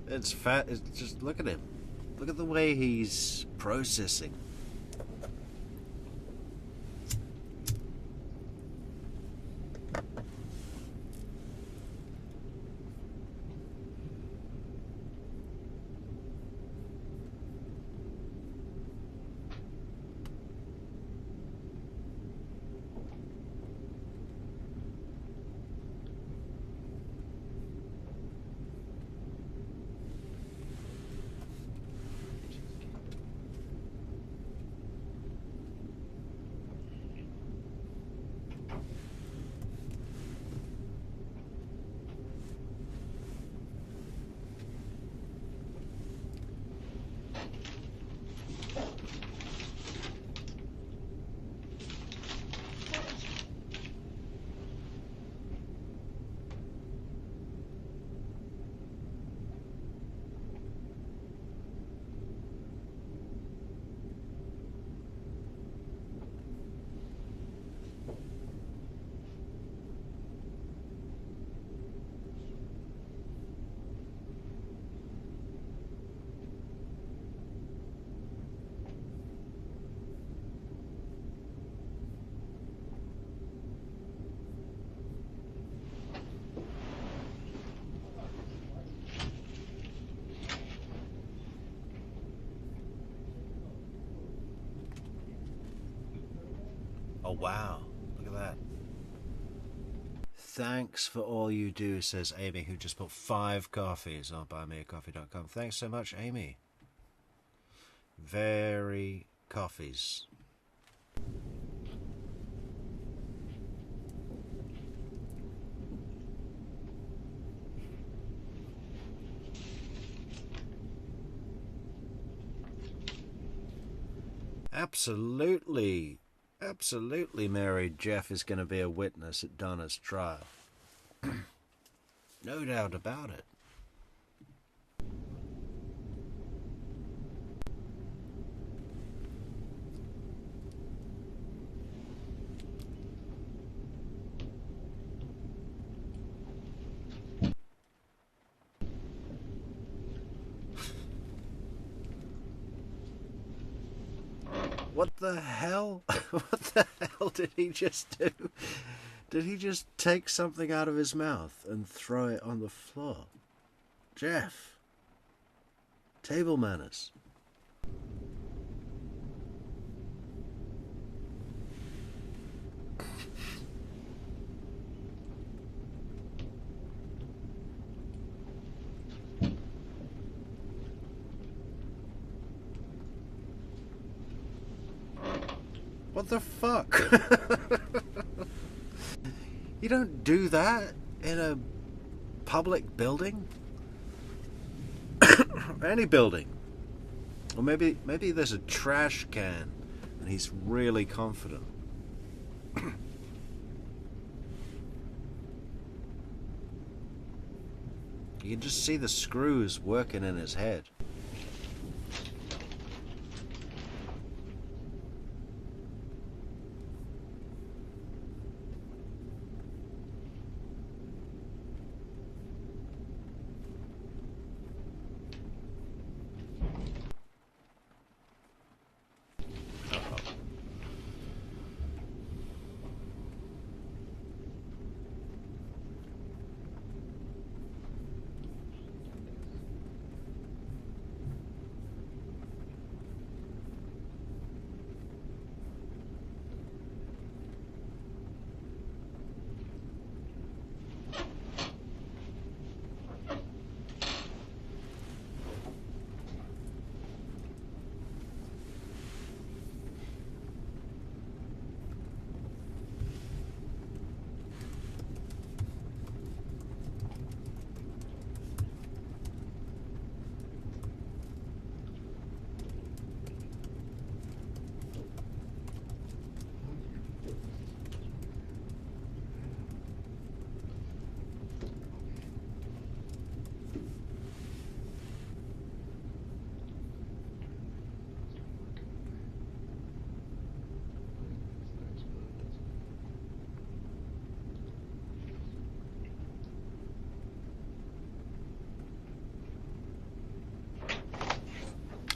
It's fat. It's just look at him. Look at the way he's processing. Oh wow, look at that. Thanks for all you do, says Amy, who just bought 5 coffees on buymeacoffee.com. Thanks so much, Amy. Very coffees. Absolutely. Absolutely, Mary. Jeff is going to be a witness at Donna's trial. No doubt about it. What the hell? What the hell did he just do? Did he just take something out of his mouth and throw it on the floor? Jeff. Table manners. What the fuck? You don't do that in a public building? Any building. Or maybe there's a trash can and he's really confident. You can just see the screws working in his head.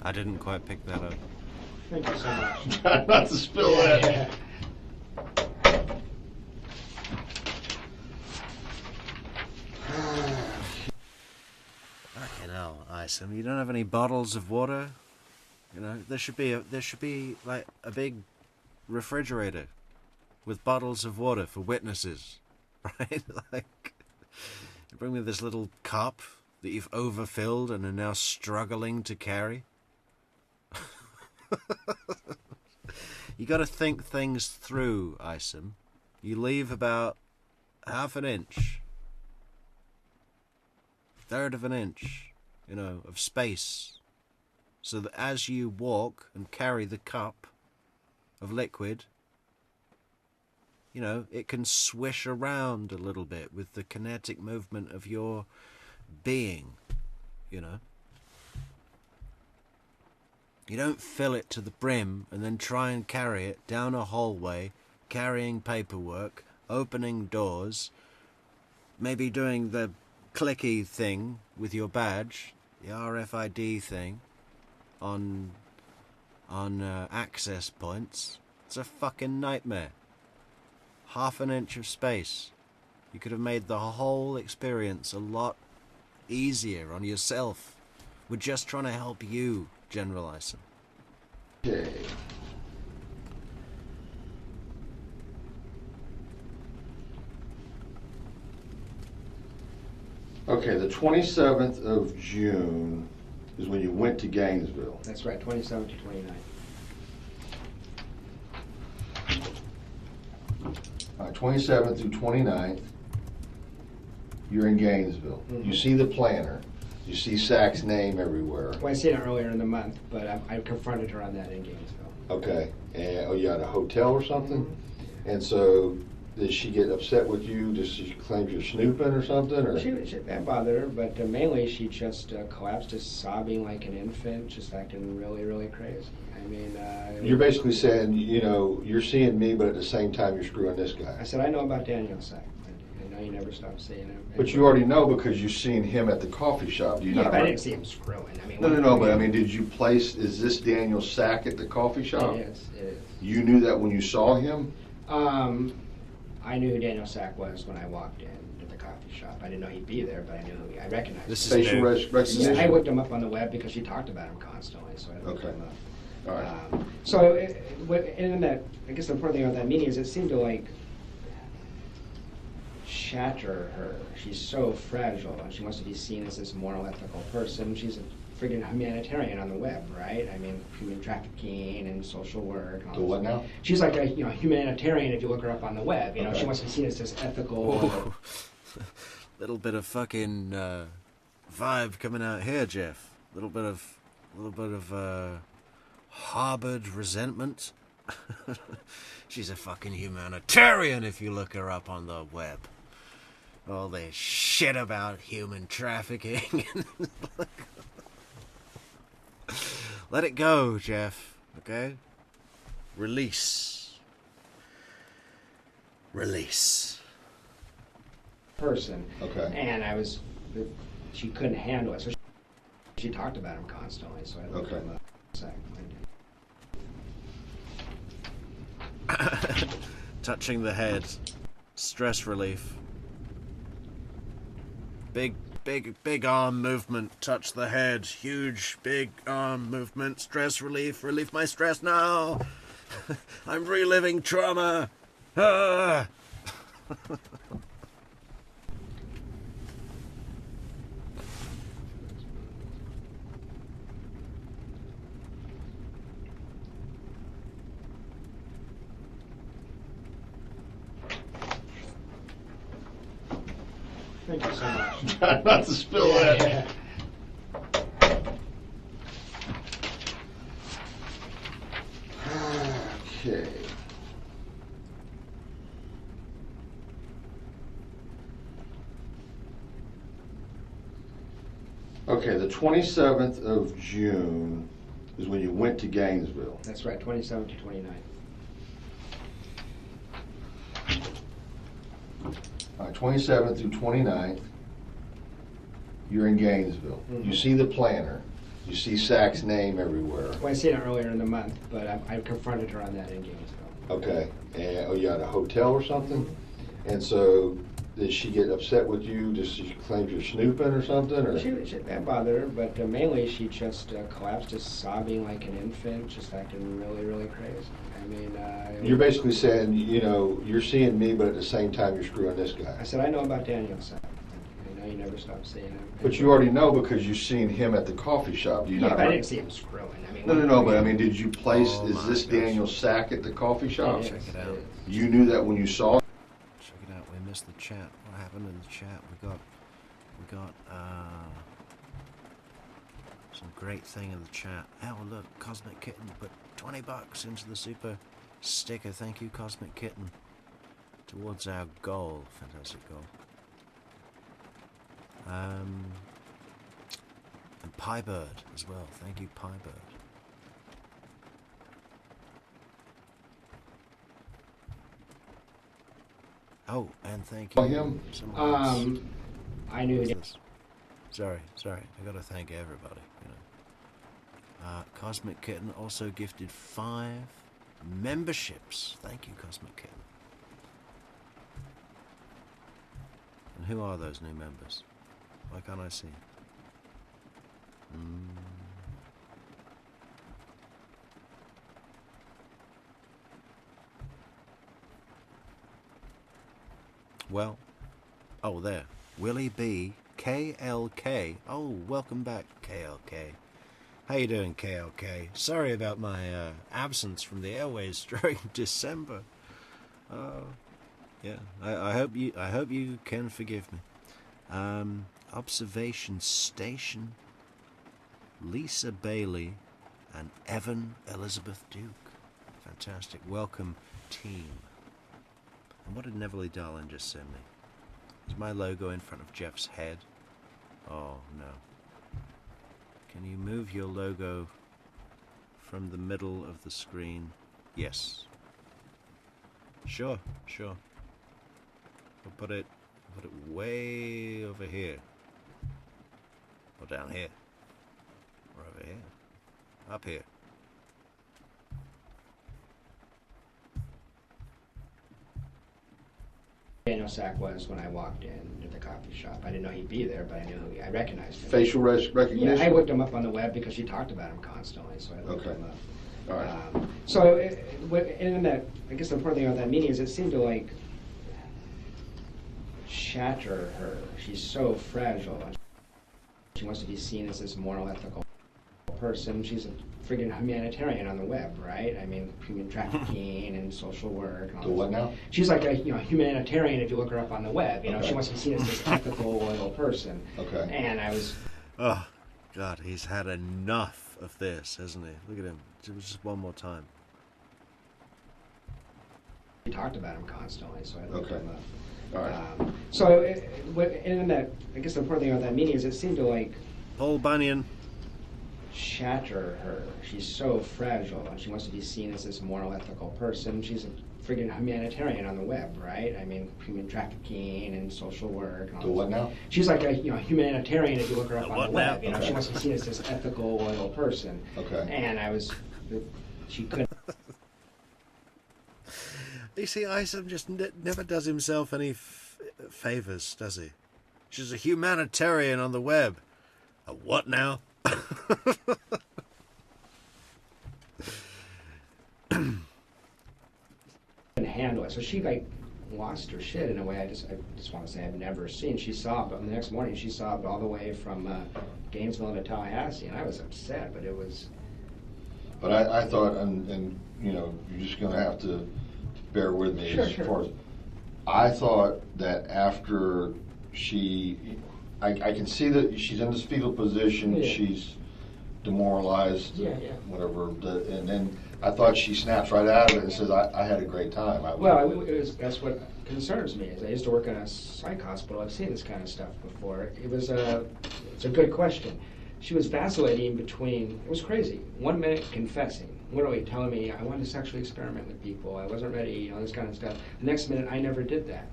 I didn't quite pick that up. Thank you so much. Try not to spill that. Fucking hell, Isom, you don't have any bottles of water? You know, there should be like a big refrigerator with bottles of water for witnesses, right? Like, you bring me this little cup that you've overfilled and are now struggling to carry. You got to think things through, Isom. You leave about half an inch, third of an inch, you know, of space, so that as you walk and carry the cup of liquid, you know, it can swish around a little bit with the kinetic movement of your being, you know. You don't fill it to the brim and then try and carry it down a hallway, carrying paperwork, opening doors, maybe doing the clicky thing with your badge, the RFID thing, on access points. It's a fucking nightmare. Half an inch of space. You could have made the whole experience a lot easier on yourself. We're just trying to help you, General Isom. Okay. Okay, the 27th of June is when you went to Gainesville. That's right, 27th to 29th. 27th through 29th, you're in Gainesville. Mhm. You see the planner. You see Sack's name everywhere. Well, I seen it earlier in the month, but I confronted her on that in Gainesville. Okay. And oh, you at a hotel or something? And so, did she get upset with you? Does she claim you're snooping or something? Or That bothered her, but mainly she just collapsed, just sobbing like an infant, just acting really, really crazy. I mean, you're basically saying, you know, you're seeing me, but at the same time you're screwing this guy. I said, I know about Daniel Sack. I know you never stop seeing him. But you already know because you've seen him at the coffee shop. Do you Yeah, not? but I didn't see him screwing. I mean, No. But I mean, did you place? Is this Daniel Sack at the coffee shop? It is. It is. You knew that when you saw him. I knew who Daniel Sack was when I walked in at the coffee shop. I didn't know he'd be there, but I knew who I recognized This him. is Facial recognition. I looked him up on the web because she talked about him constantly, so I looked Okay. him up. All right. So, in that, I guess the important thing about that meeting is it seemed to like shatter her. She's so fragile, and she wants to be seen as this moral, ethical person. She's a friggin' humanitarian on the web, right? I mean, human trafficking and social work. And all The this. what now? She's like a humanitarian if you look her up on the web. You know, Okay. she wants to be seen as this ethical. Whoa. Little bit of fucking vibe coming out here, Jeff. Little bit of harbored resentment. She's a fucking humanitarian if you look her up on the web. All this shit about human trafficking. Let it go, Jeff. Okay? Release. person. Okay. And she couldn't handle it, so she talked about him constantly. So I looked Okay. him up. Touching the head. Stress relief. Big arm movement. Touch the head. Huge, big arm movement. Stress relief. Relieve my stress now. I'm reliving trauma. Ah. Thank you so much. Try not to spill that. Okay. Okay, the 27th of June is when you went to Gainesville. That's right, 27 to 29. All right, 27th through 29th, you're in Gainesville. Mhm. You see the planner. You see Sack's name everywhere. Well, I seen it earlier in the month, but I confronted her on that in Gainesville. Okay. And oh, you at a hotel or something? And so, did she get upset with you? Does she claim you're snooping or something? Or That bothered her, but mainly she just collapsed, just sobbing like an infant, just acting really, really crazy. I mean, you're basically saying, you know, you're seeing me, but at the same time you're screwing this I guy. said, I know about Daniel Sack. I know you never stop seeing him. But you already know because you've seen him at the coffee shop. Do you Yeah, not? but I didn't see him screwing. I mean, No. But I mean, did you place? Oh is my this gosh. Daniel Sack at the coffee shop? It is, Check it out. is. You knew that when you saw it? Check it out. We missed the chat. What happened in the chat? We got some great thing in the chat. Oh look, Cosmic Kitten put $20 into the super sticker. Thank you, Cosmic Kitten. Towards our goal, fantastic goal. And Piebird as well. Thank you, Piebird. Oh, and thank you. Him? Someone else. I knew. Who's this? Sorry. I gotta thank everybody. You know. Cosmic Kitten also gifted 5 memberships. Thank you, Cosmic Kitten. And who are those new members? Why can't I see? Well, oh there. Willie B, KLK. Oh, welcome back, KLK. How you doing, KLK? Sorry about my absence from the airways during December. Yeah, I hope you can forgive me. Observation Station, Lisa Bailey, and Evan Elizabeth Duke. Fantastic. Welcome, team. And what did Neverly Darling just send me? Is my logo in front of Jeff's head? Oh, no. Can you move your logo from the middle of the screen? Yes. Sure. We'll put it way over here. Or down here. Or over here. Up here. Daniel Sack was when I walked in at the coffee shop. I didn't know he'd be there, but I knew I recognized him. Facial recognition? Yeah, I looked him up on the web because she talked about him constantly, so I looked him up. All right. So, in that, I guess the important thing about that meeting is it seemed to like shatter her. She's so fragile. She wants to be seen as this moral, ethical person. She's a friggin' humanitarian on the web, right? I mean, human trafficking and social work. And all The what now? She's like a humanitarian if you look her up on the web. Okay. She wants to be seen as this ethical, loyal person. Okay. And I was. Oh, God, he's had enough of this, hasn't he? Look at him. Just one more time. We talked about him constantly, so I looked him up. All right. So, in that, I guess the important thing about that meeting is it seemed to like Paul Bunyan. shatter her. She's so fragile, and she wants to be seen as this moral, ethical person. She's a friggin' humanitarian on the web, right? I mean, human trafficking and social work. And all The what now? She's like a humanitarian if you look her up The on what the web. now? She wants to be seen as this ethical, loyal person. Okay. And she couldn't. You see, Isom just never does himself any favors, does he? She's a humanitarian on the web. A what now? Handle it. So she like lost her shit in a way I just want to say I've never seen. She sobbed. The next morning she sobbed all the way from Gainesville to Tallahassee, and I was upset, but it was. But I thought, and you're just going to have to bear with me Sure, as sure. far as I thought that after I can see that she's in this fetal position, Yeah. she's demoralized, Yeah. whatever, and then I thought she snaps right out of it and says, I had a great time. That's what concerns me. Is I used to work in a psych hospital. I've seen this kind of stuff before. It's a good question. She was vacillating between. It was crazy. 1 minute confessing, literally telling me I wanted to sexually experiment with people. I wasn't ready. This kind of stuff. The next minute, I never did that.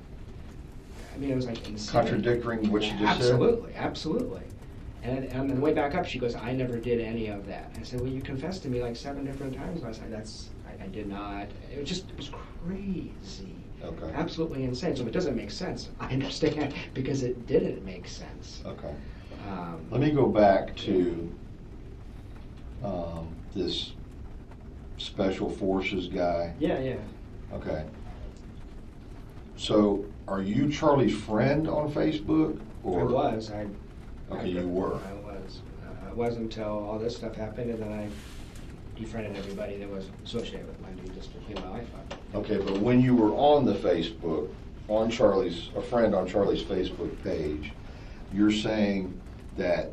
I mean, it was like insane. Contradicting what she just said. Absolutely. And on the way back up, she goes, I never did any of that. I said, well, you confessed to me like 7 different times last night. I did not. It was crazy. Okay. Absolutely insane. So if it doesn't make sense, I understand because it didn't make sense. Okay. Let me go back to this special forces guy. Yeah. Okay. So, are you Charlie's friend on Facebook? Or I was. Okay, you were. I was. It wasn't until all this stuff happened, and then I befriended everybody that was associated with Wendi just to clean my life up. Okay, but when you were on the Facebook, a friend on Charlie's Facebook page, you're saying that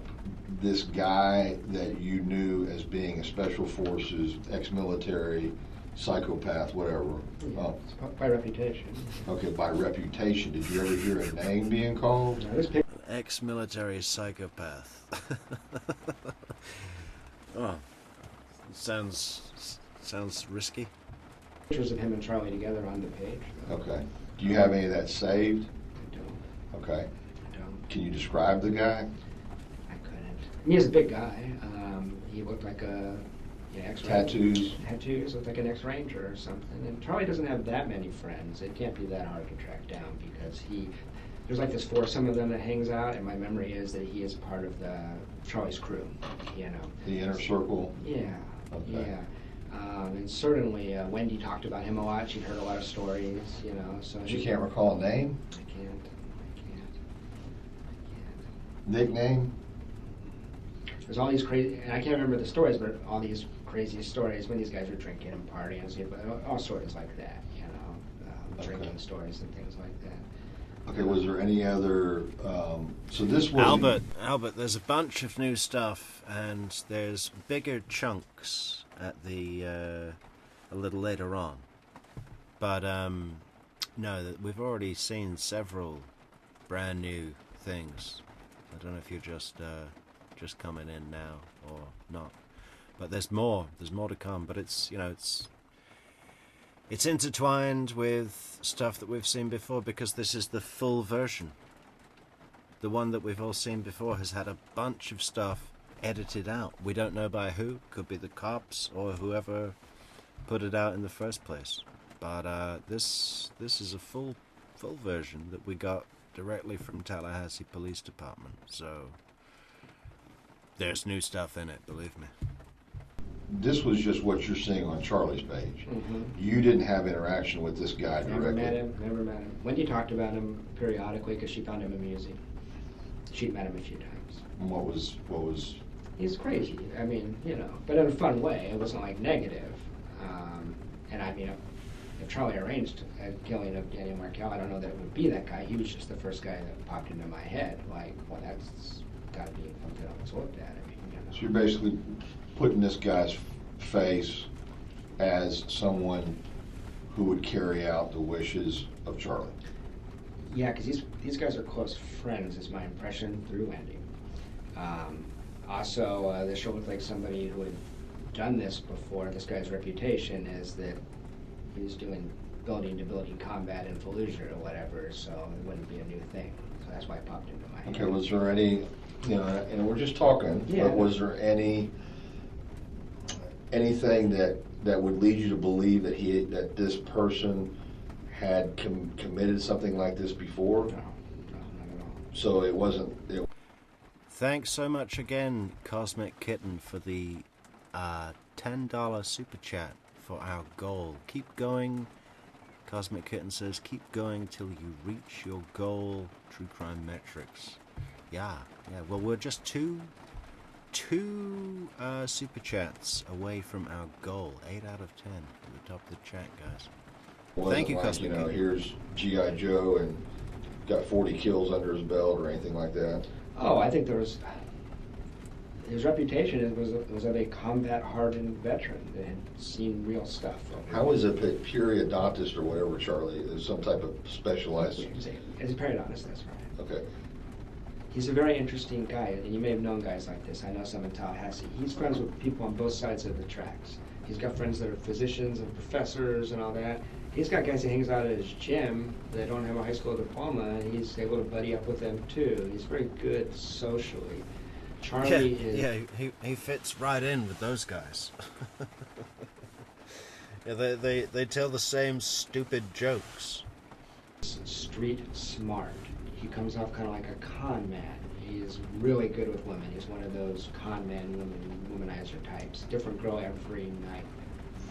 this guy that you knew as being a special forces, ex-military, psychopath, whatever. Yeah, by reputation. Okay, by reputation. Did you ever hear a name being called? Now, this picture Ex-military psychopath. Oh, sounds risky. pictures of him and Charlie together on the page. Okay. Do you have any of that saved? I don't. Okay. I don't. Can you describe the guy? I couldn't. I mean, he's a big guy. He looked like a Tattoos? Tattoos, looked like an ex-ranger or something. And Charlie doesn't have that many friends. It can't be that hard to track down because there's like this foursome of them that hangs out, and my memory is that he is part of Charlie's crew, The inner circle? Yeah. Okay. Yeah. And certainly Wendi talked about him a lot. She'd heard a lot of stories, So But you can't recall a name? I can't. Nickname? There's all these crazy, and I can't remember the stories, but all these crazy stories when these guys were drinking and partying and stuff, all stories like that, you know, drinking stories and things like that. Okay, was there any other, so this was... Albert, there's a bunch of new stuff, and there's bigger chunks at the, a little later on. But, no, we've already seen several brand new things. I don't know if you're just coming in now or not, but there's more to come. But it's, you know, it's intertwined with stuff that we've seen before, because this is the full version. The one that we've all seen before has had a bunch of stuff edited out. We don't know by who. Could be the cops or whoever put it out in the first place. But this is a full version that we got directly from Tallahassee Police Department. So there's new stuff in it, believe me. This was just what you're seeing on Charlie's page. Mm-hmm. You didn't have interaction with this guy directly. Never met him. Wendi talked about him periodically because she found him amusing. She'd met him a few times. And what was? He's crazy. I mean, you know, but in a fun way. It wasn't like negative. And I mean, if Charlie arranged a killing of Dan Markel, I don't know that it would be that guy. He was just the first guy that popped into my head. Like, well, that's got to be something I was looked at. I mean, you know. So you're basically putting this guy's face as someone who would carry out the wishes of Charlie. Yeah, because these guys are close friends, is my impression through Wendi. Also, this show looked like somebody who had done this before. This guy's reputation is that he was doing building-to-building combat in Fallujah or whatever, so it wouldn't be a new thing. So that's why it popped into my head. Okay, was there any, you know, and we're just talking, but was there anything that would lead you to believe that this person had committed something like this before? No, not at all. So it wasn't... Thanks so much again, Cosmic Kitten, for the $10 super chat for our goal. Keep going. Cosmic Kitten says, keep going till you reach your goal, True Crime Metrix. Yeah. Well, we're just two super chats away from our goal. 8 out of 10 to the top of the chat, guys. Thank you, Cosmic Kitten. Here's G.I. Joe and got 40 kills under his belt or anything like that. Oh, I think there was... His reputation was of a combat-hardened veteran that had seen real stuff. How is a periodontist or whatever, Charlie? Is some type of specialized... As a periodontist, that's right. Okay. He's a very interesting guy, and you may have known guys like this. I know some in Tallahassee. He's friends with people on both sides of the tracks. He's got friends that are physicians and professors and all that. He's got guys he hangs out at his gym that don't have a high school diploma, and he's able to buddy up with them too. He's very good socially. Charlie is... Yeah, he fits right in with those guys. Yeah, they tell the same stupid jokks. Street smart. He comes off kind of like a con man. He is really good with women. He's one of those con man womanizer types. Different girl every night.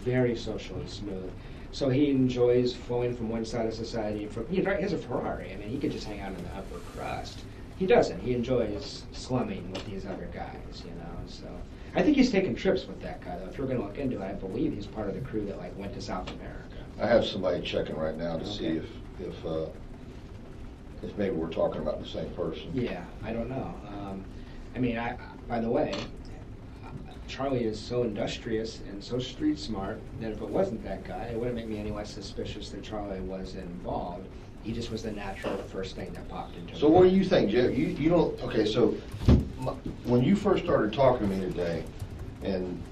Very socially smooth. So he enjoys flowing from one side of society. He has a Ferrari. I mean, he could just hang out in the upper crust. He doesn't. He enjoys slumming with these other guys, you know. So I think he's taken trips with that guy, though. If you're going to look into it, I believe he's part of the crew that went to South America. I have somebody checking right now to see if maybe we're talking about the same person. Yeah, I don't know. I mean, by the way, Charlie is so industrious and so street smart that if it wasn't that guy, it wouldn't make me any less suspicious that Charlie was involved. He just was the natural first thing that popped into. So what do you think, Jeff? You don't. Okay, so when you first started talking to me today, and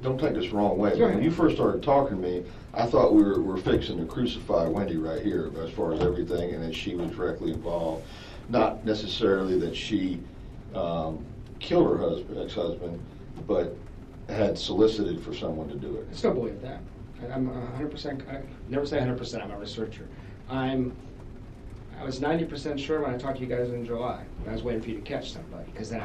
don't take this the wrong way, but when you first started talking to me, I thought we were fixing to crucify Wendi right here as far as everything, and that she was directly involved. Not necessarily that she killed her ex-husband, but had solicited for someone to do it. I still believe that. I'm 100%. I never say 100%. I'm a researcher. I was 90% sure when I talked to you guys in July. I was waiting for you to catch somebody, because then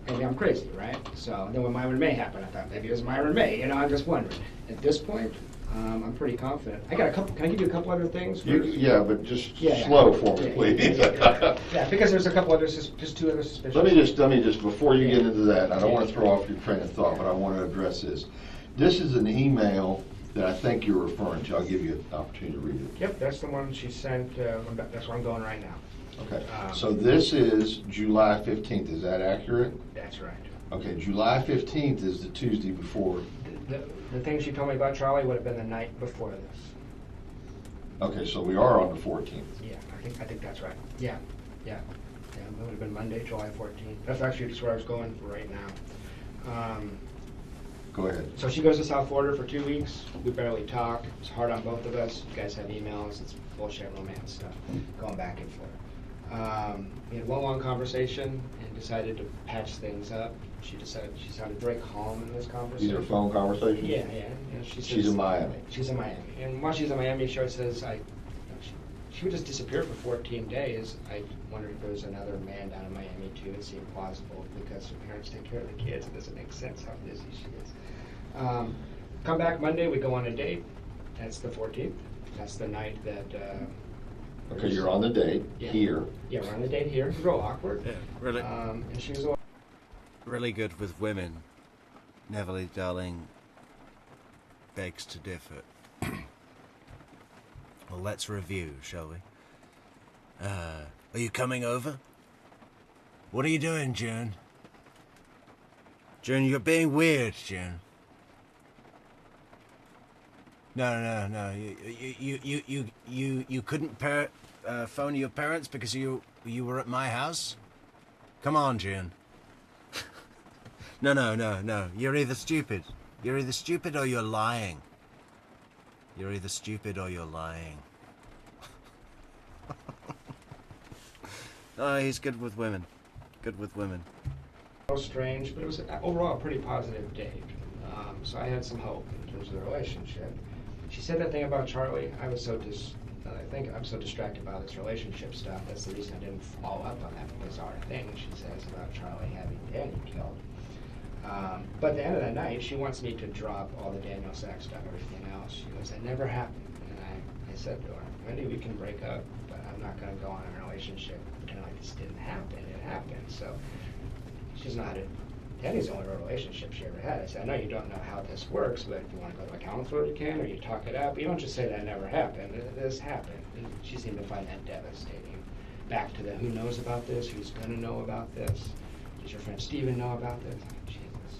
maybe I'm crazy, right? So then when Myron May happened, I thought maybe it was Myron May. You know, I'm just wondering. At this point, I'm pretty confident. I got a couple. Can I give you a couple other things? Yeah, but just slow for me, please. Yeah, because there's a couple other, just two other suspicions. Let me just before you get into that, I don't want to throw off your train of thought, but I want to address this. This is an email that I think you're referring to. I'll give you an opportunity to read it. Yep, that's the one she sent. That's where I'm going right now. Okay. So this is July 15th. Is that accurate? That's right. Okay. July 15th is the Tuesday before. The thing she told me about Charlie would have been the night before this. Okay, so we are on the 14th. Yeah, I think that's right. Yeah. It would have been Monday, July 14th. That's actually just where I was going for right now. Go ahead. So she goes to South Florida for 2 weeks. We barely talk. It's hard on both of us. You guys have emails. It's bullshit romance stuff going back and forth. We had one long conversation and decided to patch things up. She sounded very calm in this conversation. These are phone conversations? Yeah. She's in Miami. She's in Miami. And while she's in Miami, she always says, she would just disappear for 14 days. I wondered if there was another man down in Miami too. It seemed plausible because her parents take care of the kids. It doesn't make sense how busy she is. Come back Monday, we go on a date. That's the 14th. That's the night that... okay, you're on the date here. Yeah, we're on the date here. It's real awkward. Yeah, really. And she was... Really good with women. Neverly, darling, begs to differ. Well, let's review, shall we? Are you coming over? What are you doing, June? June, you're being weird, June. No. You couldn't phone your parents because you were at my house? Come on, June. No. You're either stupid. You're either stupid or you're lying. You're either stupid or you're lying. Oh, he's good with women. Good with women. Strange, but it was overall a pretty positive date. So I had some hope in terms of the relationship. She said that thing about Charlie. I'm so distracted by this relationship stuff. That's the reason I didn't follow up on that bizarre thing she says about Charlie having Danny killed. But at the end of the night, she wants me to drop all the Daniel Sack stuff, everything else. She goes, that never happened. And I said to her, Wendi, we can break up, but I'm not going to go on a relationship pretend like this didn't happen. It happened. So she's not Danny's the only real relationship she ever had. I said, I know you don't know how this works, but if you want to go to a counselor, you can, or you talk it out. But you don't just say that never happened. This happened. And she seemed to find that devastating. Back to the who knows about this, who's going to know about this. Does your friend Steven know about this? Jesus,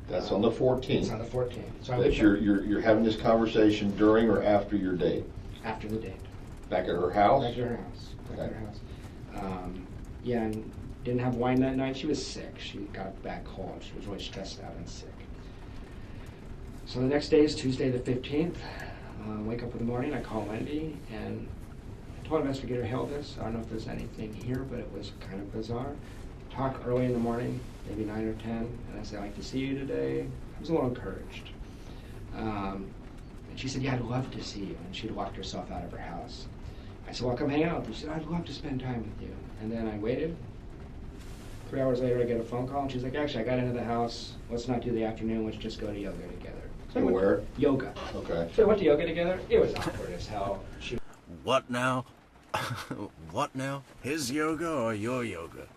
That's on the 14th. It's on the 14th. So that you're having this conversation during or after your date? After the date. Back at her house? Back at her house. Okay. Back at her house. Yeah, and didn't have wine that night. She was sick. She got back cold. She was really stressed out and sick. So the next day is Tuesday the 15th. Wake up in the morning, I call Wendi, and I told Investigator Hill this. I don't know if there's anything here, but it was kind of bizarre. Talk early in the morning, maybe 9 or 10, and I said, I'd like to see you today. I was a little encouraged. And she said, yeah, I'd love to see you. And she'd walked herself out of her house. I said, well, come hang out with you. She said, I'd love to spend time with you. And then I waited. 3 hours later, I get a phone call, and she's like, actually, I got into the house. Let's not do the afternoon. Let's just go to yoga together. So where? Yoga. Okay. So we went to yoga together. It was awkward as hell. What now? What now? His yoga or your yoga?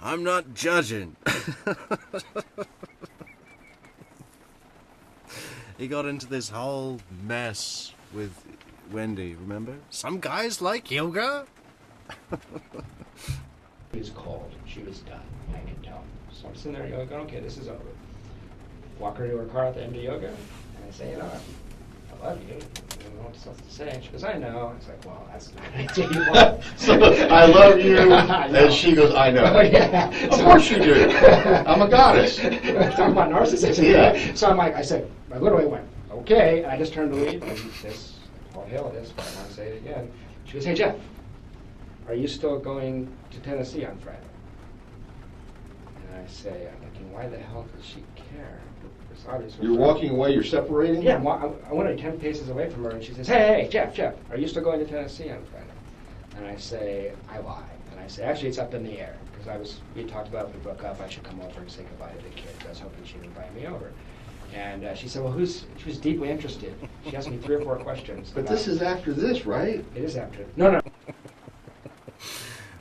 I'm not judging. He got into this whole mess with Wendi, remember? Some guys like yoga. She was cold. She was done. I can tell. So I'm sitting there going, okay, this is over. Walk her to her car at the end of yoga, and I say, you know, I love you. I don't know what else to say. And she goes, I know. It's like, well, that's not an idea you want. So, I love you, and she goes, I know. Oh, yeah. Of course you do. I'm a goddess. Talking about narcissism. Yeah. So I literally went, okay, and I just turned to leave, and this, all hail this, but I want to say it again. She goes, hey, Jeff, are you still going to Tennessee on Friday? And I say, I'm thinking, why the hell does she care? It's obvious. You're walking away, you're separating? Yeah, I went 10 paces away from her, and she says, hey, Jeff, are you still going to Tennessee on Friday? And I say, I lie. And I said, actually, it's up in the air, because we talked about if we broke up, I should come over and say goodbye to the kids. I was hoping she'd invite me over. And she said, well, she was deeply interested. She asked me 3 or 4 questions. But this is after this, right? It is after. No.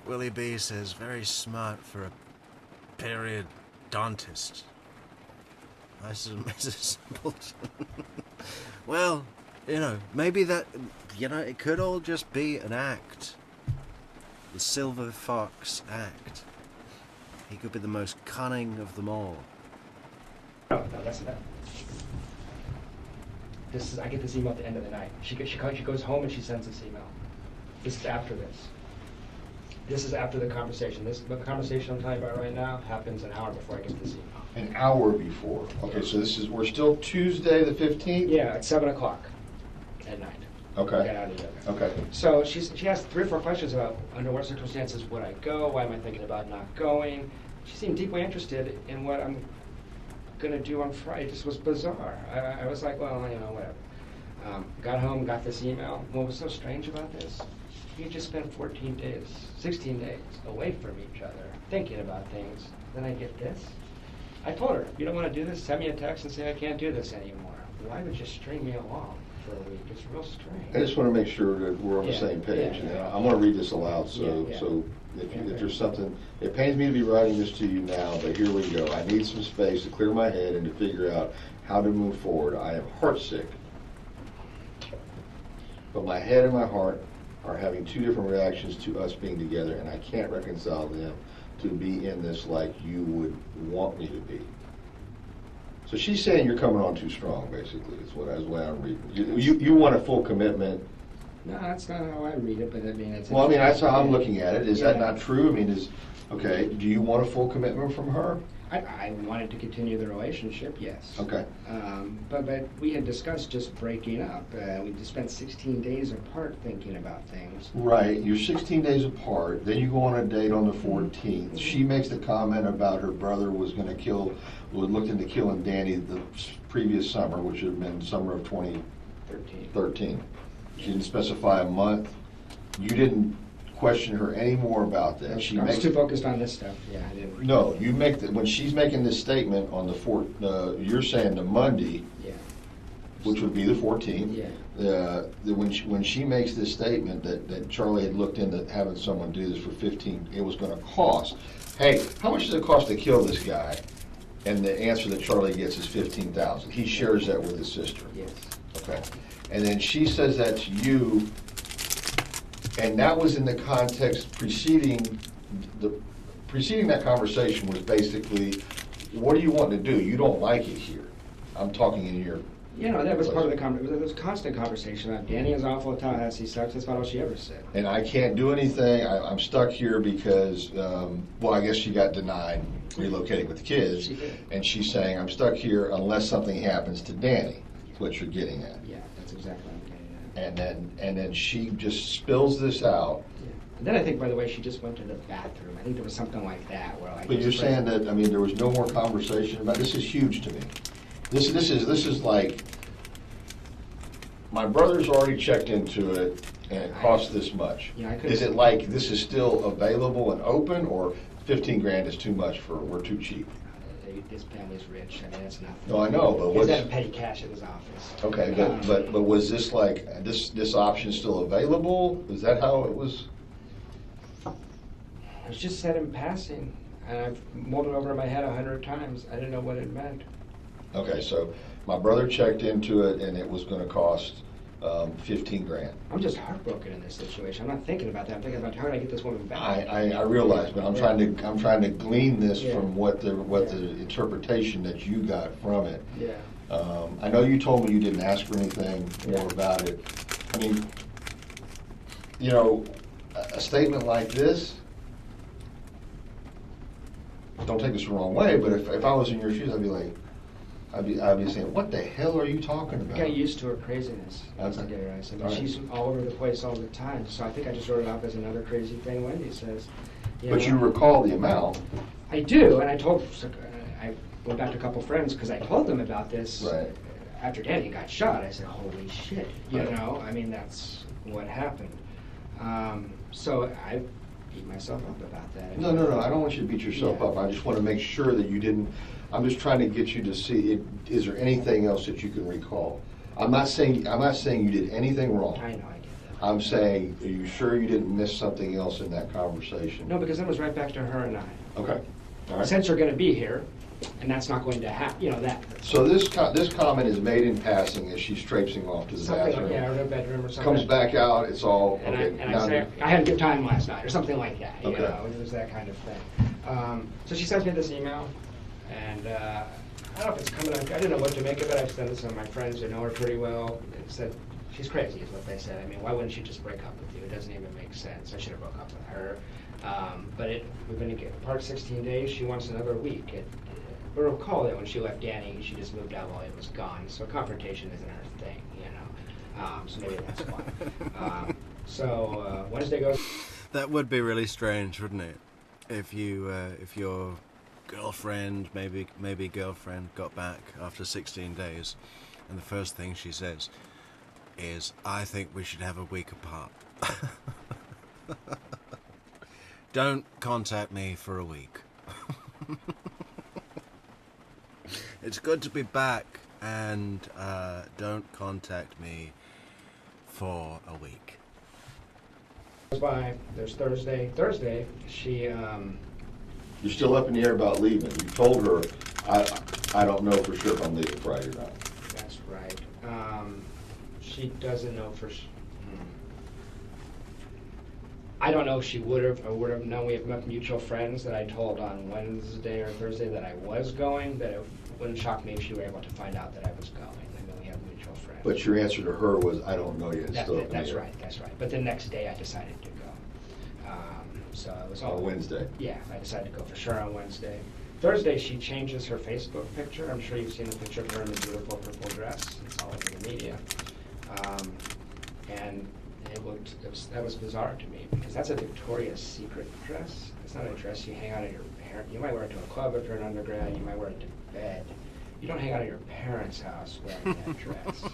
Willie B says, very smart for a periodontist. I said, Mrs. Simpleton. Well, maybe that, it could all just be an act. The Silver Fox act. He could be the most cunning of them all. No, that's not. I get this email at the end of the night. She goes home and she sends this email. This is after this. This is after the conversation. But the conversation I'm telling you about right now happens an hour before I get this email. An hour before. Okay, so we're still Tuesday the 15th? Yeah, at 7 o'clock at night. Okay. Get out of there. Okay. So she asked 3 or 4 questions about under what circumstances would I go? Why am I thinking about not going? She seemed deeply interested in what I'm going to do on Friday. It just was bizarre. I was like, well, whatever. Got home, got this email. What was so strange about this? We had just spent 16 days away from each other, thinking about things. Then I get this. I told her, you don't want to do this? Send me a text and say I can't do this anymore. Why would you string me along for a week? It's real strange. I just want to make sure that we're on the same page. I'm going to read this aloud, so if there's something, it pains me to be writing this to you now, but here we go. I need some space to clear my head and to figure out how to move forward. I am heartsick, but my head and my heart are having 2 different reactions to us being together, and I can't reconcile them to be in this like you would want me to be. So she's saying you're coming on too strong, basically, is what I'm reading. You want a full commitment. No, that's not how I read it, but I mean, it's... Well, I mean, that's how I'm looking at it. Is that not true? I mean, do you want a full commitment from her? I wanted to continue the relationship, yes. Okay. But we had discussed just breaking up. We just spent 16 days apart thinking about things. Right. You're 16 days apart. Then you go on a date on the 14th. She makes the comment about her brother was looked into killing Danny the previous summer, which would have been summer of 2013. She didn't specify a month. You didn't question her any more about that. I was too focused on this stuff. Yeah, I didn't. No, when she's making this statement on you're saying the Monday, which would be the 14th. Yeah. When she makes this statement that Charlie had looked into having someone do this for 15, it was going to cost. Hey, how much does it cost to kill this guy? And the answer that Charlie gets is $15,000. He shares that with his sister. Yes. Okay. And then she says that to you. And that was in the context preceding that conversation was basically, what do you want to do? You don't like it here. I'm talking in your... that was part of the conversation. It was a constant conversation about Danny is awful at Tallahassee, sucks. That's about all she ever said. And I can't do anything. I'm stuck here because, I guess she got denied relocating with the kids. She did. And she's saying, I'm stuck here unless something happens to Danny. That's what you're getting at. Yeah, that's exactly what I'm getting at. And then she just spills this out. Yeah. And then I think, by the way, she just went to the bathroom. I think there was something like that where But you're saying that, there was no more conversation about this. Is huge to me. This is like, my brother's already checked into it and it costs this much. Is it like this is still available and open, or 15 grand is too much we're too cheap? This family's rich. I mean, it's nothing. No, I know, but what's... He's got petty cash at his office. Okay, but was this like, this option still available? Is that how it was? It was just said in passing, and I've mulled it over in my head 100 times. I didn't know what it meant. Okay, so my brother checked into it, and it was going to cost 15 grand. I'm just heartbroken in this situation. I'm not thinking about that. I'm thinking about how do I get this woman back. I realize, but I'm trying to glean this from what the interpretation that you got from it. Yeah. I know you told me you didn't ask for anything more about it. I mean, a statement like this. Don't take this the wrong way, but if I was in your shoes, I'd be like. I'd be saying, what the hell are you talking about? I got used to her craziness. Okay. I said, she's all over the place all the time. So I think I just wrote it off as another crazy thing Wendi says. But you recall the amount. I do, and I went back to a couple friends because I told them about this. Right. After Danny got shot, I said, holy shit. That's what happened. So I beat myself up about that. No, no, no. I don't want you to beat yourself Yeah. up. I just want to make sure that you didn't. I'm just trying to get you to see. Is there anything else that you can recall? I'm not saying you did anything wrong. I know, I get that. I'm saying, are you sure you didn't miss something else in that conversation? No, because it was right back to her and I. Okay. All right. Since you're going to be here, and that's not going to happen, you know, that. So this comment is made in passing as she's traipsing off to the Something bathroom. like, yeah, or the bedroom or something. Comes back out, it's all, And okay. I say, I had a good time last night, or something like that, you Okay. know, it was that kind of thing. So she sends me this email, and I don't know if it's coming up, I didn't know what to make of it. I've sent it to some of my friends who know her pretty well. It said, she's crazy is what they said. I mean, why wouldn't she just break up with you? It doesn't even make sense. I should have broke up with her. But we've been apart 16 days. She wants another week. But recall that when she left Danny, she just moved out while it was gone. So confrontation isn't her thing, you know. So maybe that's why. So Wednesday goes. That would be really strange, wouldn't it? If your girlfriend, maybe girlfriend, got back after 16 days, and the first thing she says is, "I think we should have a week apart. Don't contact me for a week." It's good to be back, and don't contact me for a week. Goes by. There's Thursday. Thursday, she. You're still up in the air about leaving. You told her, I don't know for sure if I'm leaving Friday or not. That's right. She doesn't know for sure. I don't know if she would have or would have known. We have mutual friends that I told on Wednesday or Thursday that I was going, that it wouldn't shock me if she were able to find out that I was going. I know we have mutual friends. But your answer to her was, I don't know yet. It's still up in the That's air. right, that's right. But the next day I decided to go. So it was all On Wednesday. Yeah, I decided to go for sure on Wednesday. Thursday, she changes her Facebook picture. I'm sure you've seen the picture of her in the beautiful purple dress. It's all over the media. And that was bizarre to me, because that's a Victoria's Secret dress. It's not a dress you hang out at your parents. You might wear it to a club if you're an undergrad. You might wear it to bed. You don't hang out at your parents' house wearing that dress.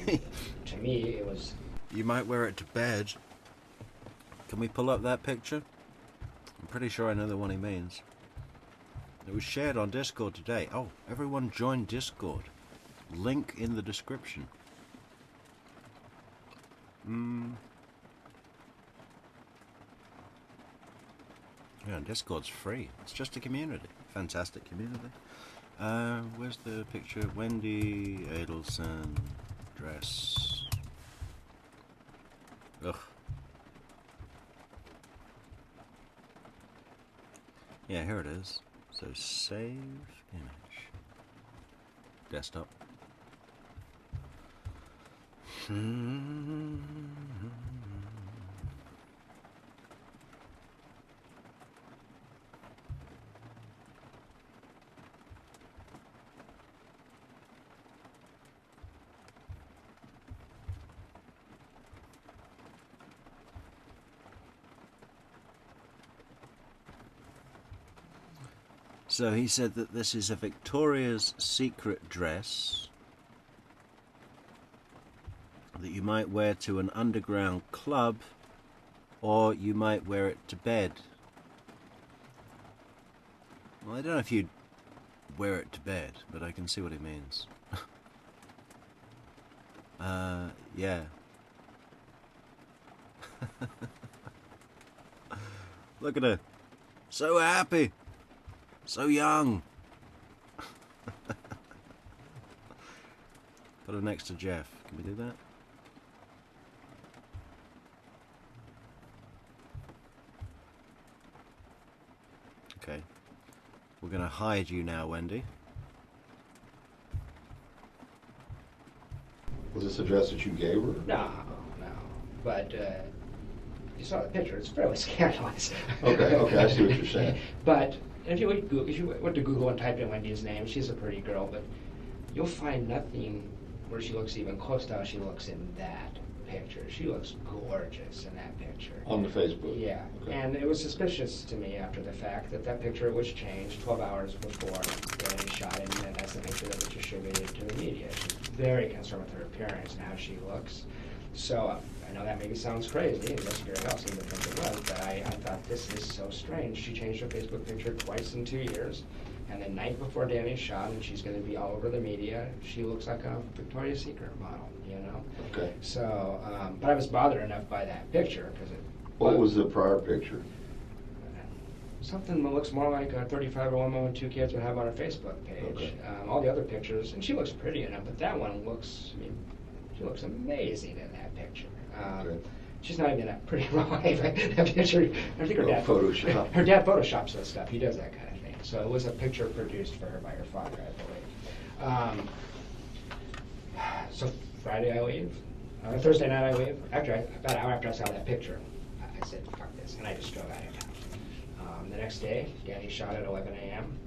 And to me, it was... You might wear it to bed. Can we pull up that picture? I'm pretty sure I know the one he means. It was shared on Discord today. Oh, everyone join Discord. Link in the description. Yeah, Discord's free. It's just a community. Fantastic community. Where's the picture? Wendi Adelson dress. Ugh. Yeah, here it is. So save image. Desktop. So he said that this is a Victoria's Secret dress that you might wear to an underground club, or you might wear it to bed. Well, I don't know if you'd wear it to bed, but I can see what he means. Yeah. Look at her. So happy. So young. Put her next to Jeff. Can we do that? Okay. We're going to hide you now, Wendi. Was this a dress that you gave her? No. But you saw the picture. It's fairly scandalous. Okay, I see what you're saying. But if you went to Google and typed in Wendy's name, she's a pretty girl, but you'll find nothing where she looks even close to how she looks in that picture. She looks gorgeous in that picture. On the Facebook? Yeah, Okay. and it was suspicious to me after the fact that picture was changed 12 hours before Danny shot it, and that's the picture that was distributed to the media. She's very concerned with her appearance and how she looks. So I know that maybe sounds crazy, Investigator Hale seemed to think it was, but I thought this is so strange. She changed her Facebook picture twice in 2 years, and the night before Danny's shot, and she's going to be all over the media, she looks like a Victoria's Secret model, you know? Okay. So, but I was bothered enough by that picture, because it... What was the prior picture? Something that looks more like a 35-year-old woman with 2 kids would have on her Facebook page. Okay. All the other pictures, and she looks pretty enough, but that one looks, I mean, she looks amazing in that picture. Okay. She's not even that pretty raw. That picture, I think her dad Photoshop. Her dad photoshops that stuff. He does that kind of thing. So it was a picture produced for her by her father, I believe. So Friday I leave. Thursday night I leave. About an hour after I saw that picture, I said, "Fuck this," and I just drove out of town. The next day, Danny shot at 11 a.m.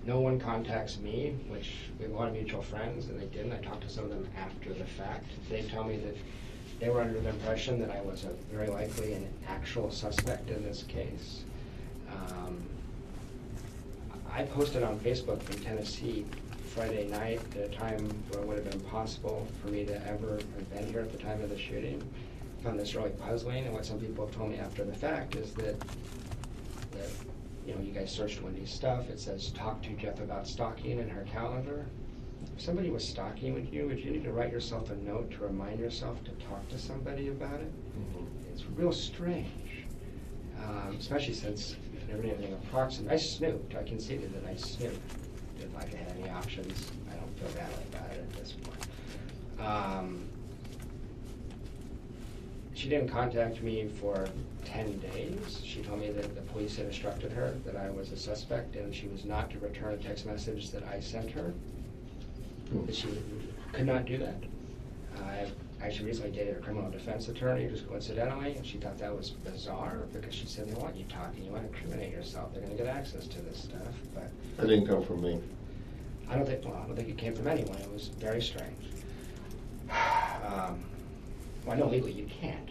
No one contacts me, which we have a lot of mutual friends, and they didn't. I talked to some of them after the fact. They tell me that they were under the impression that I was very likely an actual suspect in this case. I posted on Facebook in Tennessee Friday night at a time where it would have been impossible for me to ever have been here at the time of the shooting. I found this really puzzling, and what some people have told me after the fact is that you know, you guys searched Wendy's stuff. It says, talk to Jeff about stalking in her calendar. If somebody was stalking with you, would you need to write yourself a note to remind yourself to talk to somebody about it? Mm-hmm. It's real strange, especially since I never did anything approximate. I snooped. I conceded that I snooped. If I had any options, I don't feel badly about it at this point. She didn't contact me for 10 days. She told me that the police had instructed her that I was a suspect and she was not to return a text message that I sent her. That she could not do that. I actually recently dated a criminal defense attorney, just coincidentally, and she thought that was bizarre because she said, they want you talking, you want to incriminate yourself, they're going to get access to this stuff. But That didn't come from me. I don't think it came from anyone. It was very strange. Well, I know legally you can't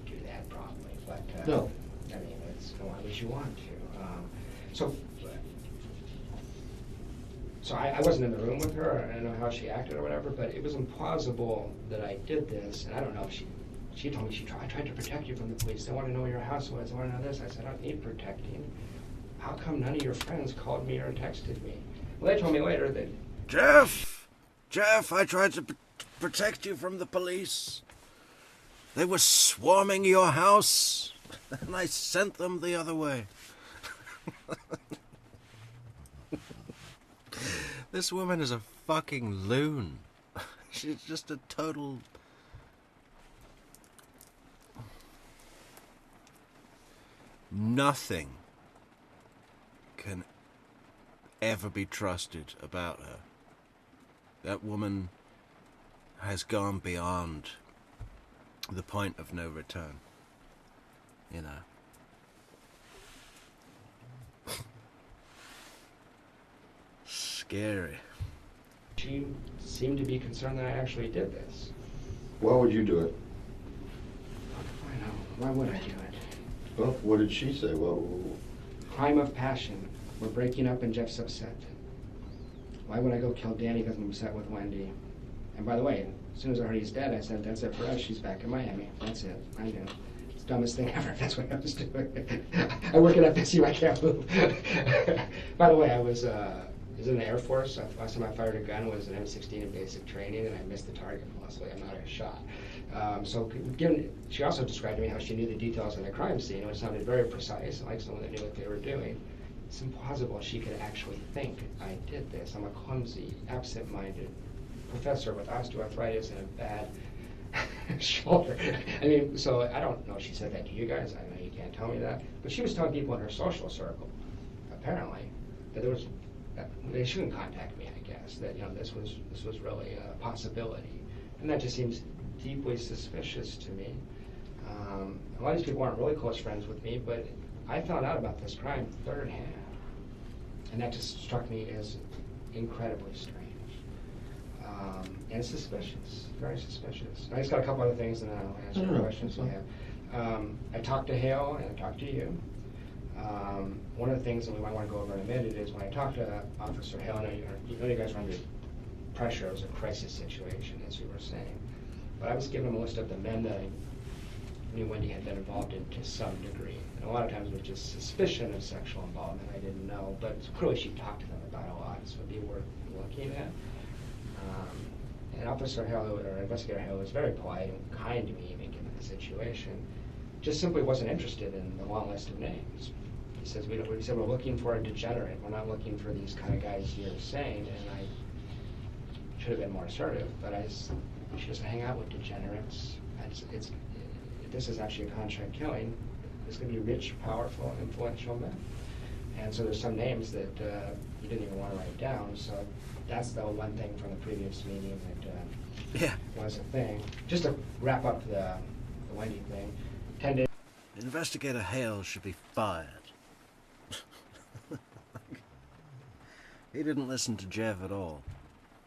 do that probably, but no. I mean, it's no obvious you want to. So I wasn't in the room with her. I don't know how she acted or whatever, but it was implausible that I did this. And I don't know if she told me I tried to protect you from the police. They want to know where your house was. They want to know this. I said, I don't need protecting. How come none of your friends called me or texted me? Well, they told me later that... Jeff, I tried to protect you from the police. They were swarming your house, and I sent them the other way. This woman is a fucking loon. She's just a total... Nothing can ever be trusted about her. That woman has gone beyond the point of no return, you know. Scary. She seemed to be concerned that I actually did this. Why would you do it? I know. Why would I do it? Well, what did she say? Well, crime of passion. We're breaking up and Jeff's upset. Why would I go kill Danny because I'm upset with Wendi? And by the way, as soon as I heard he's dead, I said, that's it for us. She's back in Miami. That's it. I knew. It's the dumbest thing ever. That's what I was doing. I work at FSU. I can't move. By the way, I was in the Air Force. Last time I fired a gun was an M16 in basic training, and I missed the target. Luckily, I'm not a shot. She also described to me how she knew the details of the crime scene, which sounded very precise, like someone that knew what they were doing. It's implausible she could actually think I did this. I'm a clumsy, absent-minded professor with osteoarthritis and a bad shoulder. I mean, so I don't know if she said that to you guys. I know you can't tell me that. But she was telling people in her social circle, apparently, that they shouldn't contact me, I guess, that, you know, this was really a possibility. And that just seems deeply suspicious to me. A lot of these people aren't really close friends with me, but I found out about this crime third hand. And that just struck me as incredibly strange. And suspicious, very suspicious. I just got a couple other things and then I'll answer your questions you have. I talked to Hale and I talked to you. One of the things that we might want to go over in a minute is when I talked to Officer Hale, I know you guys are under pressure. It was a crisis situation, as you were saying. But I was given a list of the men that I knew Wendi had been involved in to some degree. And a lot of times it was just suspicion of sexual involvement. I didn't know, but clearly she talked to them about a lot, so it'd be worth looking at. And Officer Hill, or Investigator Hill, was very polite and kind to me, even given the situation. Just simply wasn't interested in the long list of names. He says, we said we're looking for a degenerate. We're not looking for these kind of guys you're saying. And I should have been more assertive, but she doesn't hang out with degenerates. This is actually a contract killing. It's going to be rich, powerful, influential men. And so there's some names that you didn't even want to write down. So that's the one thing from the previous meeting that was a thing. Just to wrap up the Wendi thing, 10 days. Investigator Hale should be fired. He didn't listen to Jeff at all.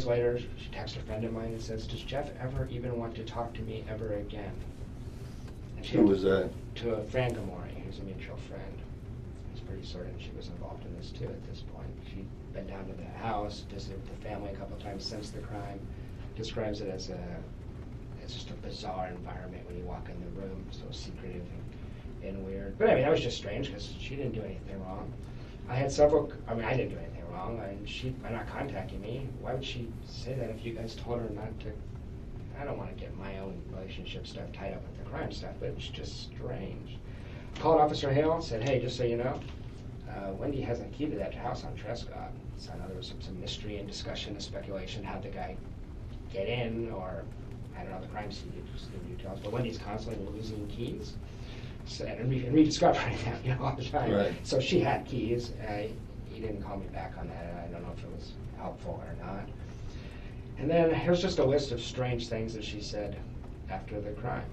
Later, she texts a friend of mine and says, "Does Jeff ever even want to talk to me ever again?" And Who was that? To a Fran Gamori, who's a mutual friend. I was pretty certain she was involved in this too at this point. She'd been down to the house, visited the family a couple of times since the crime. Describes it as just a bizarre environment when you walk in the room, so secretive and weird. But I mean, that was just strange because she didn't do anything wrong. I didn't do anything wrong, and by not contacting me, why would she say that if you guys told her not to? I don't want to get my own relationship stuff tied up with the crime stuff, but it's just strange. Called Officer Hale and said, "Hey, just so you know, Wendi has a key to that house on Trescott." So I know there was some mystery and discussion and speculation. How'd the guy get in, or I don't know the crime scene details, but Wendi's constantly losing keys. So, and rediscovering them, all the time. Right. So she had keys. He didn't call me back on that, and I don't know if it was helpful or not. And then here's just a list of strange things that she said after the crime.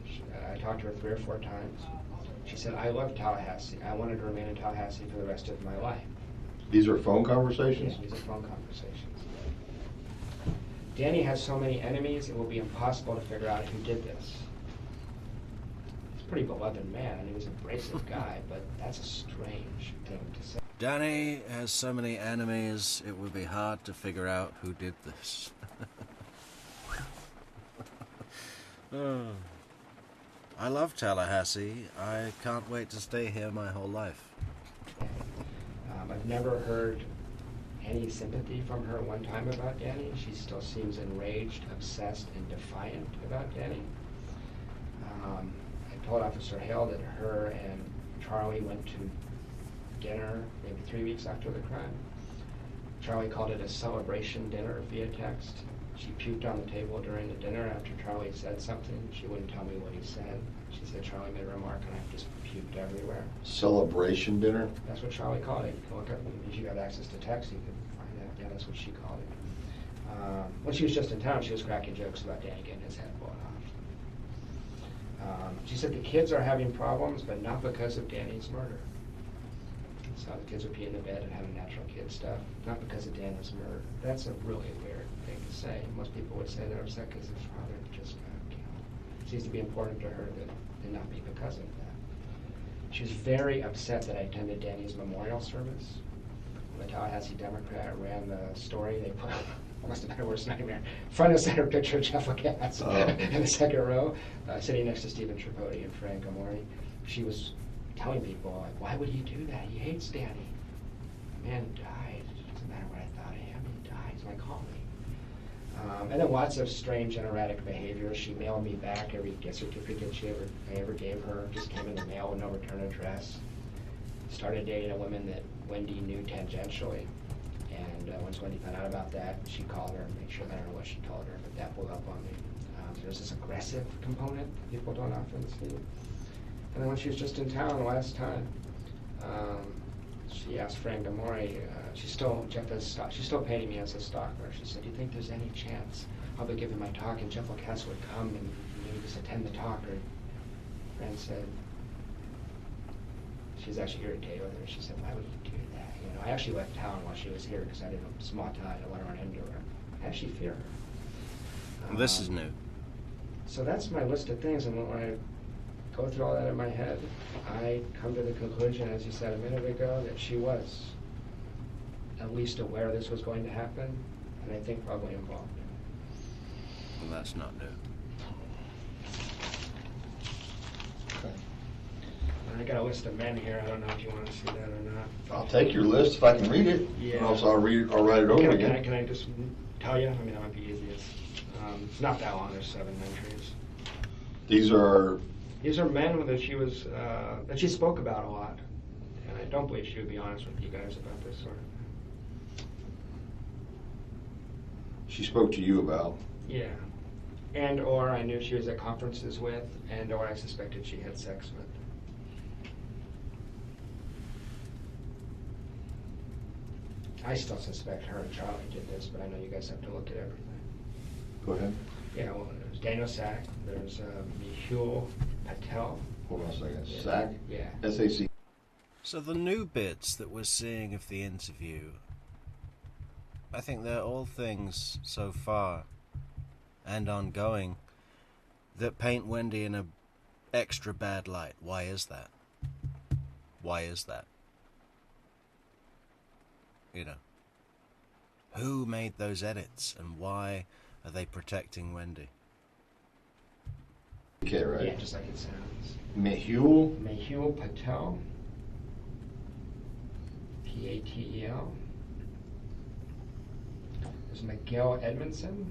I talked to her 3 or 4 times. She said, "I love Tallahassee. I wanted to remain in Tallahassee for the rest of my life." These are phone conversations? Yeah, these are phone conversations. "Danny has so many enemies, it will be impossible to figure out who did this." He's a pretty beloved man, and he was an abrasive guy, but that's a strange thing to say. Danny has so many enemies, it would be hard to figure out who did this. I love Tallahassee. I can't wait to stay here my whole life. I've never heard any sympathy from her one time about Danny. She still seems enraged, obsessed, and defiant about Danny. I told Officer Hale that her and Charlie went to dinner maybe 3 weeks after the crime. Charlie called it a celebration dinner via text. She puked on the table during the dinner after Charlie said something. She wouldn't tell me what he said. She said Charlie made a remark and I just puked everywhere. Celebration dinner? That's what Charlie called it. You can look up, if you got access to text, you can find out. Yeah, that's what she called it. When she was just in town, she was cracking jokes about Danny getting his head blown off. She said the kids are having problems, but not because of Danny's murder. So the kids are peeing the bed and having natural kid stuff, not because of Danny's murder. That's a really weird thing to say. Most people would say they're upset because their father just got killed. It seems to be important to her that it not be because of that. She was very upset that I attended Danny's memorial service. When the Tallahassee Democrat ran the story, they put, must have been a worse nightmare, front and center picture of Jeff Lacasses in the second row, sitting next to Stephen Tripodi and Frank Amori. She was telling people, like, why would he do that? He hates Danny. The man died. It doesn't matter what I thought of him. He died. He's my colleague. And then lots of strange and erratic behavior. She mailed me back every gift certificate I ever gave her. Just came in the mail with no return address. Started dating a woman that Wendi knew tangentially. And once Wendi found out about that, she called her and made sure that I don't know what she told her, but that blew up on me. There's this aggressive component people don't often see. And then when she was just in town last time, she asked Frank Amori, she's still painting me as a stalker. She said, "Do you think there's any chance I'll be giving my talk and Jeff Lacasses would come and maybe just attend the talk?" Or Frank said, she was actually irritated with her. She said, "Why would you do that?" I actually left town while she was here because I didn't have a small time. I didn't want to run into her. I actually fear her. This is new. So that's my list of things, and when I go through all that in my head, I come to the conclusion, as you said a minute ago, that she was at least aware this was going to happen, and I think probably involved in it. And that's not new. Okay. I got a list of men here. I don't know if you want to see that or not. I'll take your list if I can read it. Yeah. And also, I'll write it over again. Can I just tell you? I mean, that might be easiest. It's not that long. There's 7 entries. These are men that she spoke about a lot, and I don't believe she would be honest with you guys about this sort of. she spoke to you about. Yeah, and or I knew she was at conferences with, and or I suspected she had sex with. I still suspect her and Charlie did this, but I know you guys have to look at everything. Go ahead. Yeah, well, there's Daniel Sack, there's Mehul Patel. Hold on a second. Yeah. SAC? Yeah. SAC. So the new bits that we're seeing of the interview, I think they're all things so far and ongoing that paint Wendi in a extra bad light. Why is that? Why is that? You know, who made those edits and why are they protecting Wendi? Okay, right. Yeah, just like it sounds. Mehul Patel. Patel. There's Miguel Edmondson.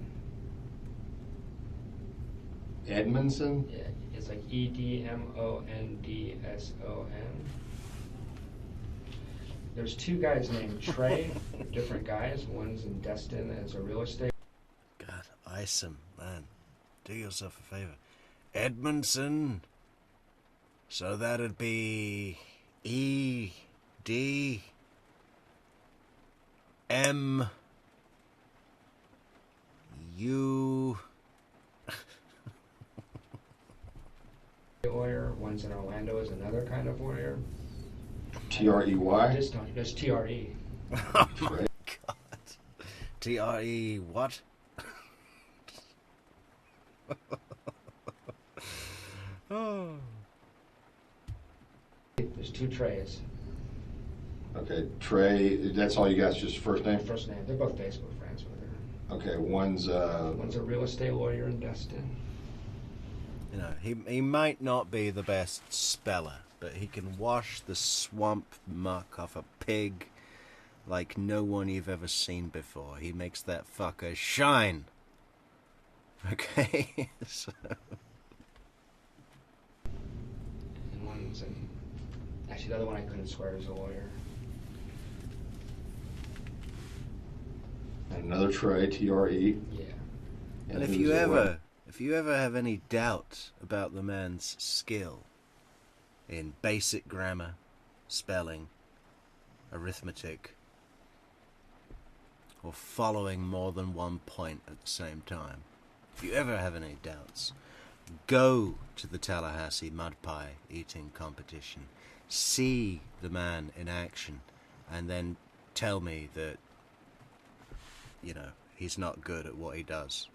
Edmondson. Yeah, it's like Edmondsson. There's 2 guys named Trey, different guys. One's in Destin as a real estate. God, ice him, man. Do yourself a favor. Edmondson. So that'd be E-D-M. U. Lawyer. One's in Orlando is another kind of lawyer. Trey. There's TRE. Oh my God. TRE what? Oh. There's 2 Treys. Okay, Trey. That's all you got? Just first name? First name. They're both Facebook friends with her. Okay, one's a real estate lawyer in Destin. You know, he might not be the best speller, but he can wash the swamp muck off a pig like no one you've ever seen before. He makes that fucker shine. Okay? So. And one's in... Actually, the other one I couldn't swear is a lawyer. and another Trey, T-R-E. Yeah. And if you ever have any doubt about the man's skill in basic grammar, spelling, arithmetic, or following more than one point at the same time, if you ever have any doubts, go to the Tallahassee mud pie eating competition, see the man in action, and then tell me that, you know, he's not good at what he does.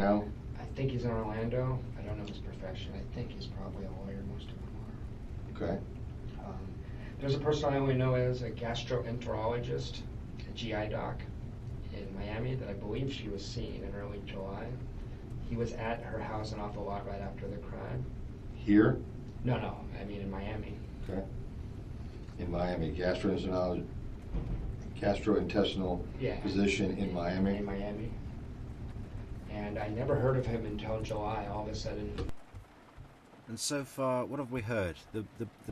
Now? I think he's in Orlando. I don't know his profession. I think he's probably a lawyer. Most of them are. Okay. There's a person I only know as a gastroenterologist, a GI doc in Miami that I believe she was seen in early July. He was at her house an awful lot right after the crime. Here? No, I mean in Miami. Okay. In Miami, gastrointestinal physician in Miami. In Miami. And I never heard of him until July. All of a sudden. And so far, what have we heard? The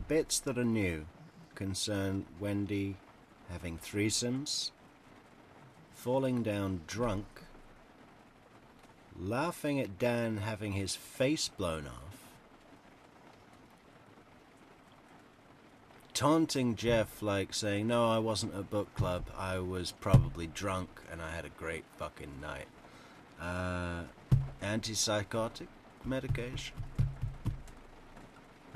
bits that are new concern Wendi having threesomes, falling down drunk, laughing at Dan having his face blown off, taunting Jeff, like saying, no, I wasn't at book club, I was probably drunk and I had a great fucking night. Antipsychotic medication.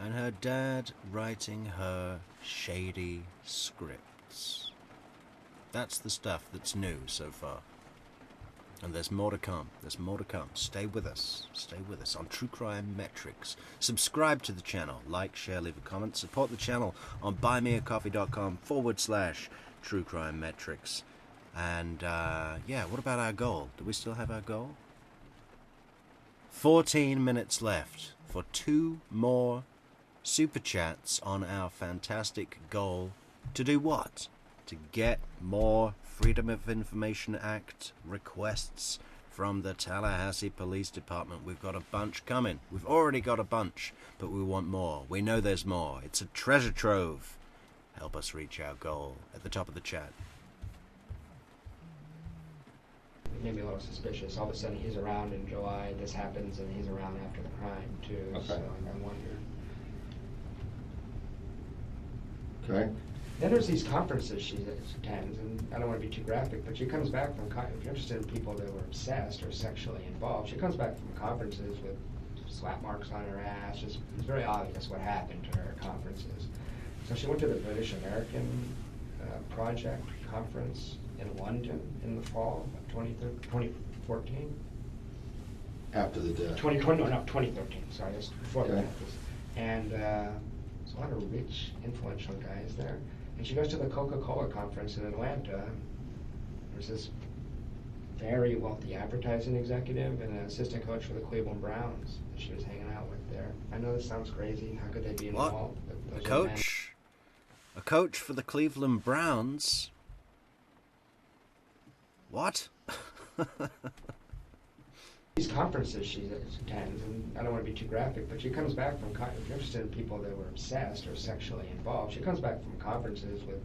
And her dad writing her shady scripts. That's the stuff that's new so far. And there's more to come. There's more to come. Stay with us. Stay with us on True Crime Metrix. Subscribe to the channel. Like, share, leave a comment. Support the channel on buymeacoffee.com/True Crime Metrix. And, yeah, what about our goal? Do we still have our goal? 14 minutes left for 2 more super chats on our fantastic goal to do what? To get more Freedom of Information Act requests from the Tallahassee Police Department. We've got a bunch coming. We've already got a bunch, but we want more. We know there's more. It's a treasure trove. Help us reach our goal at the top of the chat. It made me a little suspicious. All of a sudden he's around in July, this happens, and he's around after the crime too. Okay. So I wonder. Okay. Then there's these conferences she attends, and I don't want to be too graphic, but she comes back from, if you're interested in people that were obsessed or sexually involved, she comes back from conferences with slap marks on her ass. It's very obvious what happened to her at conferences. So she went to the British American Project conference in London in the fall of 2014. After the death. 2013, sorry, that's before the Okay. death. And there's a lot of rich, influential guys there. And she goes to the Coca-Cola conference in Atlanta. There's this very wealthy advertising executive and an assistant coach for the Cleveland Browns that she was hanging out with there. I know this sounds crazy. How could they be What? involved? A coach? A coach for the Cleveland Browns? What? These conferences she attends, and I don't want to be too graphic, but she comes back from, if you're interested in people that were obsessed or sexually involved, she comes back from conferences with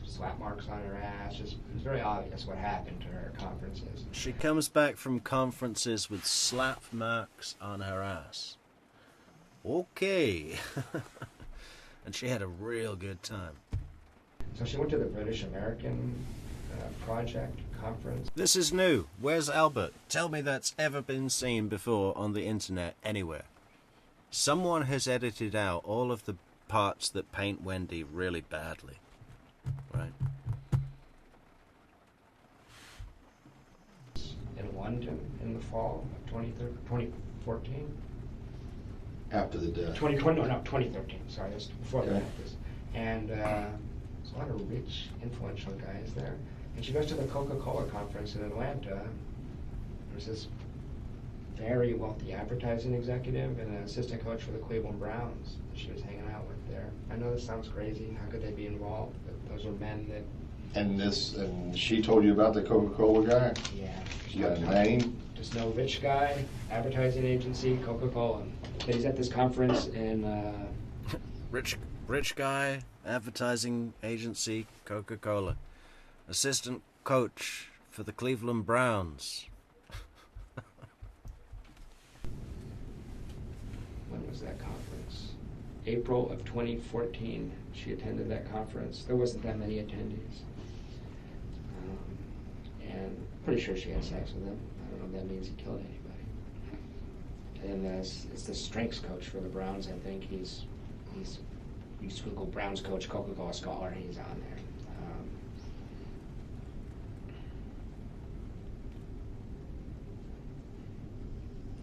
slap marks on her ass. It's very obvious what happened to her at conferences. She comes back from conferences with slap marks on her ass. Okay. And she had a real good time. So she went to the British American Project conference. This is new. Where's Albert? Tell me that's ever been seen before on the internet anywhere. Someone has edited out all of the parts that paint Wendi really badly. Right? In London in the fall of 2014. After the death. 2013, sorry, that's before the Okay. death. And there's a lot of rich, influential guys there. And she goes to the Coca-Cola conference in Atlanta. There's this very wealthy advertising executive and an assistant coach for the Cleveland Browns that she was hanging out with there. I know this sounds crazy. How could they be involved? But those are men that... And she told you about the Coca-Cola guy? Yeah. You got a name? Just no rich guy, advertising agency, Coca-Cola. But he's at this conference in... Rich guy, advertising agency, Coca-Cola. Assistant coach for the Cleveland Browns. When was that conference? April of 2014. She attended that conference. There wasn't that many attendees. And pretty sure she had sex with him. I don't know if that means he killed anybody. And it's the strengths coach for the Browns, I think. He's Google Browns coach, Coca-Cola scholar. He's on there.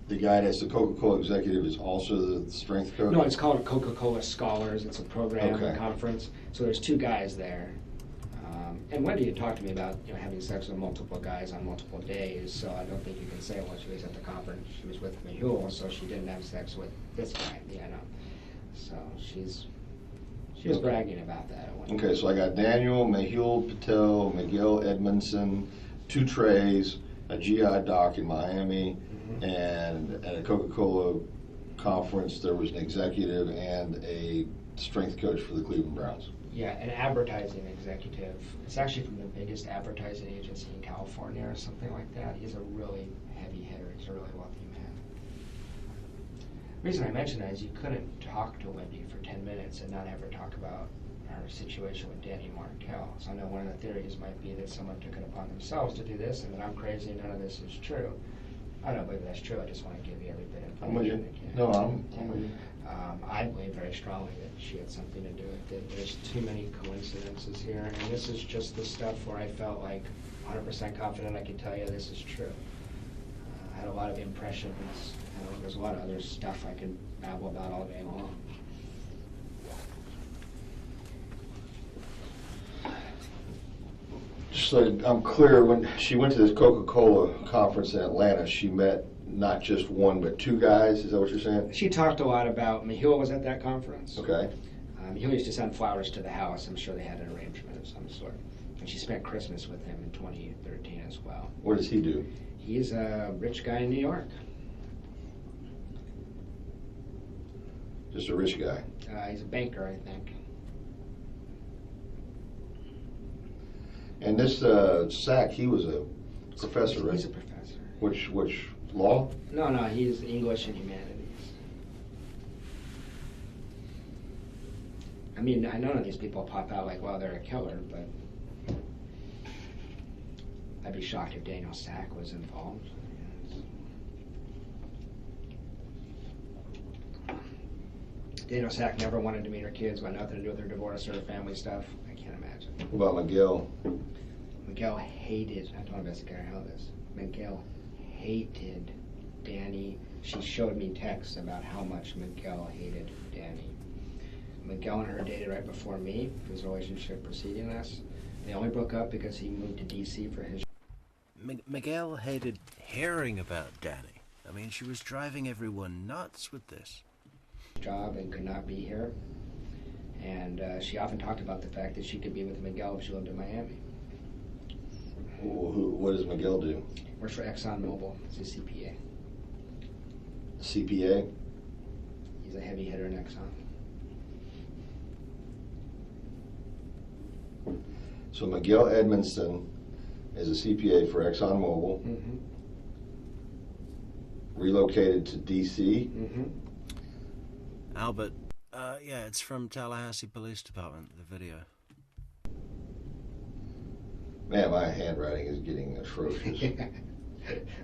The guy that's the Coca-Cola executive is also the strength coach? No, it's called Coca-Cola Scholars. It's a program, Okay. a conference. So there's 2 guys there. And Wendi had talked to me about having sex with multiple guys on multiple days, so I don't think you can say, well, she was at the conference, she was with Mehul, so she didn't have sex with this guy, So she was bragging about that at one point. Okay, so I got Daniel, Mehul Patel, Miguel Edmondson, 2 Treys, a GI doc in Miami, and at a Coca-Cola conference there was an executive and a strength coach for the Cleveland Browns. Yeah, an advertising executive. It's actually from the biggest advertising agency in California or something like that. He's a really heavy hitter. He's a really wealthy man. The reason I mention that is you couldn't talk to Wendi for 10 minutes and not ever talk about her situation with Dan Markel. So I know one of the theories might be that someone took it upon themselves to do this and that I'm crazy and none of this is true. I don't believe that's true. I just want to give you every bit of I'm with you. information. No, I'm with you. I believe very strongly that she had something to do with it. There's too many coincidences here, and this is just the stuff where I felt like 100% confident I could tell you this is true. I had a lot of impressions. There's a lot of other stuff I could babble about all day long. so I'm clear, when she went to this Coca-Cola conference in Atlanta, she met not just one but two guys. Is that what you're saying? She talked a lot about, Mihua was at that conference. Okay. Mihua used to send flowers to the house. I'm sure they had an arrangement of some sort. And she spent Christmas with him in 2013 as well. What does he do? He's a rich guy in New York. Just a rich guy. He's a banker, I think. And this Sack, he was a professor, right? He's a professor. Which law? No, he's English and humanities. I mean, I know none of these people pop out like, well, they're a killer, but I'd be shocked if Daniel Sack was involved. Daniel Sack never wanted to meet her kids, got nothing to do with her divorce or her family stuff. I can't imagine. What about Miguel? Miguel hated, I told investigator how this, Miguel hated Danny. She showed me texts about how much Miguel hated Danny. Miguel and her dated right before me, his relationship preceding us. They only broke up because he moved to D.C. for his... Miguel hated hearing about Danny. I mean, she was driving everyone nuts with this. ...job and could not be here. And she often talked about the fact that she could be with Miguel if she lived in Miami. What does Miguel do? Works for ExxonMobil. He's a CPA. CPA? He's a heavy hitter in Exxon. So Miguel Edmondson is a CPA for ExxonMobil. Mm-hmm. Relocated to D.C. Mm-hmm. Albert, yeah, it's from Tallahassee Police Department, the video. Man, my handwriting is getting atrocious.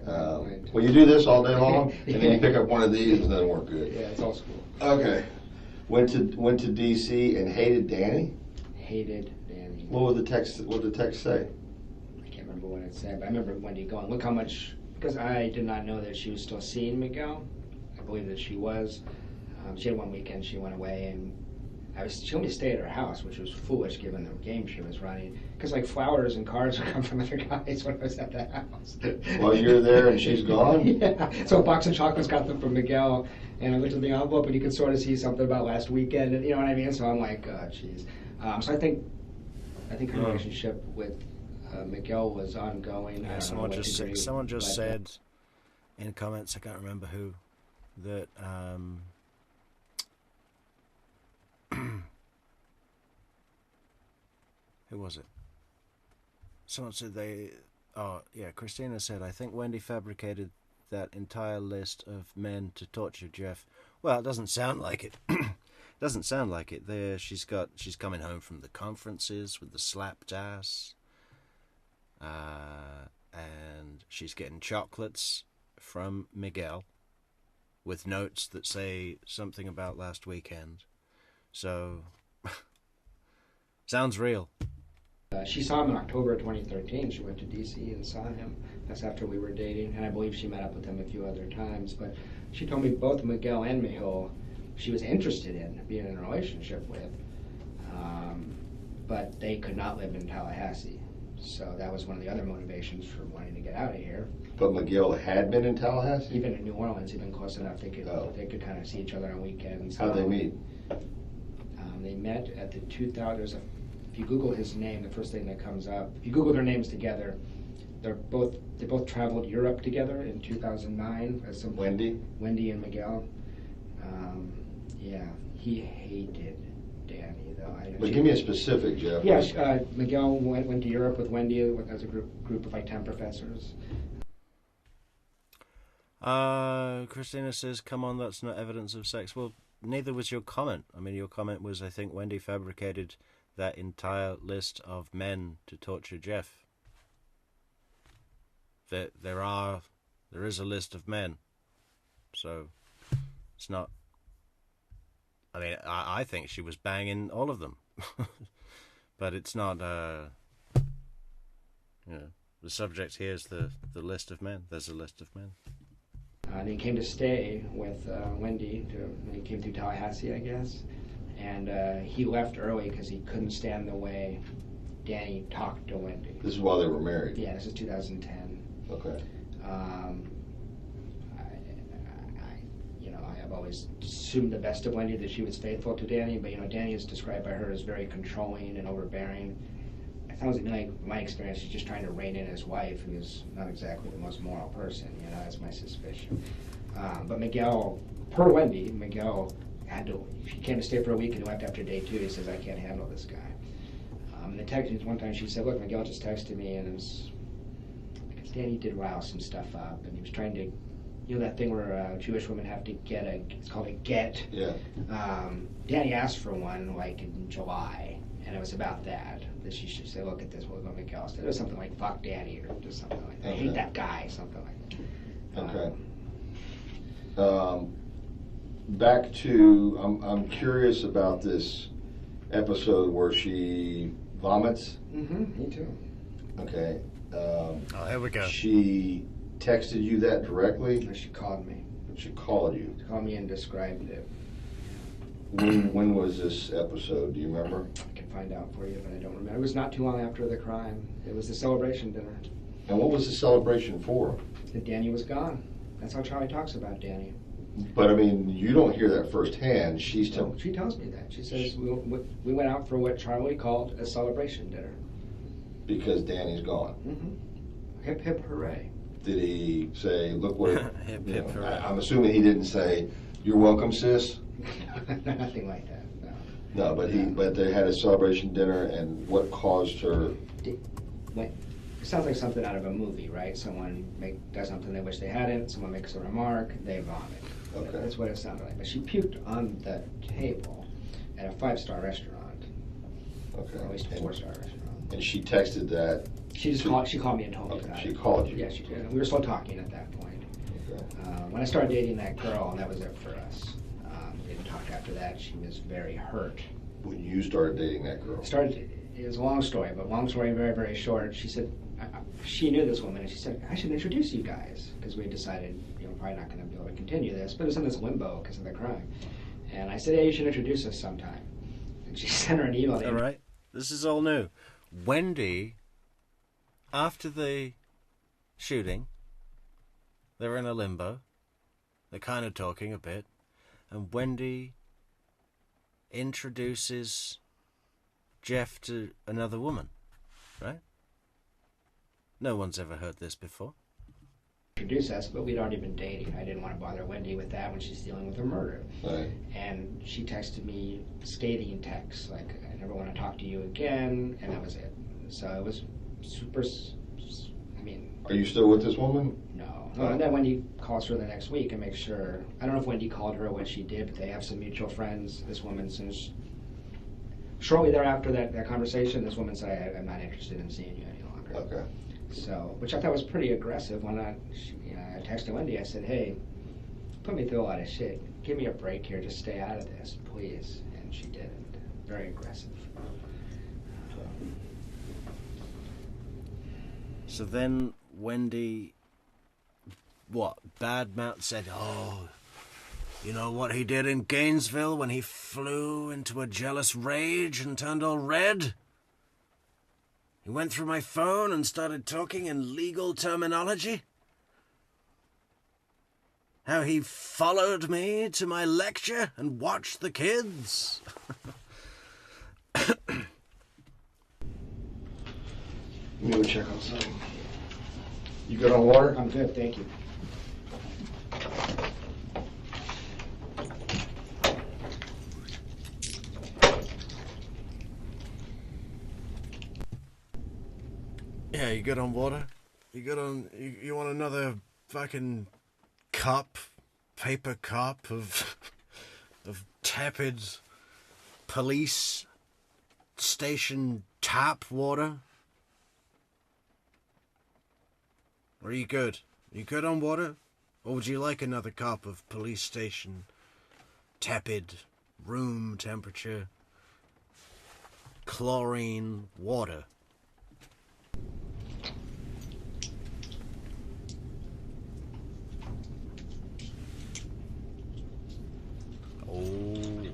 Well, you do this all day long, and then you pick up one of these, and it doesn't work good. Yeah, it's all school. Okay. Went to D.C. and hated Danny? Hated Danny. What did the text say? I can't remember what it said, but I remember Wendi going, look how much, because I did not know that she was still seeing Miguel. I believe that she was. She had one weekend she went away, and she only stayed at her house, which was foolish given the game she was running. Because like flowers and cards would come from other guys when I was at the house. While you're there and she's gone? Yeah. So a box of chocolates got them from Miguel, and I looked at the envelope, and you could sort of see something about last weekend. And, you know what I mean? So I'm like, oh, jeez. So I think her relationship with Miguel was ongoing. Yeah, someone just said in comments, I can't remember who, that who was it? Someone said Christina said, I think Wendi fabricated that entire list of men to torture Jeff. Well, it doesn't sound like it. Doesn't sound like it. There, she's coming home from the conferences with the slapped ass, and she's getting chocolates from Miguel with notes that say something about last weekend. So, sounds real. She saw him in October 2013. She went to D.C. and saw him. That's after we were dating, and I believe she met up with him a few other times. But she told me both Miguel and Mihul she was interested in being in a relationship with, but they could not live in Tallahassee. So that was one of the other motivations for wanting to get out of here. But Miguel had been in Tallahassee? Even in New Orleans, even close enough they could kind of see each other on weekends. How'd they meet? They met at the 2000. If you Google his name, the first thing that comes up. If you Google their names together, they both traveled Europe together in 2009 as some Wendi and Miguel. Yeah, he hated Danny though. But give me a specific, Jeff. Yeah, Miguel went to Europe with Wendi as a group of like 10 professors. Christina says, come on, that's not evidence of sex. Well, neither was your comment. I mean, your comment was, I think Wendi fabricated that entire list of men to torture Jeff. There is a list of men. So, it's not... I mean, I think she was banging all of them. But it's not, the subject here is the list of men. There's a list of men. And he came to stay with Wendi. He came through Tallahassee, I guess. And he left early because he couldn't stand the way Danny talked to Wendi. This is while they were married? Yeah, this is 2010. Okay. I have always assumed the best of Wendi, that she was faithful to Danny, but Danny is described by her as very controlling and overbearing. It sounds like my experience is just trying to rein in his wife, who's not exactly the most moral person. That's my suspicion. But Miguel, per Wendi, she came to stay for a week and left after day 2. He says, I can't handle this guy. And the text, one time she said, look, Miguel just texted me, and because Danny did rile some stuff up, and he was trying to, that thing where Jewish women have to get it's called a get. Yeah. Danny asked for one, like, in July, and it was about that she should say, look at this, we'll go Miguel. It was something like, fuck Danny, or just something like that. I hate that guy, something like that. Okay. Back to, I'm curious about this episode where she vomits. Me too. Okay. Here we go. She texted you that directly? No, she called me. She called you? She called me and described it. When was this episode? Do you remember? I can find out for you, but I don't remember. It was not too long after the crime. It was the celebration dinner. And what was the celebration for? That Danny was gone. That's how Charlie talks about Danny. But I mean, you don't hear that firsthand. She tells me that. She says we went out for what Charlie called a celebration dinner. Because Danny's gone. Hip hip hooray. Did he say, "Look what"? Hip hip hooray. I'm assuming he didn't say, "You're welcome, sis." Nothing like that. No, but they had a celebration dinner, and what caused her? It sounds like something out of a movie, right? Someone does something they wish they hadn't. Someone makes a remark, they vomit. Okay. That's what it sounded like. But she puked on the table at a 5-star restaurant. Okay. Or at least a 4-star restaurant. And she texted that. She called me and told me that. She called you. Yeah, she did. We were still talking at that point. Okay. When I started dating that girl, and that was it for us. We didn't talk after that. She was very hurt. When you started dating that girl. It was a long story, but long story very, very short. She said she knew this woman, and she said, I should introduce you guys, because we decided, probably not going to be able to continue this, but it's in this limbo because of the crime. And I said, hey, you should introduce us sometime. And she sent her an email. All right. This is all new. Wendi, after the shooting, they're in a limbo. They're kind of talking a bit. And Wendi introduces Jeff to another woman, right? No one's ever heard this before. Introduce us, but we'd already been dating. I didn't want to bother Wendi with that when she's dealing with a murder. Right. And she texted me scathing texts, like, I never want to talk to you again, and that was it. So it was super, Are you still with this woman? No. And then Wendi calls her the next week and makes sure, I don't know if Wendi called her or what she did, but they have some mutual friends. This woman, since shortly thereafter that conversation, this woman said, I'm not interested in seeing you any longer. Okay. So, which I thought was pretty aggressive. When I texted Wendi, I said, hey, put me through a lot of shit. Give me a break here. Just stay out of this, please. And she didn't. Very aggressive. So then Wendi, said, oh, you know what he did in Gainesville when he flew into a jealous rage and turned all red? He went through my phone and started talking in legal terminology. How he followed me to my lecture and watched the kids. Let me go check on something. You good on water? I'm good, thank you. Yeah, you good on water? You good on... You want another fucking paper cup of tepid police station tap water? Or are you good? Are you good on water? Or would you like another cup of police station tepid room temperature chlorine water? Oh.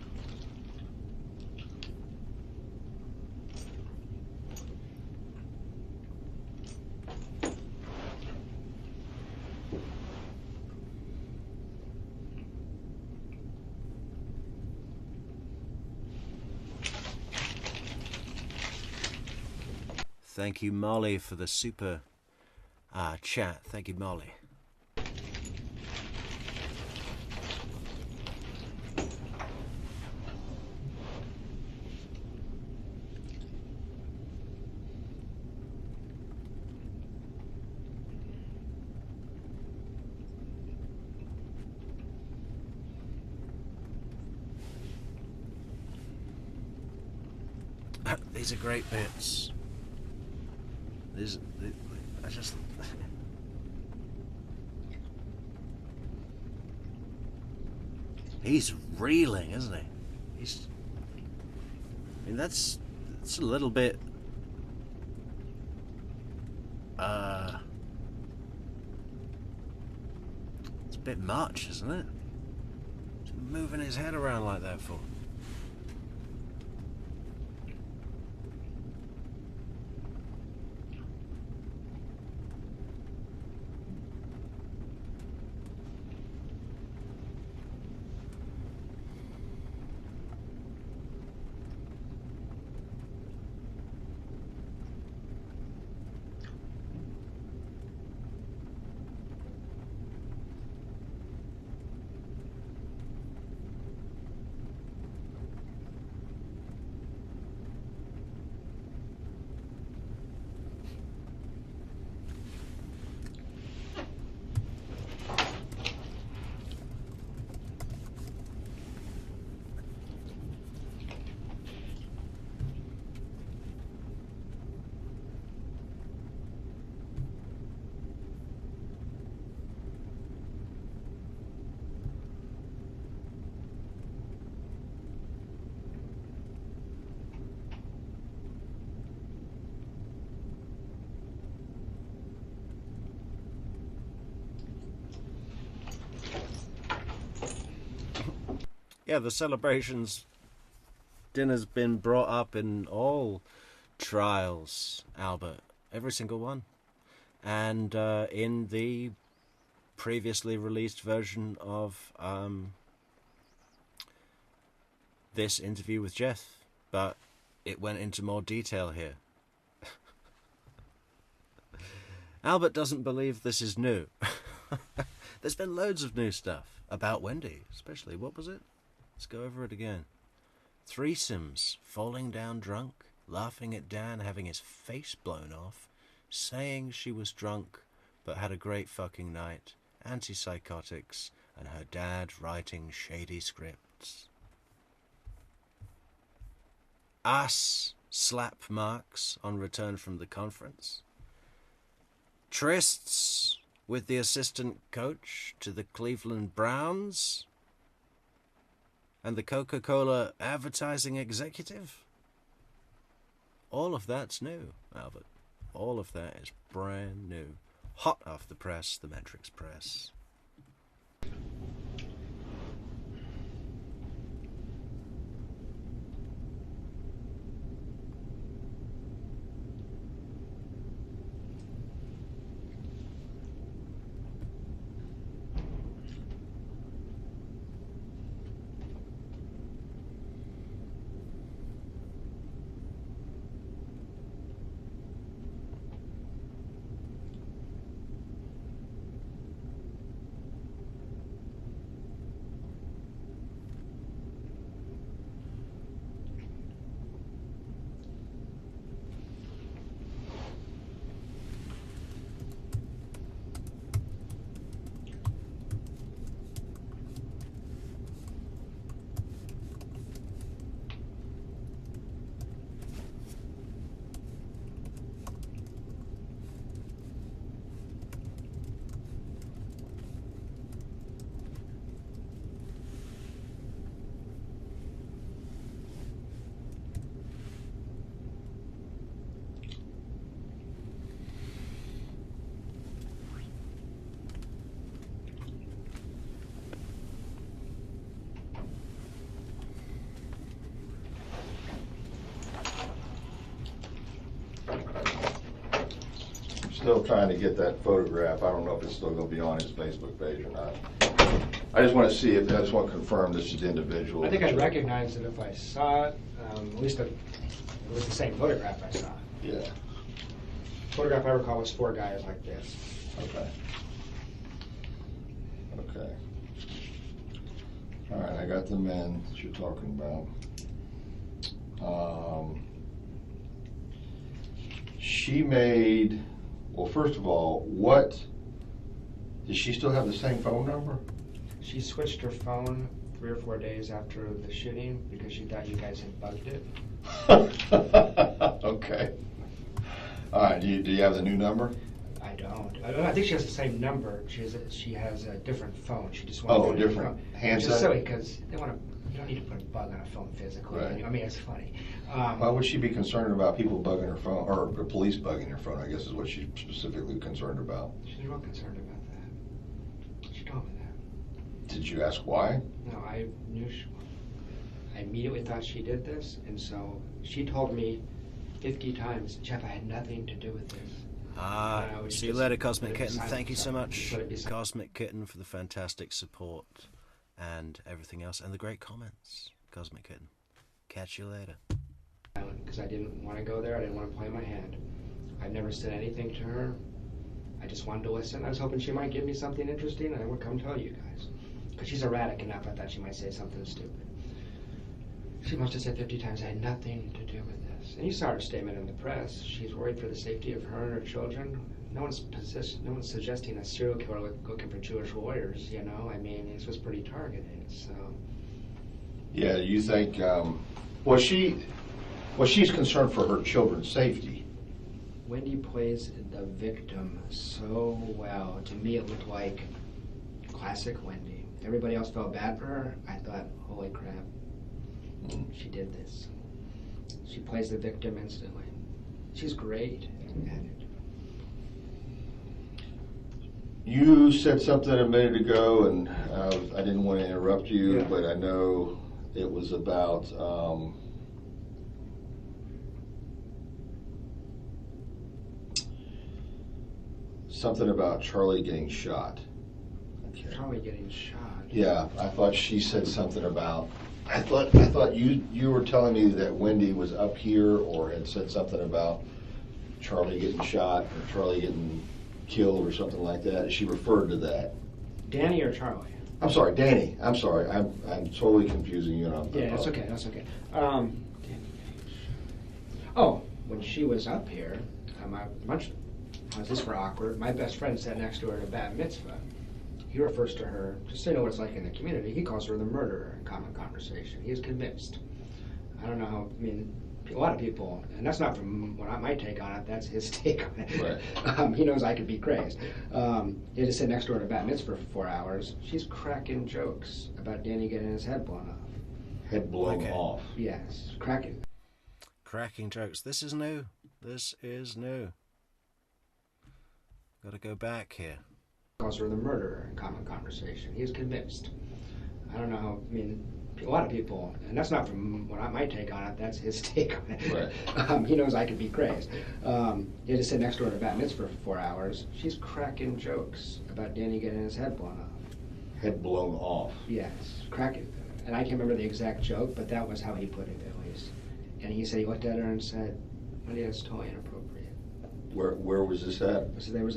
Thank you, Molly, for the super chat. Thank you, Molly. These are great bits. I just... He's reeling, isn't he? I mean, that's a little bit... It's a bit much, isn't it? What's he moving his head around like that for? Yeah, the celebrations dinner's been brought up in all trials, Albert. Every single one. And in the previously released version of this interview with Jeff. But it went into more detail here. Albert doesn't believe this is new. There's been loads of new stuff about Wendi, especially. What was it? Let's go over it again. Threesomes, falling down drunk, laughing at Dan having his face blown off, saying she was drunk but had a great fucking night, antipsychotics, and her dad writing shady scripts. Ass slap marks on return from the conference. Trysts with the assistant coach to the Cleveland Browns and the Coca-Cola advertising executive. All of that's new, Albert. All of that is brand new. Hot off the press, the Metrix press. Still trying to get that photograph. I don't know if it's still going to be on his Facebook page or not. I just want to see if, I just want to confirm this is the individual. I think I'd recognize it if I saw it. At least it was the same photograph I saw. Yeah. photograph I recall was 4 guys like this. Okay. Okay. All right, I got the men that you're talking about. She made, well, first of all, does she still have the same phone number? She switched her phone 3 or 4 days after the shooting because she thought you guys had bugged it. Okay. All right, do you have the new number? I don't. I think she has the same number. She has a different phone. She just wants a different handset? Which is silly because you don't need to put a bug on a phone physically. Right. I mean, it's funny. Why would she be concerned about people bugging her phone, or the police bugging her phone, I guess is what she's specifically concerned about? She's real concerned about that. She told me that. Did you ask why? No, I knew I immediately thought she did this, and so she told me 50 times, Jeff, I had nothing to do with this. See you later, Cosmic Kitten. Silent. Thank you so much, Let it be silent. Cosmic Kitten, for the fantastic support and everything else, and the great comments, Cosmic Kitten. Catch you later. Because I didn't want to go there. I didn't want to play my hand. I've never said anything to her. I just wanted to listen. I was hoping she might give me something interesting, and I would come tell you guys. Because she's erratic enough, I thought she might say something stupid. She must have said 50 times, I had nothing to do with this. And you saw her statement in the press. She's worried for the safety of her and her children. No one's suggesting a serial killer looking for Jewish lawyers, you know? I mean, this was pretty targeted, so... Yeah, you think, she's concerned for her children's safety. Wendi plays the victim so well. To me, it looked like classic Wendi. Everybody else felt bad for her. I thought, holy crap, she did this. She plays the victim instantly. She's great at it. You said something a minute ago, and I didn't want to interrupt you, Yeah. but I know it was about something about Charlie getting shot. Okay. Charlie getting shot. Yeah, I thought she said something about. I thought you were telling me that Wendi was up here, or had said something about Charlie getting shot or Charlie getting killed or something like that. She referred to that. Danny or Charlie? I'm sorry, Danny. I'm sorry. I'm totally confusing you. Yeah, that's okay. That's okay. Oh, when she was up here, how's this for awkward? My best friend sat next to her at a bat mitzvah. He refers to her, just so you know what it's like in the community, he calls her the murderer in common conversation. He is convinced. I don't know how, I mean, a lot of people, and that's not from my take on it, that's his take on it. Right. He knows I could be crazed. He had to sit next to her at a bat mitzvah for 4 hours. She's cracking jokes about Danny getting his head blown off. Head blown off. Yes, cracking. Cracking jokes. This is new. This is new. Got to go back here. Calls her the murderer in common conversation. He is convinced. I don't know how, I mean, a lot of people, and that's not from my take on it, that's his take on it. Right. He knows I could be crazed. He had to sit next to her at a bat mitzvah for 4 hours. She's cracking jokes about Danny getting his head blown off. Head blown off. Yes, cracking. And I can't remember the exact joke, but that was how he put it, at least. And he said he looked at her and said, "Wendy, that's totally inappropriate." Where was this at? So it was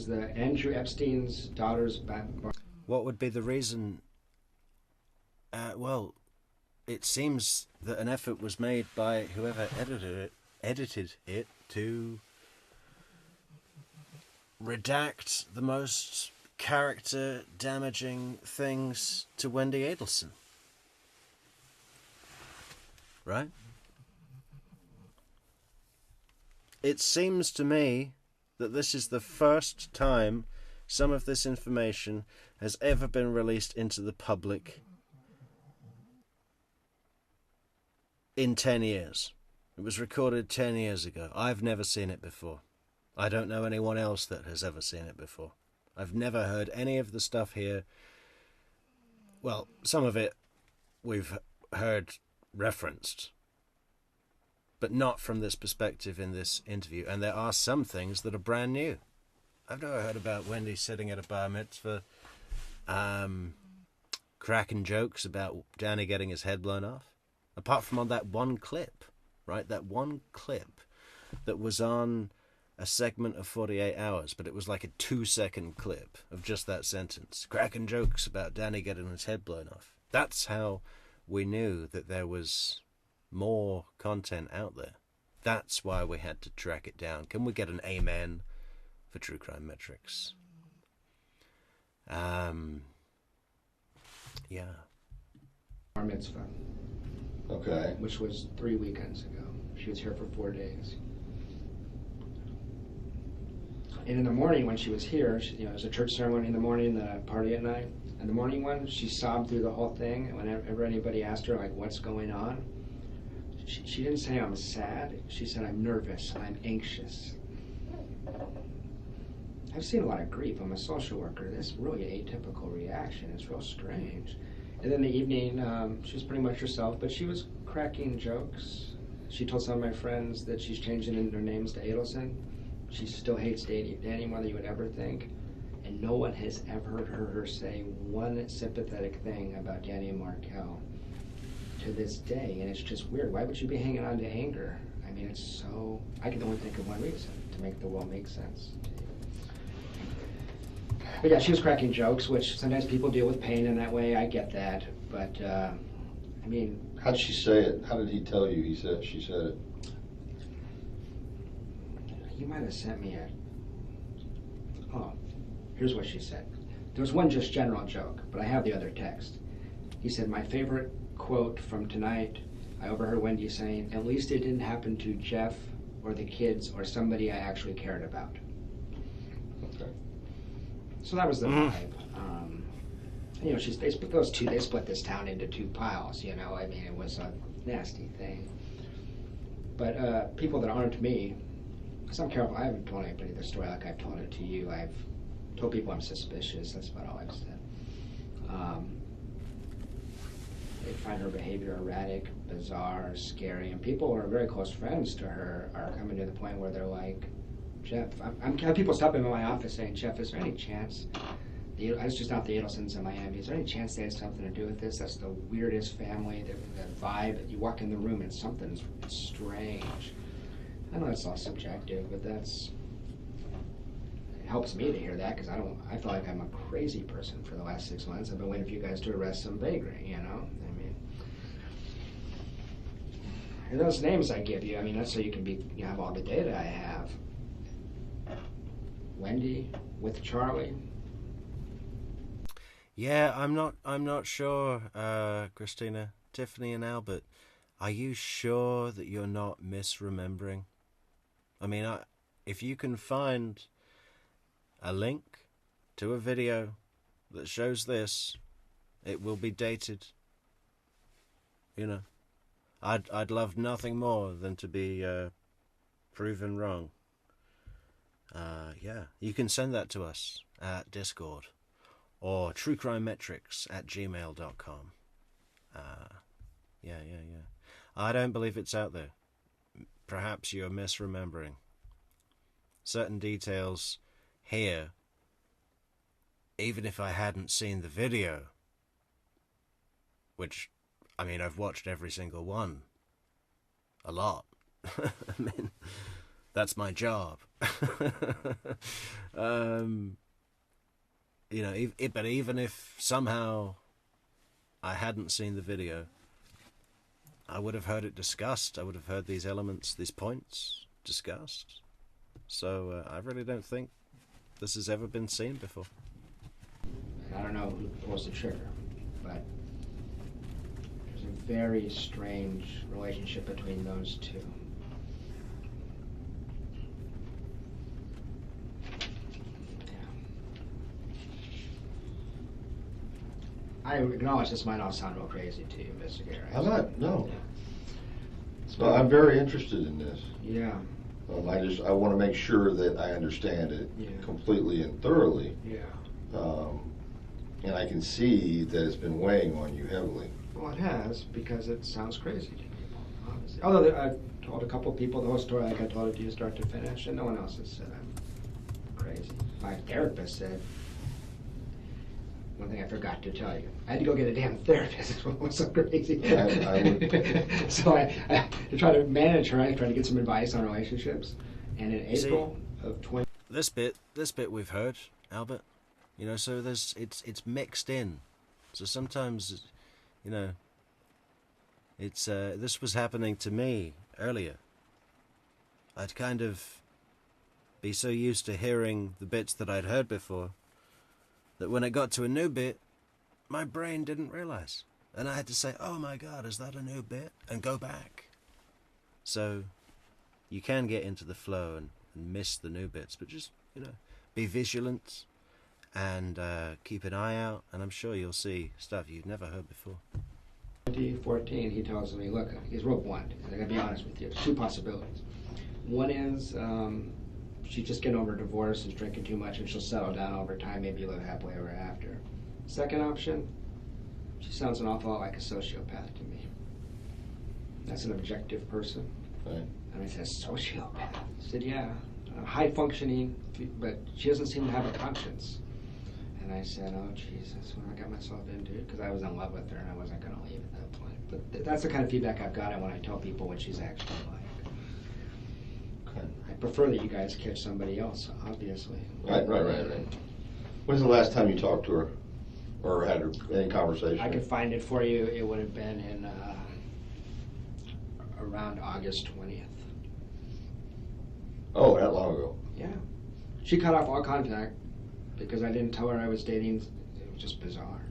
the Andrew Epstein's daughter's bar. What would be the reason? Well, it seems that an effort was made by whoever edited it to redact the most character-damaging things to Wendi Adelson. Right? It seems to me that this is the first time some of this information has ever been released into the public in 10 years. It was recorded 10 years ago. I've never seen it before. I don't know anyone else that has ever seen it before. I've never heard any of the stuff here. Well, some of it we've heard referenced, but not from this perspective in this interview. And there are some things that are brand new. I've never heard about Wendi sitting at a bar mitzvah, cracking jokes about Danny getting his head blown off. Apart from on that one clip, right? That one clip that was on a segment of 48 hours, but it was like a 2-second clip of just that sentence. Cracking jokes about Danny getting his head blown off. That's how we knew that there was more content out there. That's why we had to track it down. Can we get an amen for True Crime Metrix? Yeah. Bar mitzvah. Okay. Which was 3 weekends ago. She was here for 4 days. And in the morning when she was here, it was a church ceremony in the morning, the party at night. And the morning one, she sobbed through the whole thing. And whenever anybody asked her, like, what's going on, she didn't say I'm sad. She said I'm nervous, I'm anxious. I've seen a lot of grief. I'm a social worker. This is really an atypical reaction. It's real strange. And then the evening, she was pretty much herself, but she was cracking jokes. She told some of my friends that she's changing their names to Adelson. She still hates Danny more than you would ever think. And no one has ever heard her say one sympathetic thing about Danny and Markel to this day. And it's just weird. Why would you be hanging on to anger? I mean, it's so... I can only think of one reason, to make the world make sense. But yeah, she was cracking jokes, which sometimes people deal with pain in that way. I get that. But, I mean... How did she say it? How did he tell you she said it? You might have sent me a... Oh, here's what she said. There was one just general joke, but I have the other text. He said, my favorite quote from tonight, I overheard Wendi saying, at least it didn't happen to Jeff or the kids or somebody I actually cared about. Okay. So that was the vibe. They split those two. They split this town into 2 piles. I mean, it was a nasty thing. But people that aren't me, because I'm careful. I haven't told anybody the story like I've told it to you. I've told people I'm suspicious. That's about all I've said. They find her behavior erratic, bizarre, scary, and people who are very close friends to her are coming to the point where they're like, Jeff, I'm have people stopping in my office saying, Jeff, is there any chance, it's just not the Adelsons in Miami, is there any chance they had something to do with this? That's the weirdest family, that vibe, you walk in the room and something's strange. I know it's all subjective, but it helps me to hear that, because I feel like I'm a crazy person for the last 6 months. I've been waiting for you guys to arrest some vagary, I mean, and those names I give you, I mean, that's so you can have all the data I have. Wendi with Charlie. Yeah, I'm not sure, Christina, Tiffany and Albert. Are you sure that you're not misremembering? I mean, if you can find a link to a video that shows this, it will be dated. I'd love nothing more than to be proven wrong. Yeah, you can send that to us at Discord or truecrimemetrics@gmail.com. Yeah. I don't believe it's out there. Perhaps you're misremembering. Certain details here, even if I hadn't seen the video, which, I mean, I've watched every single one. A lot. I mean, that's my job. But even if somehow I hadn't seen the video, I would have heard it discussed. I would have heard these elements, these points discussed. So I really don't think this has ever been seen before. I don't know who pulls the trigger, but there's a very strange relationship between those two. I acknowledge this might all sound real crazy to you, investigator. I'm not, no. Yeah. So I'm very interested in this. Yeah. I want to make sure that I understand it completely and thoroughly. Yeah. And I can see that it's been weighing on you heavily. Well, it has, because it sounds crazy to people, obviously. Although I told a couple of people the whole story like I told it to you start to finish, and no one else has said I'm crazy. My therapist said, one thing I forgot to tell you. I had to go get a damn therapist. It was so crazy. So I to try to manage her, I tried to get some advice on relationships. And in April, of 20. This bit we've heard, Albert. You know, so it's mixed in. So sometimes, you know, it's this was happening to me earlier. I'd kind of be so used to hearing the bits that I'd heard before that when it got to a new bit, my brain didn't realize. And I had to say, oh my God, is that a new bit? And go back. So you can get into the flow and miss the new bits, but just, you know, be vigilant and keep an eye out, and I'm sure you'll see stuff you've never heard before. 2014, he tells me, look, he's real blunt. I gotta be honest with you. There's two possibilities. One is she's just getting over a divorce and drinking too much, and she'll settle down over time, maybe live happily ever after. Second option, she sounds an awful lot like a sociopath to me. That's an objective person. Right. And I said, sociopath? I said, yeah, high functioning, but she doesn't seem to have a conscience. And I said, oh, Jesus, what I got myself into, because I was in love with her and I wasn't going to leave at that point. But that's the kind of feedback I've gotten when I tell people what she's actually like. Okay. I prefer that you guys catch somebody else, obviously. Right. When's the last time you talked to her or had any conversation? I could find it for you. It would have been in around August 20th. Oh, that long ago. Yeah. She cut off all contact because I didn't tell her I was dating. It was just bizarre.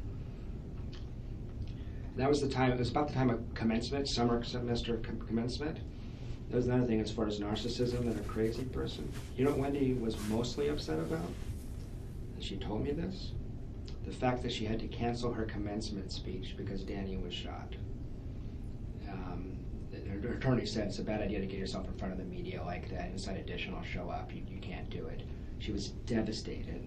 That was the time, it was about the time of commencement, summer semester commencement. That was another thing as far as narcissism and a crazy person. You know what Wendi was mostly upset about? And she told me this. The fact that she had to cancel her commencement speech because Danny was shot. Her attorney said it's a bad idea to get yourself in front of the media like that. Inside Edition will show up. You can't do it. She was devastated.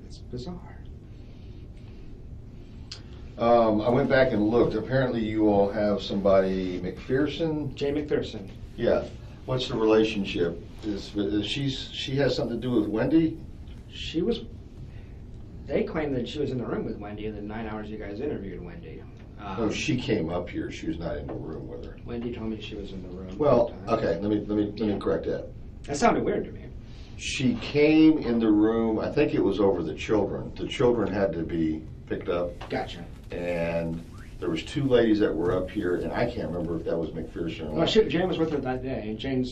It's bizarre. I went back and looked. Apparently you all have somebody, McPherson? Jay McPherson. Yeah. What's the relationship? She has something to do with Wendi? They claim that she was in the room with Wendi in the 9 hours you guys interviewed Wendi. No, she came up here. She was not in the room with her. Wendi told me she was in the room. Well, okay, let me correct that. That sounded weird to me. She came in the room, I think it was over the children. The children had to be picked up. Gotcha. And there was two ladies that were up here, and I can't remember if that was McPherson or not. Well, Jane was with her that day, and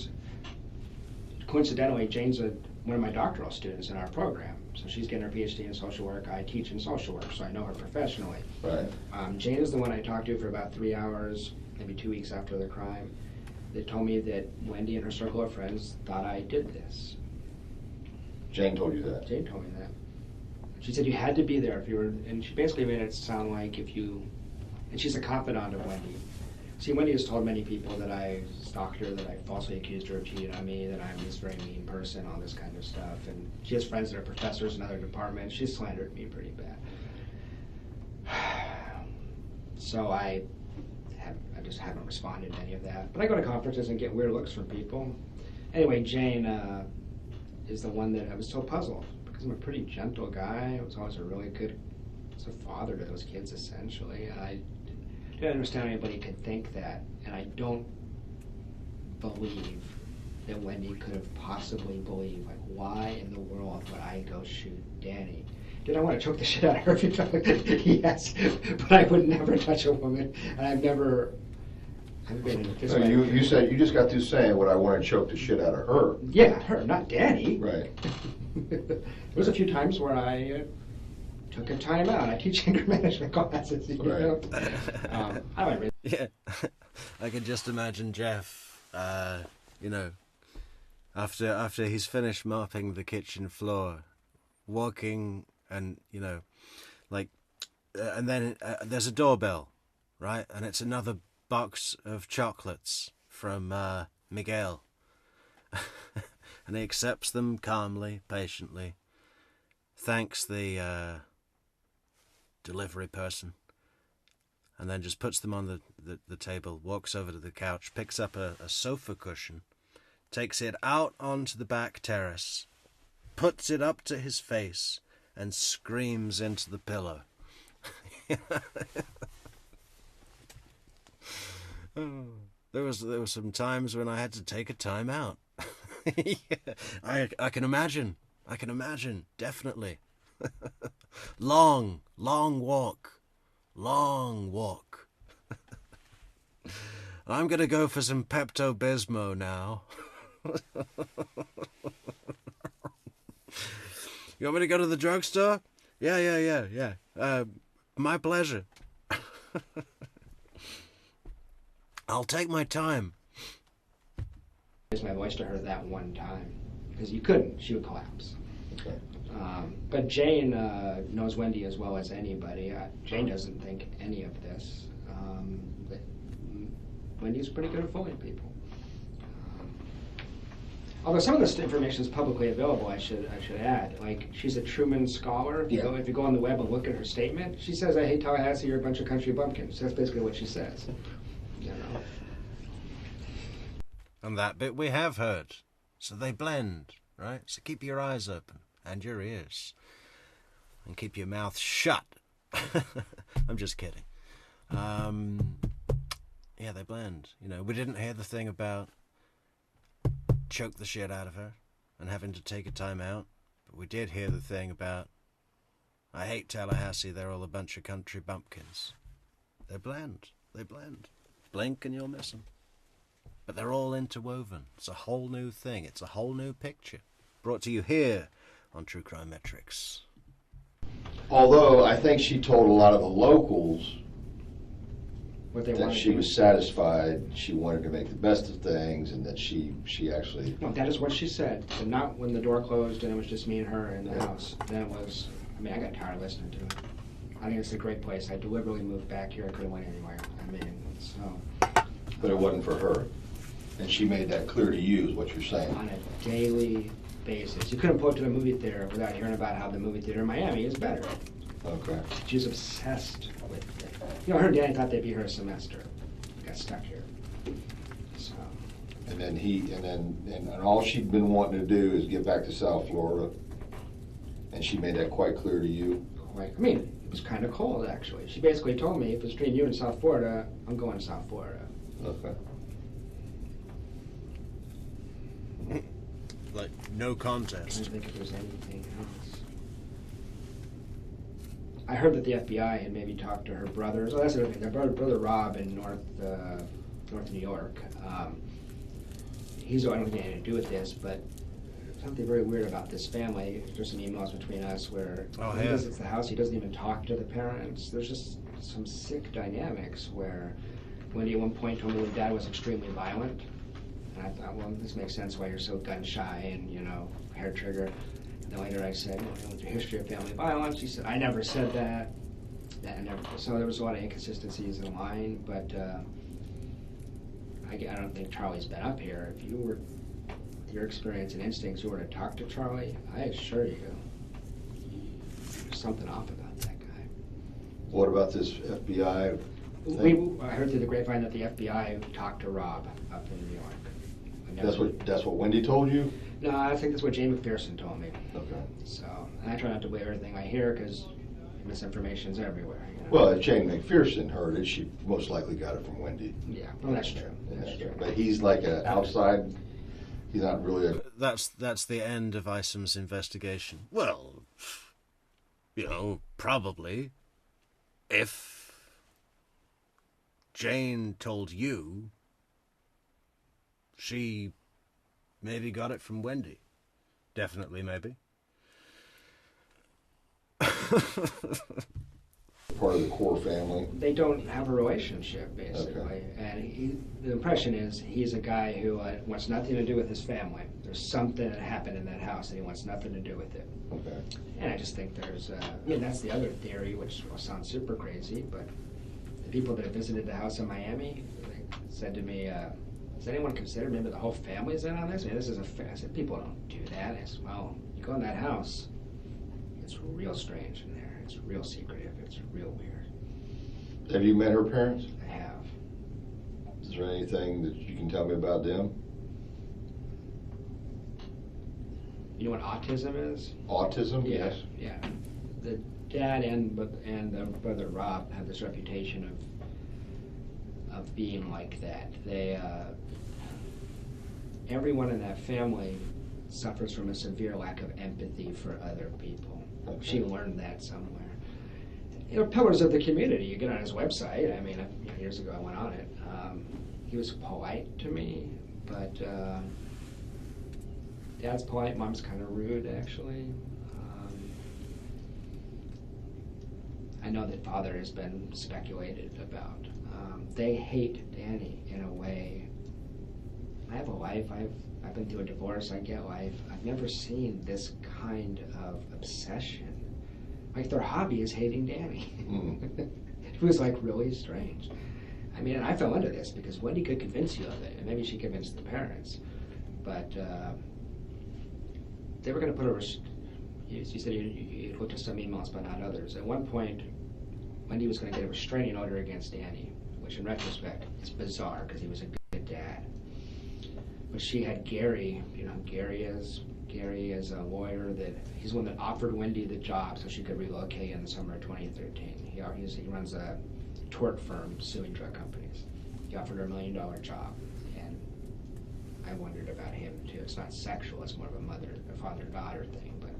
coincidentally, Jane's one of my doctoral students in our program. So she's getting her PhD in social work. I teach in social work, so I know her professionally. Right. Jane is the one I talked to for about 3 hours, maybe 2 weeks after the crime. They told me that Wendi and her circle of friends thought I did this. Jane told you that? Jane told me that. She said you had to be there if you were, and she basically made it sound like if you, and she's a confidant of Wendi. See, Wendi has told many people that I stalked her, that I falsely accused her of cheating on me, that I'm this very mean person, all this kind of stuff. And she has friends that are professors in other departments. She's slandered me pretty bad. So I just haven't responded to any of that. But I go to conferences and get weird looks from people. Anyway, Jane is the one that I was so puzzled because I'm a pretty gentle guy. I was always a really good father to those kids, essentially. And I didn't understand how anybody could think that, and I don't believe that Wendi could have possibly believed, like, why in the world would I go shoot Danny? Did I want to choke the shit out of her? Yes, but I would never touch a woman, and I've been in a fist fight. You said, you just got through saying what I want to choke the shit out of her. Yeah, her, not Danny. Right. There was a few times where I took a time out. I teach anger management classes. You know? Yeah, I can just imagine Jeff, you know, after he's finished mopping the kitchen floor, walking and, you know, like, and then there's a doorbell, right? And it's another box of chocolates from Miguel. And he accepts them calmly, patiently, thanks the delivery person, and then just puts them on the table, walks over to the couch, picks up a sofa cushion, takes it out onto the back terrace, puts it up to his face, and screams into the pillow. There were some times when I had to take a time out. Yeah, I can imagine. I can imagine, definitely. Long walk. Long walk. I'm going to go for some Pepto-Bismol now. You want me to go to the drugstore? Yeah. My pleasure. I'll take my time. Raised my voice to her that one time because you couldn't. She would collapse. Okay. But Jane knows Wendi as well as anybody. Jane doesn't think any of this. But Wendy's pretty good at fooling people. Although some of this information is publicly available, I should add. Like, she's a Truman Scholar. If you go on the web and look at her statement, she says, "I hate Tallahassee. You're a bunch of country bumpkins." That's basically what she says. You know. And that bit we have heard. So they blend, right? So keep your eyes open and your ears. And keep your mouth shut. I'm just kidding. Yeah, they blend. You know, we didn't hear the thing about choke the shit out of her and having to take a time out. But we did hear the thing about, I hate Tallahassee, they're all a bunch of country bumpkins. They blend. They blend. Blink and you'll miss them. But they're all interwoven. It's a whole new thing. It's a whole new picture. Brought to you here on True Crime Metrix. Although I think she told a lot of the locals What they that wanted she to- was satisfied, she wanted to make the best of things, and that she actually... No, that is what she said. But not when the door closed and it was just me and her in the house. Then it was, I mean, I got tired of listening to it. I think it's a great place. I deliberately moved back here. I couldn't went anywhere. I mean, so... But it wasn't for her. And she made that clear to you, is what you're saying. On a daily basis. You couldn't pull up to the movie theater without hearing about how the movie theater in Miami is better. Okay. She was obsessed with it. You know, her and Danny thought they'd be here a semester. Got stuck here. So... And then and all she'd been wanting to do is get back to South Florida. And she made that quite clear to you. I mean, it was kind of cold, actually. She basically told me, if it's between you and South Florida, I'm going to South Florida. Okay. Like, no I contest. don't think if there's anything else. I heard that the FBI had maybe talked to her brothers. Oh, that's the other thing. Their brother Rob in North New York. I don't think anything to do with this, but something very weird about this family. There's some emails between us where when he visits the house, he doesn't even talk to the parents. There's just some sick dynamics where Wendi at one point told me when Dad was extremely violent. And I thought, well, this makes sense why you're so gun shy and, you know, hair trigger. And then later I said, what's your history of family violence? She said, I never said that. So there was a lot of inconsistencies in line, but I don't think Charlie's been up here. If you were, with your experience and instincts, you were to talk to Charlie, I assure you, there's something off about that guy. What about this FBI thing? I heard through the grapevine that the FBI talked to Rob up in New York. That's what Wendi told you? No, I think that's what Jane McPherson told me. Okay. So, and I try not to believe everything I hear because misinformation's everywhere. You know? Well, if Jane McPherson heard it, she most likely got it from Wendi. Yeah, well, that's true. That's true. But he's like an outside. He's not really a. That's the end of Isom's investigation. Well, you know, probably if Jane told you, she maybe got it from Wendi. Definitely, maybe. Part of the core family. They don't have a relationship, basically. Okay. And the impression is he's a guy who wants nothing to do with his family. There's something that happened in that house and he wants nothing to do with it. Okay. And I just think there's, I mean, that's the other theory, which sounds super crazy, but the people that have visited the house in Miami they said to me, has anyone considered maybe the whole family's in on this? I mean, this is I said, people don't do that. I said, well, you go in that house, it's real strange in there. It's real secretive. It's real weird. Have you met her parents? I have. Is there anything that you can tell me about them? You know what autism is? Autism? Yeah, Yes. yeah. The dad and the brother Rob have this reputation of being like that. They, everyone in that family suffers from a severe lack of empathy for other people. She learned that somewhere. You know, pillars of the community. You get on his website. I mean, years ago I went on it. He was polite to me, but Dad's polite, Mom's kind of rude, actually. I know that Father has been speculated about. They hate Danny in a way. I have a life. I've been through a divorce. I get life. I've never seen this kind of obsession. Like, their hobby is hating Danny. It was like really strange. I mean, and I fell into this because Wendi could convince you of it, and maybe she convinced the parents. But they were going to put you said you looked at some emails, but not others. At one point, Wendi was going to get a restraining order against Danny, which in retrospect is bizarre because he was a good dad. But she had Gary, you know who Gary is? Gary is a lawyer he's the one that offered Wendi the job so she could relocate in the summer of 2013. He runs a tort firm suing drug companies. He offered her $1 million job, and I wondered about him too. It's not sexual, it's more of a father-daughter thing, but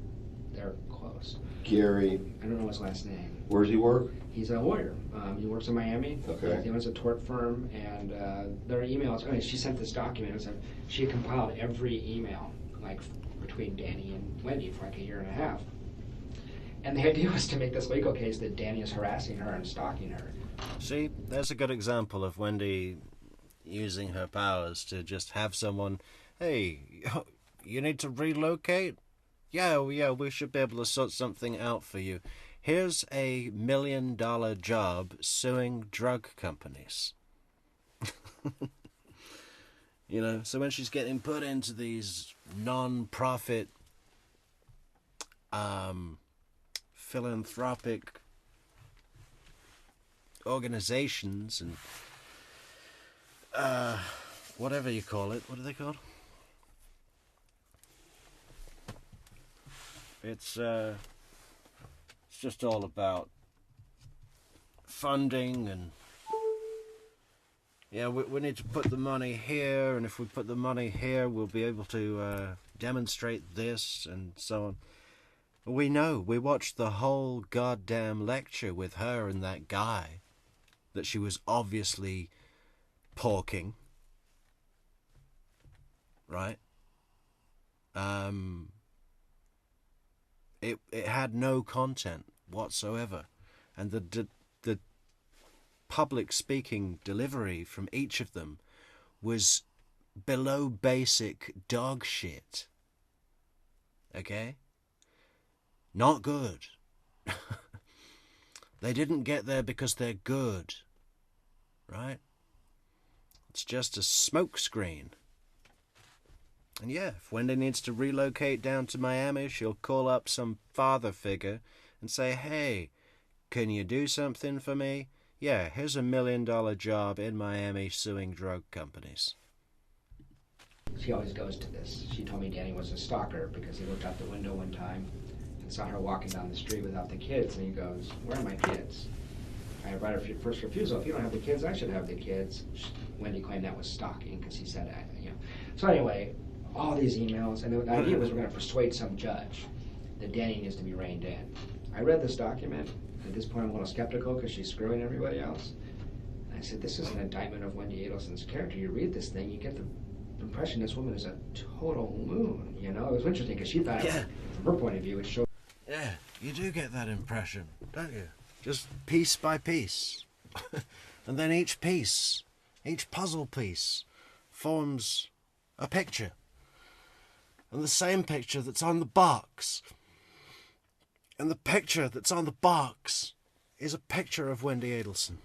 they're close. Gary. I don't know his last name. Where does he work? He's a lawyer. He works in Miami. Okay. He owns a tort firm, and there are emails. I mean, she sent this document. She had compiled every email, like between Danny and Wendi for like a year and a half. And the idea was to make this legal case that Danny is harassing her and stalking her. See, there's a good example of Wendi using her powers to just have someone, hey, you need to relocate? Yeah, we should be able to sort something out for you. Here's a $1 million job suing drug companies. You know, so when she's getting put into these non-profit, philanthropic organizations and whatever you call it, what are they called? It's just all about funding and yeah, we need to put the money here, and if we put the money here, we'll be able to demonstrate this and so on. We know. We watched the whole goddamn lecture with her and that guy that she was obviously porking. Right? It had no content whatsoever. And the public speaking delivery from each of them was below basic dog shit. Okay? Not good. They didn't get there because they're good. Right? It's just a smokescreen. And yeah, if Wendi needs to relocate down to Miami, she'll call up some father figure and say, hey, can you do something for me? Yeah, here's a $1 million job in Miami suing drug companies. She always goes to this. She told me Danny was a stalker because he looked out the window one time and saw her walking down the street without the kids, and he goes, where are my kids? I have right of first refusal. If you don't have the kids, I should have the kids. Wendi claimed that was stalking because he said, you know. So anyway, all these emails, and the idea was we're going to persuade some judge that Danny needs to be reined in. I read this document. At this point, I'm a little skeptical because she's screwing everybody else. And I said, this is an indictment of Wendi Adelson's character. You read this thing, you get the impression this woman is a total loon. You know, it was interesting because she thought, from her point of view, it showed. Yeah, you do get that impression, don't you? Just piece by piece. And then each piece, each puzzle piece, forms a picture. And the same picture that's on the box. And the picture that's on the box is a picture of Wendi Adelson.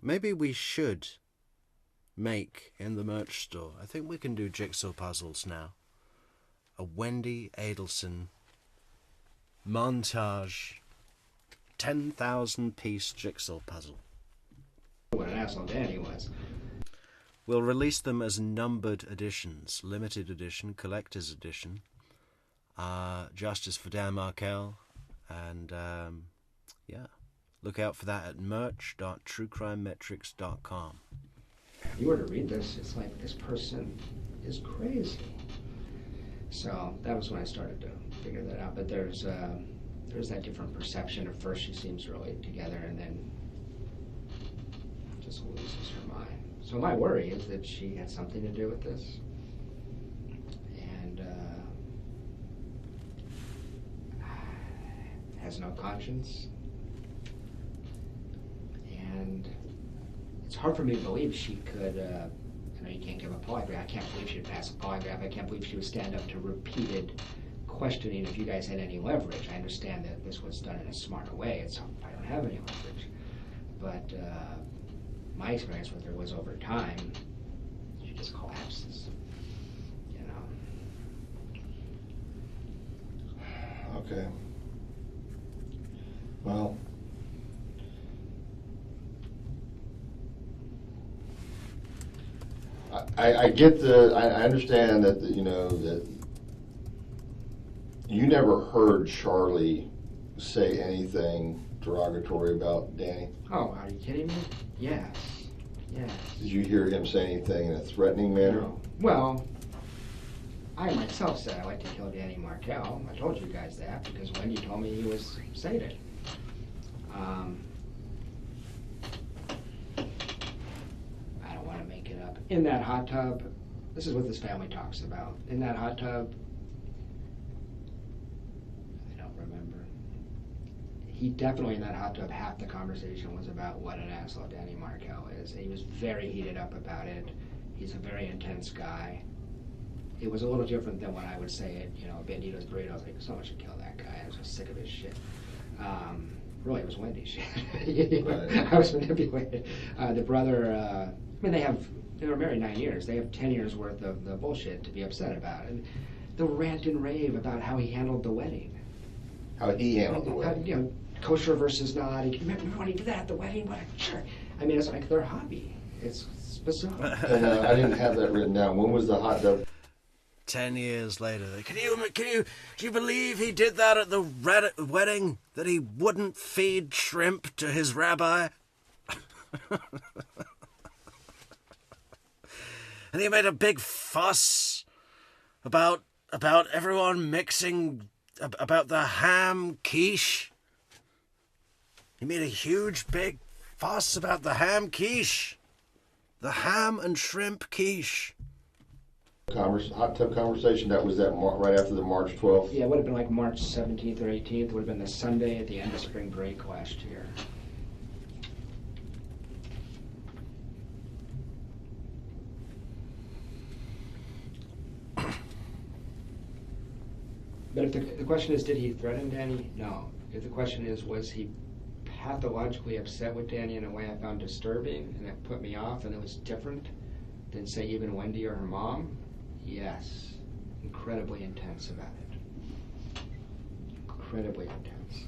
Maybe we should make in the merch store, I think we can do jigsaw puzzles now, a Wendi Adelson montage 10,000 piece jigsaw puzzle. What an asshole Danny was. We'll release them as numbered editions, limited edition, collector's edition. Justice for Dan Markel, and yeah, Look out for that at merch.truecrimemetrics.com. If you were to read this, it's like, this person is crazy. So that was when I started to figure that out. But there's that different perception. At first she seems really together, and then just loses her mind. So my worry is that she had something to do with this. And has no conscience. And it's hard for me to believe she could, I know you can't give a polygraph. I can't believe she'd pass a polygraph. I can't believe she would stand up to repeated questioning if you guys had any leverage. I understand that this was done in a smarter way. It's, I don't have any leverage. But my experience with her was over time, she just collapses, you know. Okay. Well, I get I understand that, you know, that you never heard Charlie say anything derogatory about Danny. Oh, are you kidding me? Yes. Yes. Did you hear him say anything in a threatening manner? No. Well, I myself said I'd like to kill Danny Markel. I told you guys that because Wendi told me he was sated. I don't want to make it up. In that hot tub, this is what this family talks about. In that hot tub, I don't remember. He definitely, in that hot tub, half the conversation was about what an asshole Danny Markel is. He was very heated up about it. He's a very intense guy. It was a little different than when I would say it, you know, Bandito's burrito. I was like, someone should kill that guy. I was just sick of his shit. Really, it was Wendy's shit. Right. I was manipulated. The brother, I mean, they were married 9 years. They have 10 years worth of the bullshit to be upset about. And the rant and rave about how he handled the wedding. How he handled the wedding. You know, kosher versus not. Remember when he did that at the wedding? What a jerk. I mean, it's like their hobby. It's bizarre. And I didn't have that written down. When was the hot tub? 10 years later, do you believe he did that at the wedding? That he wouldn't feed shrimp to his rabbi? And he made a big fuss about everyone mixing, about the ham quiche. He made a huge big fuss about the ham quiche. The ham and shrimp quiche. Hot tub conversation, that was that right after the March 12th? Yeah, it would have been like March 17th or 18th. It would have been the Sunday at the end of spring break last year. But if the question is, did he threaten Danny? No. If the question is, was he pathologically upset with Danny in a way I found disturbing and it put me off and it was different than, say, even Wendi or her mom? Yes. Incredibly intense about it. Incredibly intense.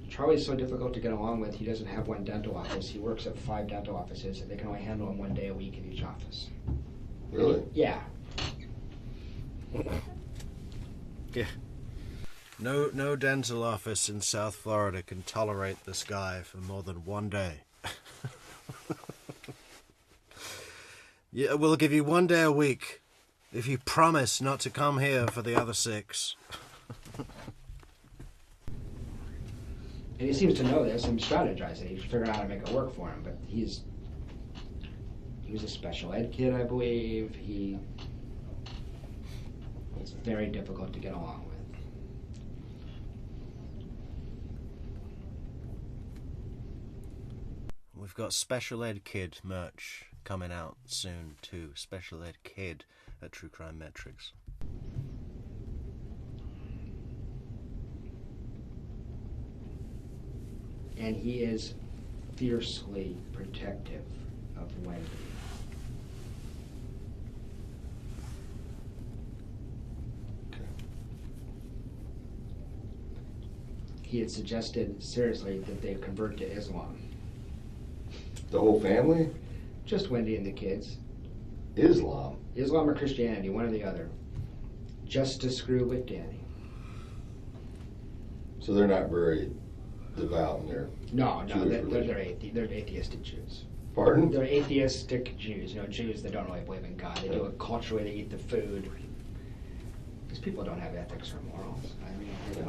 Charlie's so difficult to get along with, he doesn't have one dental office. He works at 5 dental offices, and they can only handle him 1 day a week in each office. Really? Yeah. Yeah. No dental office in South Florida can tolerate this guy for more than 1 day. Yeah, we'll give you 1 day a week if you promise not to come here for the other 6. And he seems to know this and strategizing. He's figuring out how to make it work for him. But he was a special ed kid, I believe. He was very difficult to get along with. We've got Special Ed Kid merch coming out soon too. Special Ed Kid at True Crime Metrix. And he is fiercely protective of Wendi. Okay. He had suggested seriously that they convert to Islam. The whole family? Just Wendi and the kids. Islam? Islam or Christianity, one or the other. Just to screw with Danny. So they're not very devout in their No, Jewish they're religion. they're atheistic Jews. Pardon? They're atheistic Jews. You know, Jews that don't really believe in God. They do it culturally. They eat the food. These people don't have ethics or morals. I mean, they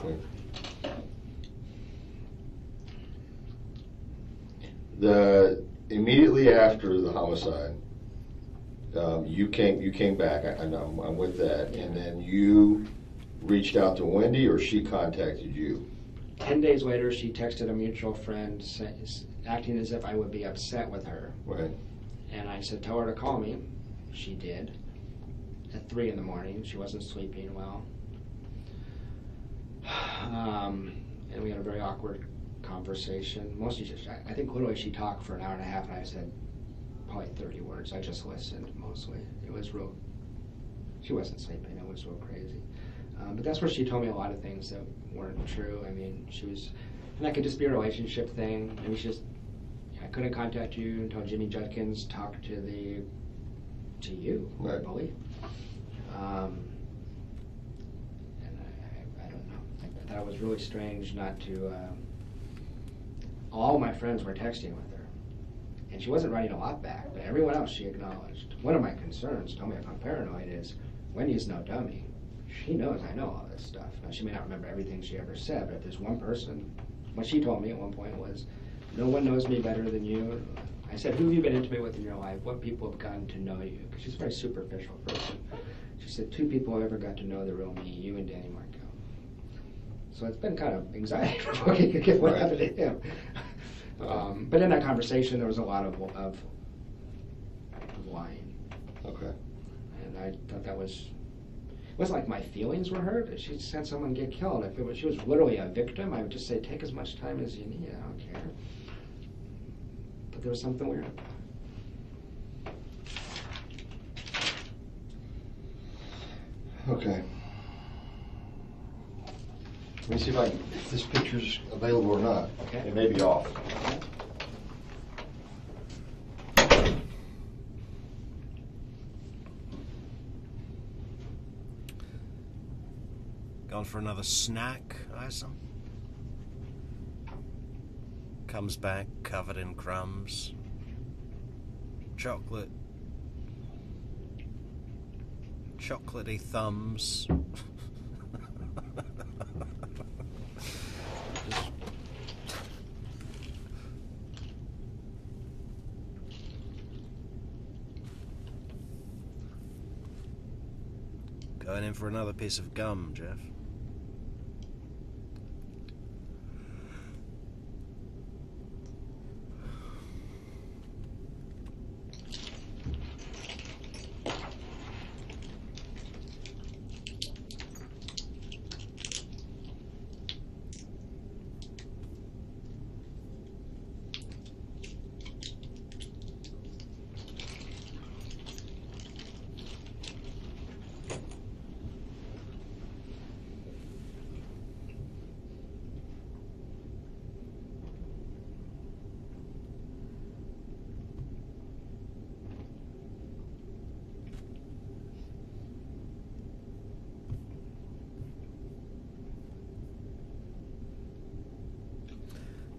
don't. Immediately after the homicide, you came back. I'm with that, and then you reached out to Wendi, or she contacted you. 10 days later, she texted a mutual friend, acting as if I would be upset with her. Right. And I said, tell her to call me. She did. At 3 in the morning. She wasn't sleeping well. And we had a very awkward conversation. Mostly just, I think literally she talked for an hour and a half, and I said probably 30 words. I just listened mostly. It was real, she wasn't sleeping. It was real crazy. But that's where she told me a lot of things that weren't true. I mean, she was, and that could just be a relationship thing. I mean, she just, I couldn't contact you until Jimmy Judkins talked to you, right. I believe. And I don't know. I thought it was really strange not to, all my friends were texting with her. And she wasn't writing a lot back, but everyone else she acknowledged. One of my concerns, tell me if I'm paranoid, is Wendy's no dummy. She knows I know all this stuff. Now, she may not remember everything she ever said, but if there's one person, what she told me at one point was, no one knows me better than you. I said, who have you been intimate with in your life? What people have gotten to know you? Because she's a very superficial person. She said, 2 people have ever got to know the real me, you and Danny Markel. So it's been kind of anxiety-provoking again what happened to him. But in that conversation, there was a lot of lying. Okay. And I thought that was, it wasn't like my feelings were hurt. If she just had someone get killed, if she was literally a victim, I would just say, take as much time as you need. I don't care. But there was something weird about it. Okay. Let me see if this picture's available or not. Okay. It may be off. Gone for another snack, Isom? Comes back covered in crumbs. Chocolate. Chocolatey thumbs. Going in for another piece of gum, Jeff.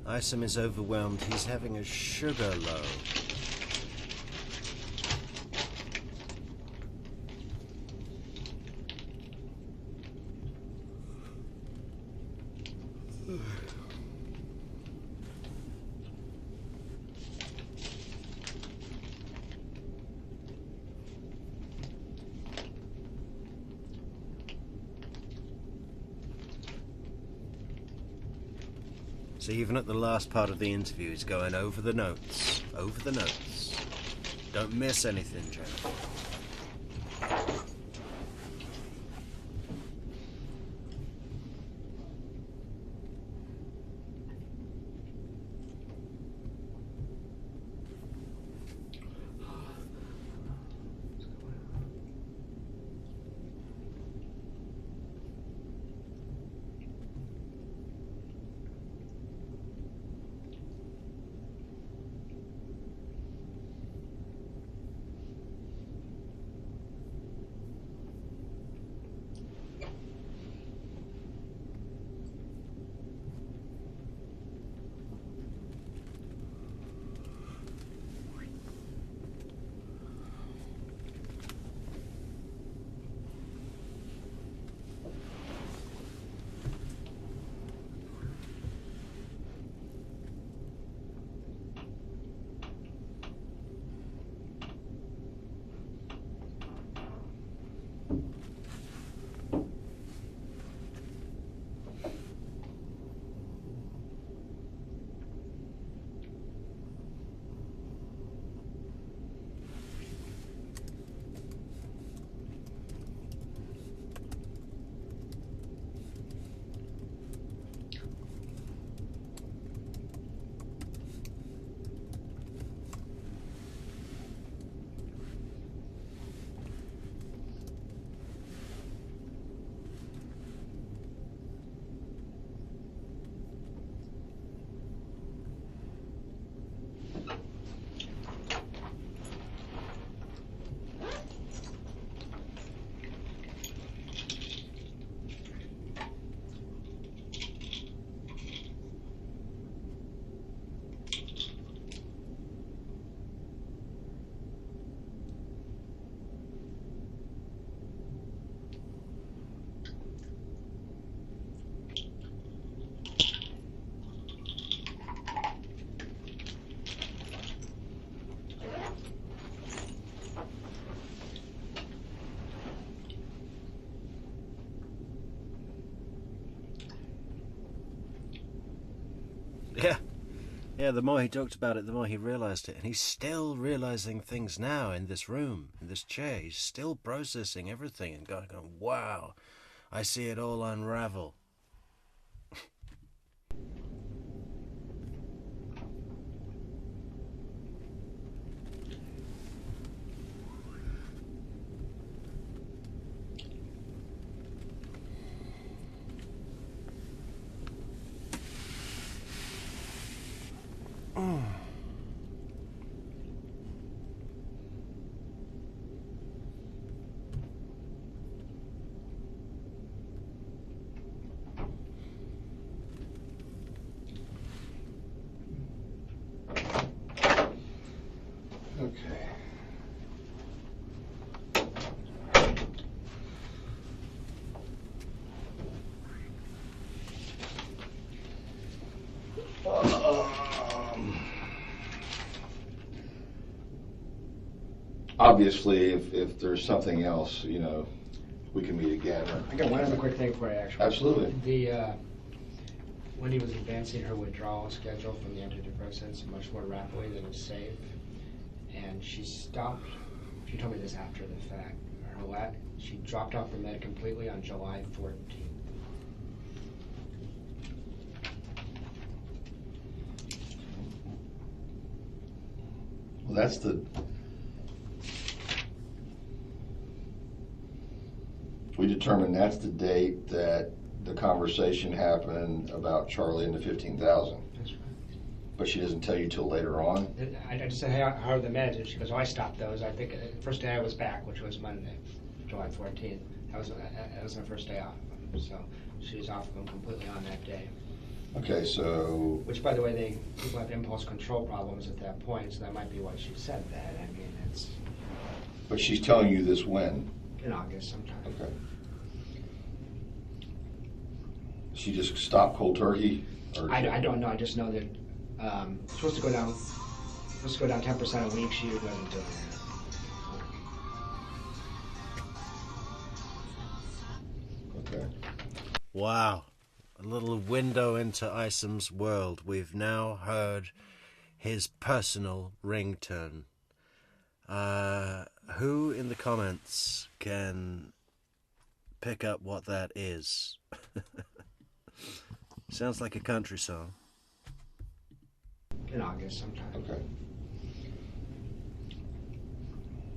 Isom is overwhelmed. He's having a sugar low. So even at the last part of the interview, he's going over the notes. Over the notes. Don't miss anything, Jeff. Yeah. Yeah, the more he talked about it, the more he realized it. And he's still realizing things now in this room, in this chair. He's still processing everything and going, wow, I see it all unravel. Okay. Obviously, if there's something else, you know, we can meet again. I got one other quick thing for you, actually. Absolutely. Wendy was advancing her withdrawal schedule from the antidepressants much more rapidly than was safe, and she stopped. She told me this after the fact. She dropped off the med completely on July 14th. Well, that's we determined that's the date that the conversation happened about Charlie and the 15,000. That's right. But she doesn't tell you till later on? I just said, hey, how are the meds? And she goes, oh, I stopped those. I think the first day I was back, which was Monday, July 14th. That was my first day off of them. So she was off of them completely on that day. Okay, so... Which, by the way, people have impulse control problems at that point, so that might be why she said that. I mean, it's... But she's telling you this when? In August sometime. Okay. She just stopped cold turkey? Or I don't know. I just know that it's supposed to go down 10% a week. She wasn't doing that. Okay. Wow. A little window into Isom's world. We've now heard his personal ringtone. Who in the comments can pick up what that is? Sounds like a country song. In August sometime. Okay.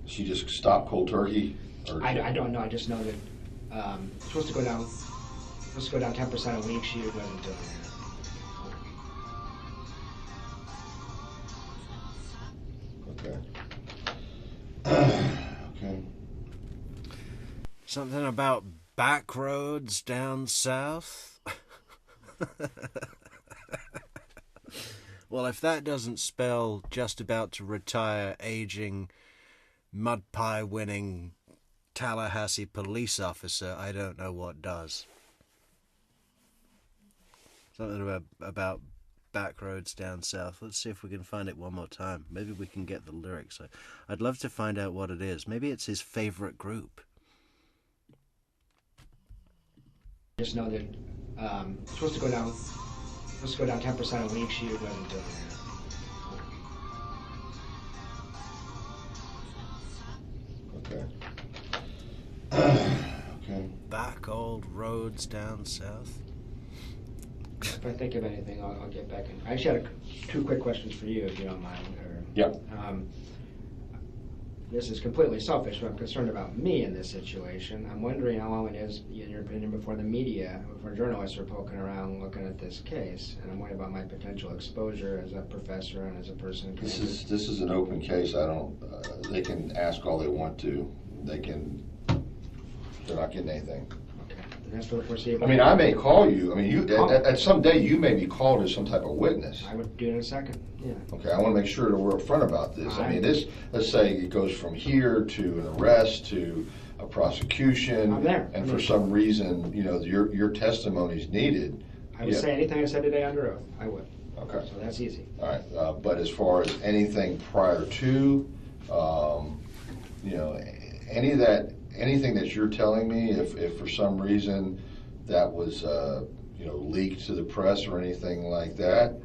She just stopped cold turkey? Or I don't know. I just know that it's supposed to go down 10% a week. She wasn't doing that. Okay. Okay. Something about back roads down south? Well, if that doesn't spell just about to retire, aging, mud pie winning Tallahassee police officer, I don't know what does. Something about back roads down south. Let's see if we can find it one more time. Maybe we can get the lyrics. I'd love to find out what it is. Maybe it's his favorite group. Just know that it's supposed to go down 10% a week. She wasn't doing that. Okay. Okay. Back old roads down south. If I think of anything, I'll get back in. I actually had two quick questions for you, if you don't mind. Yeah. This is completely selfish, but I'm concerned about me in this situation. I'm wondering how long it is, in your opinion, before the media, before journalists are poking around looking at this case, and I'm worried about my potential exposure as a professor and as a person. This is an open case. I don't. They can ask all they want to. They're not getting anything. Okay. That's for the foreseeable. I mean, I may call you. I mean, at some day you may be called as some type of witness. I would do it in a second. Yeah. Okay, I want to make sure that we're upfront about this. I mean, let's say it goes from here to an arrest to a prosecution. I'm there. And for some reason, you know, your testimony is needed. I would say anything I said today under oath. I would. Okay. So that's easy. All right. But as far as anything prior to, you know, anything that you're telling me, if for some reason that was, you know, leaked to the press or anything like that,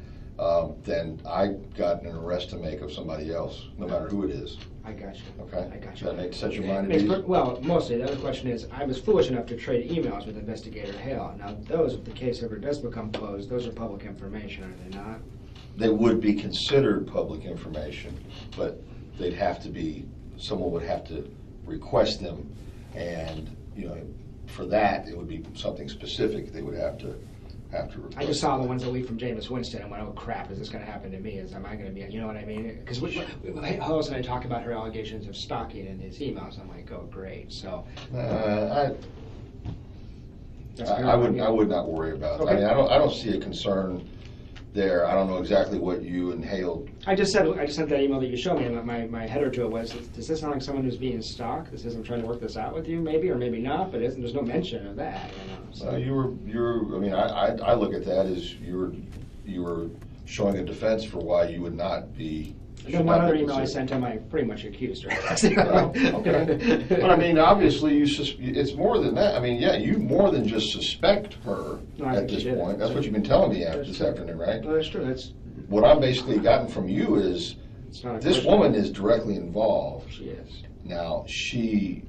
then I got an arrest to make of somebody else, no matter who it is. I got you. Okay? I got you. That makes set your mind at ease? Well, mostly. The other question is, I was foolish enough to trade emails with Investigator Hale. Now, those, if the case ever does become closed, those are public information, are they not? They would be considered public information, but they'd have to be, someone would have to request them, and, you know, for that, it would be something specific they would have to request. I just saw the ones that leaked from Jameis Winston and went, oh crap, is this going to happen to me? Am I going to be, you know what I mean? Because Hollis and I talk about her allegations of stalking in his emails. I'm like, oh great. So I would not worry about it. Okay. I mean, I don't see a concern there. I don't know exactly what you and Hale. I just sent that email that you showed me, and my header to it was, does this sound like someone who's being stalked? This isn't trying to work this out with you, maybe, or maybe not, but there's no mention of that. You know, so. I mean, I look at that as you were showing a defense for why you would not be. And then one other email I sent him, I pretty much accused her. Okay. But I mean, obviously, it's more than that. I mean, yeah, you more than just suspect her at this point. That's what you've been telling me this afternoon, right? No, that's true. That's what I'm basically gotten from you is this woman is directly involved. She is. Now, I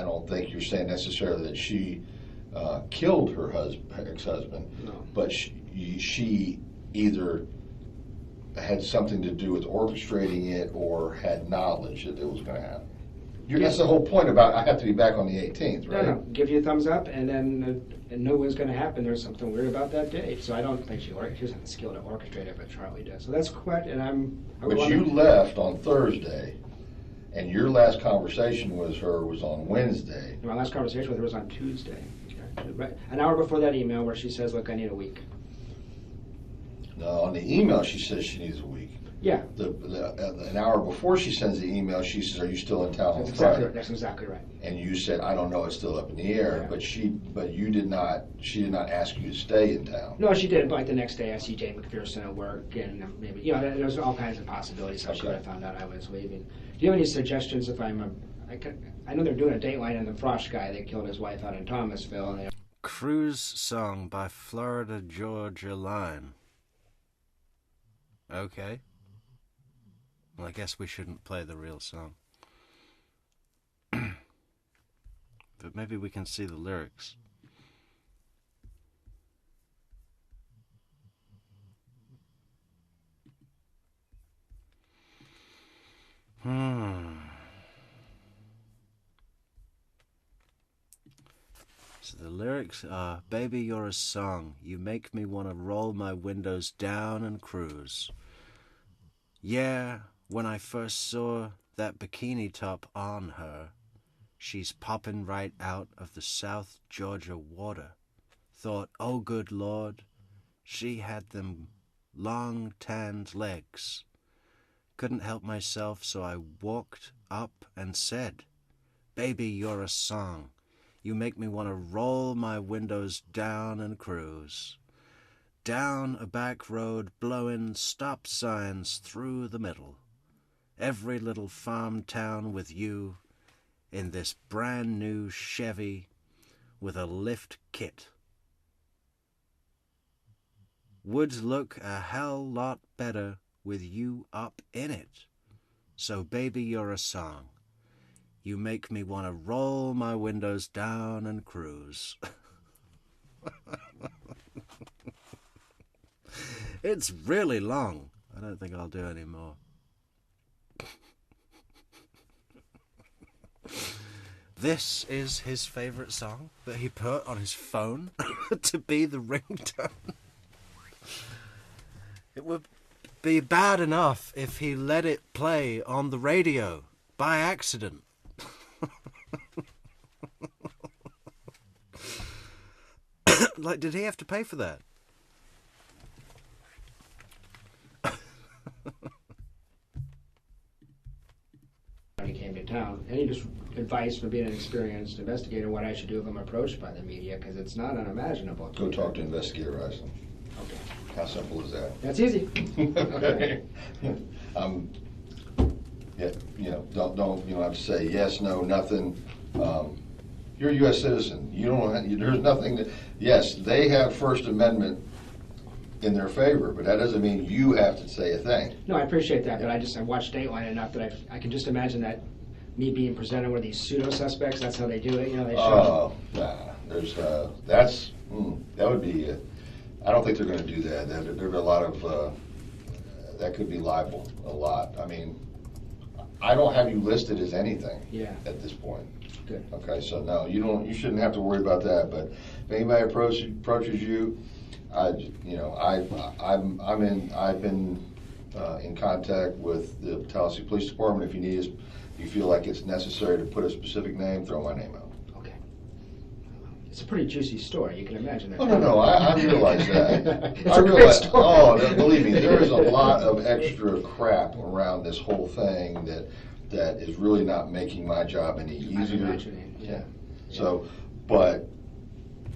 don't think you're saying necessarily that she killed her ex-husband, no. But she either had something to do with orchestrating it or had knowledge that it was going to happen. That's the whole point about I have to be back on the 18th, right? No, give you a thumbs up, and then know what's going to happen. There's something weird about that date. So I don't think she doesn't have the skill to orchestrate it, but Charlie does. So that's correct, and But you left on Thursday, and your last conversation with her was on Wednesday. My last conversation with her was on Tuesday. Right, an hour before that email where she says, look, I need a week. No, on the email she says she needs a week. Yeah. An hour before she sends the email, she says, "Are you still in town on Friday?" That's exactly right. And you said, "I don't know, it's still up in the air." Yeah. But you did not. She did not ask you to stay in town. No, she did. But like the next day, I see Jay McPherson at work, and maybe there's all kinds of possibilities how she would have found out I was leaving. Do you have any suggestions if I know they're doing a Dateline in the Frost guy. They killed his wife out in Thomasville. And Cruise song by Florida Georgia Line. Okay. Well, I guess we shouldn't play the real song. But maybe we can see the lyrics. So the lyrics are, baby, you're a song. You make me want to roll my windows down and cruise. Yeah, when I first saw that bikini top on her, she's popping right out of the South Georgia water. Thought, oh good Lord, she had them long tanned legs. Couldn't help myself, so I walked up and said, baby, you're a song. You make me want to roll my windows down and cruise. Down a back road blowing stop signs through the middle. Every little farm town with you in this brand new Chevy with a lift kit. Would look a hell lot better with you up in it. So baby, you're a song. You make me want to roll my windows down and cruise. It's really long. I don't think I'll do any more. This is his favorite song that he put on his phone to be the ringtone. It would be bad enough if he let it play on the radio by accident. Like, did he have to pay for that? He came to town. Any just advice from being an experienced investigator what I should do if I'm approached by the media, because it's not unimaginable. Go talk to Investigator Iceland. Okay. How simple is that? That's easy. Okay. Yeah, don't have to say yes, no, nothing. You're a U.S. citizen. You don't. There's nothing that. Yes, they have First Amendment in their favor, but that doesn't mean you have to say a thing. No, I appreciate that, but I watched Dateline enough that I can just imagine that me being presented with these pseudo suspects. That's how they do it. You know, they show. Nah. That would be. I don't think they're going to do that. There's a lot of that could be libel. A lot. I mean, I don't have you listed as anything. Yeah. At this point. Good. Okay, so no, you don't. You shouldn't have to worry about that. But if anybody approaches you, I've been in contact with the Tallahassee Police Department. If you feel like it's necessary to put a specific name, throw my name out. Okay. It's a pretty juicy story. You can imagine that. Oh, no, I realize that. It's a great story. Oh, believe me, there is a lot of extra crap around this whole thing that is really not making my job any easier. I'm imagining, yeah. So, but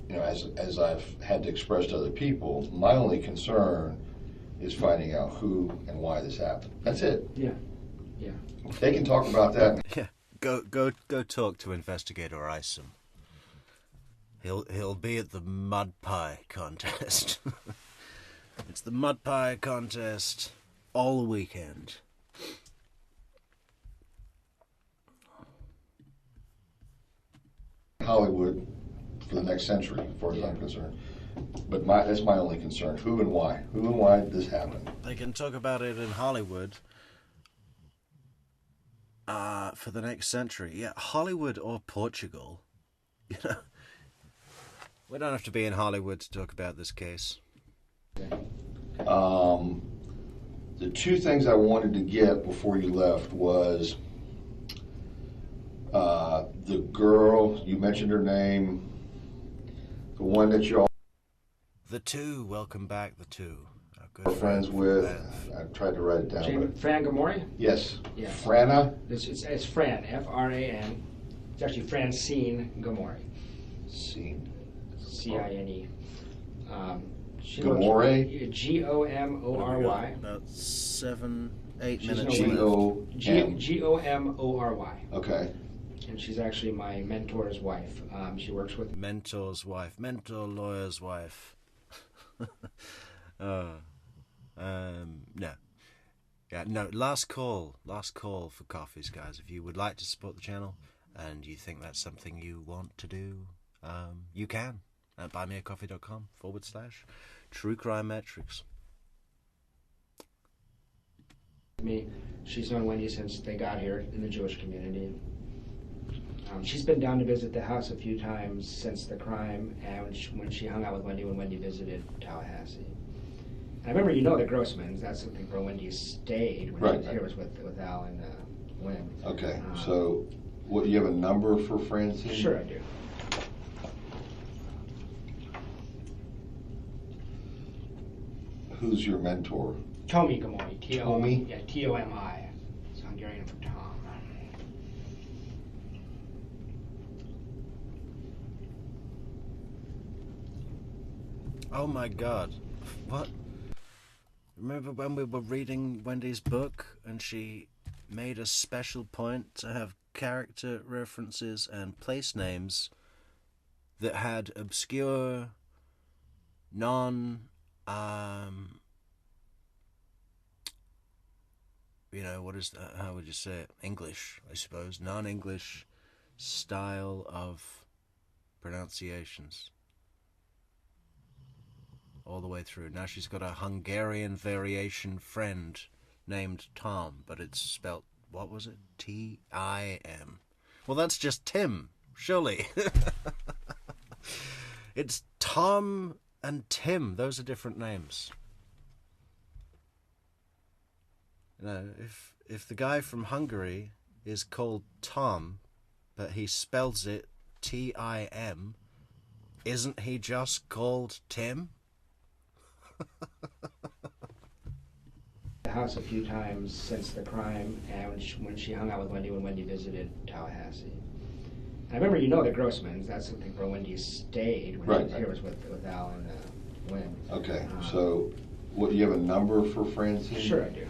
you know, as I've had to express to other people, my only concern is finding out who and why this happened. That's it. Yeah. Yeah. They can talk about that. Yeah, go talk to Investigator Isom. He'll be at the mud pie contest. It's the mud pie contest all weekend. Hollywood for the next century, as far as I'm concerned. But that's my only concern. Who and why? Who and why did this happen? They can talk about it in Hollywood for the next century. Yeah, Hollywood or Portugal. You know, we don't have to be in Hollywood to talk about this case. The two things I wanted to get before you left was the girl, you mentioned her name, the one that you all The two, welcome back, the two. are friends with. I tried to write it down. Fran Gamori? Yes. Yeah. Frana? It's Fran, F-R-A-N. It's actually Francine Gamori. Scene. C-I-N-E. Gamori? G-O-M-O-R-Y. About 7-8 minutes left. G-O-M. G-O-M-O-R-Y. Okay. And she's actually my mentor's wife. She works with... Mentor's wife. Mentor lawyer's wife. No. Yeah, no, last call for coffees, guys. If you would like to support the channel and you think that's something you want to do, you can at buymeacoffee.com/True Crime Metrix. She's known Wendi since they got here in the Jewish community. She's been down to visit the house a few times since the crime, and when she hung out with Wendi when Wendi visited Tallahassee. And I remember, the Grossmans. That's something where Wendi stayed when she was here, was with Al and Lynn. Okay, so what, you have a number for Francine? Sure I do. Who's your mentor? Tomi Gamori. Tomi? Yeah, T-O-M-I. It's Hungarian for Tom. Oh my God. What? Remember when we were reading Wendi's book and she made a special point to have character references and place names that had obscure, what is that? How would you say it? English, I suppose. Non-English style of pronunciations. All the way through. Now she's got a Hungarian variation friend named Tom, but it's spelt, what was it? T-I-M. Well, that's just Tim, surely. It's Tom and Tim. Those are different names. If the guy from Hungary is called Tom, but he spells it T-I-M, isn't he just called Tim? The house a few times since the crime, and when she hung out with Wendi when Wendi visited Tallahassee. And I remember, the Grossmans. That's something where Wendi stayed when she was here, was with Al and Lynn. Okay, so what, you have a number for Francine? Sure I do.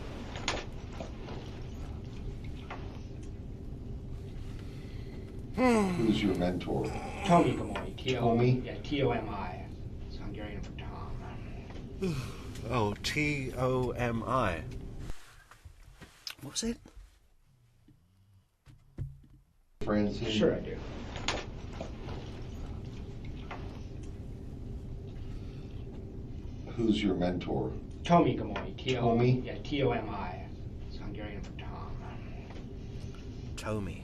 Who's your mentor? Tomi Gamori. Tomi? Yeah, T-O-M-I. It's Hungarian for Tom. Oh, T-O-M-I. What was it? Friends? Sure I do. Who's your mentor? Tomi Gamoni. Tomi? Yeah, T-O-M-I. It's Hungarian for Tom. Tomi.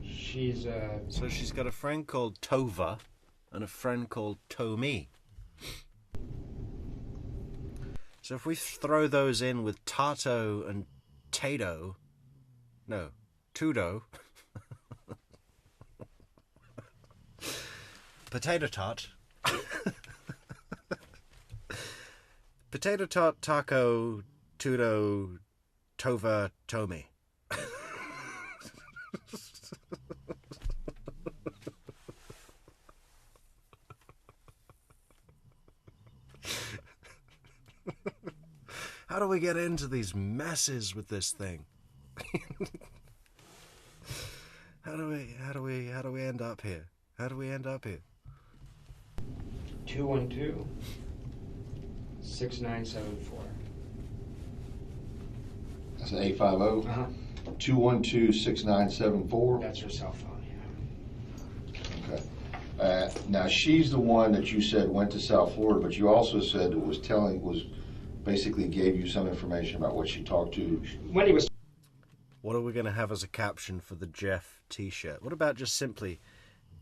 She's So she's got a friend called Tova and a friend called Tomi. So if we throw those in with Tato and Tato, no, Tudo, potato tot, potato tot, taco, Tudo, Tova, Tomi. How do we get into these messes with this thing? How do we end up here? How do we end up here? 212-6974. That's an 850? Uh-huh. 212-6974? That's her cell phone, yeah. Okay. Now she's the one that you said went to South Florida, but you also said was basically gave you some information about what she talked to. Wendi was. What are we going to have as a caption for the Jeff t-shirt? What about just simply,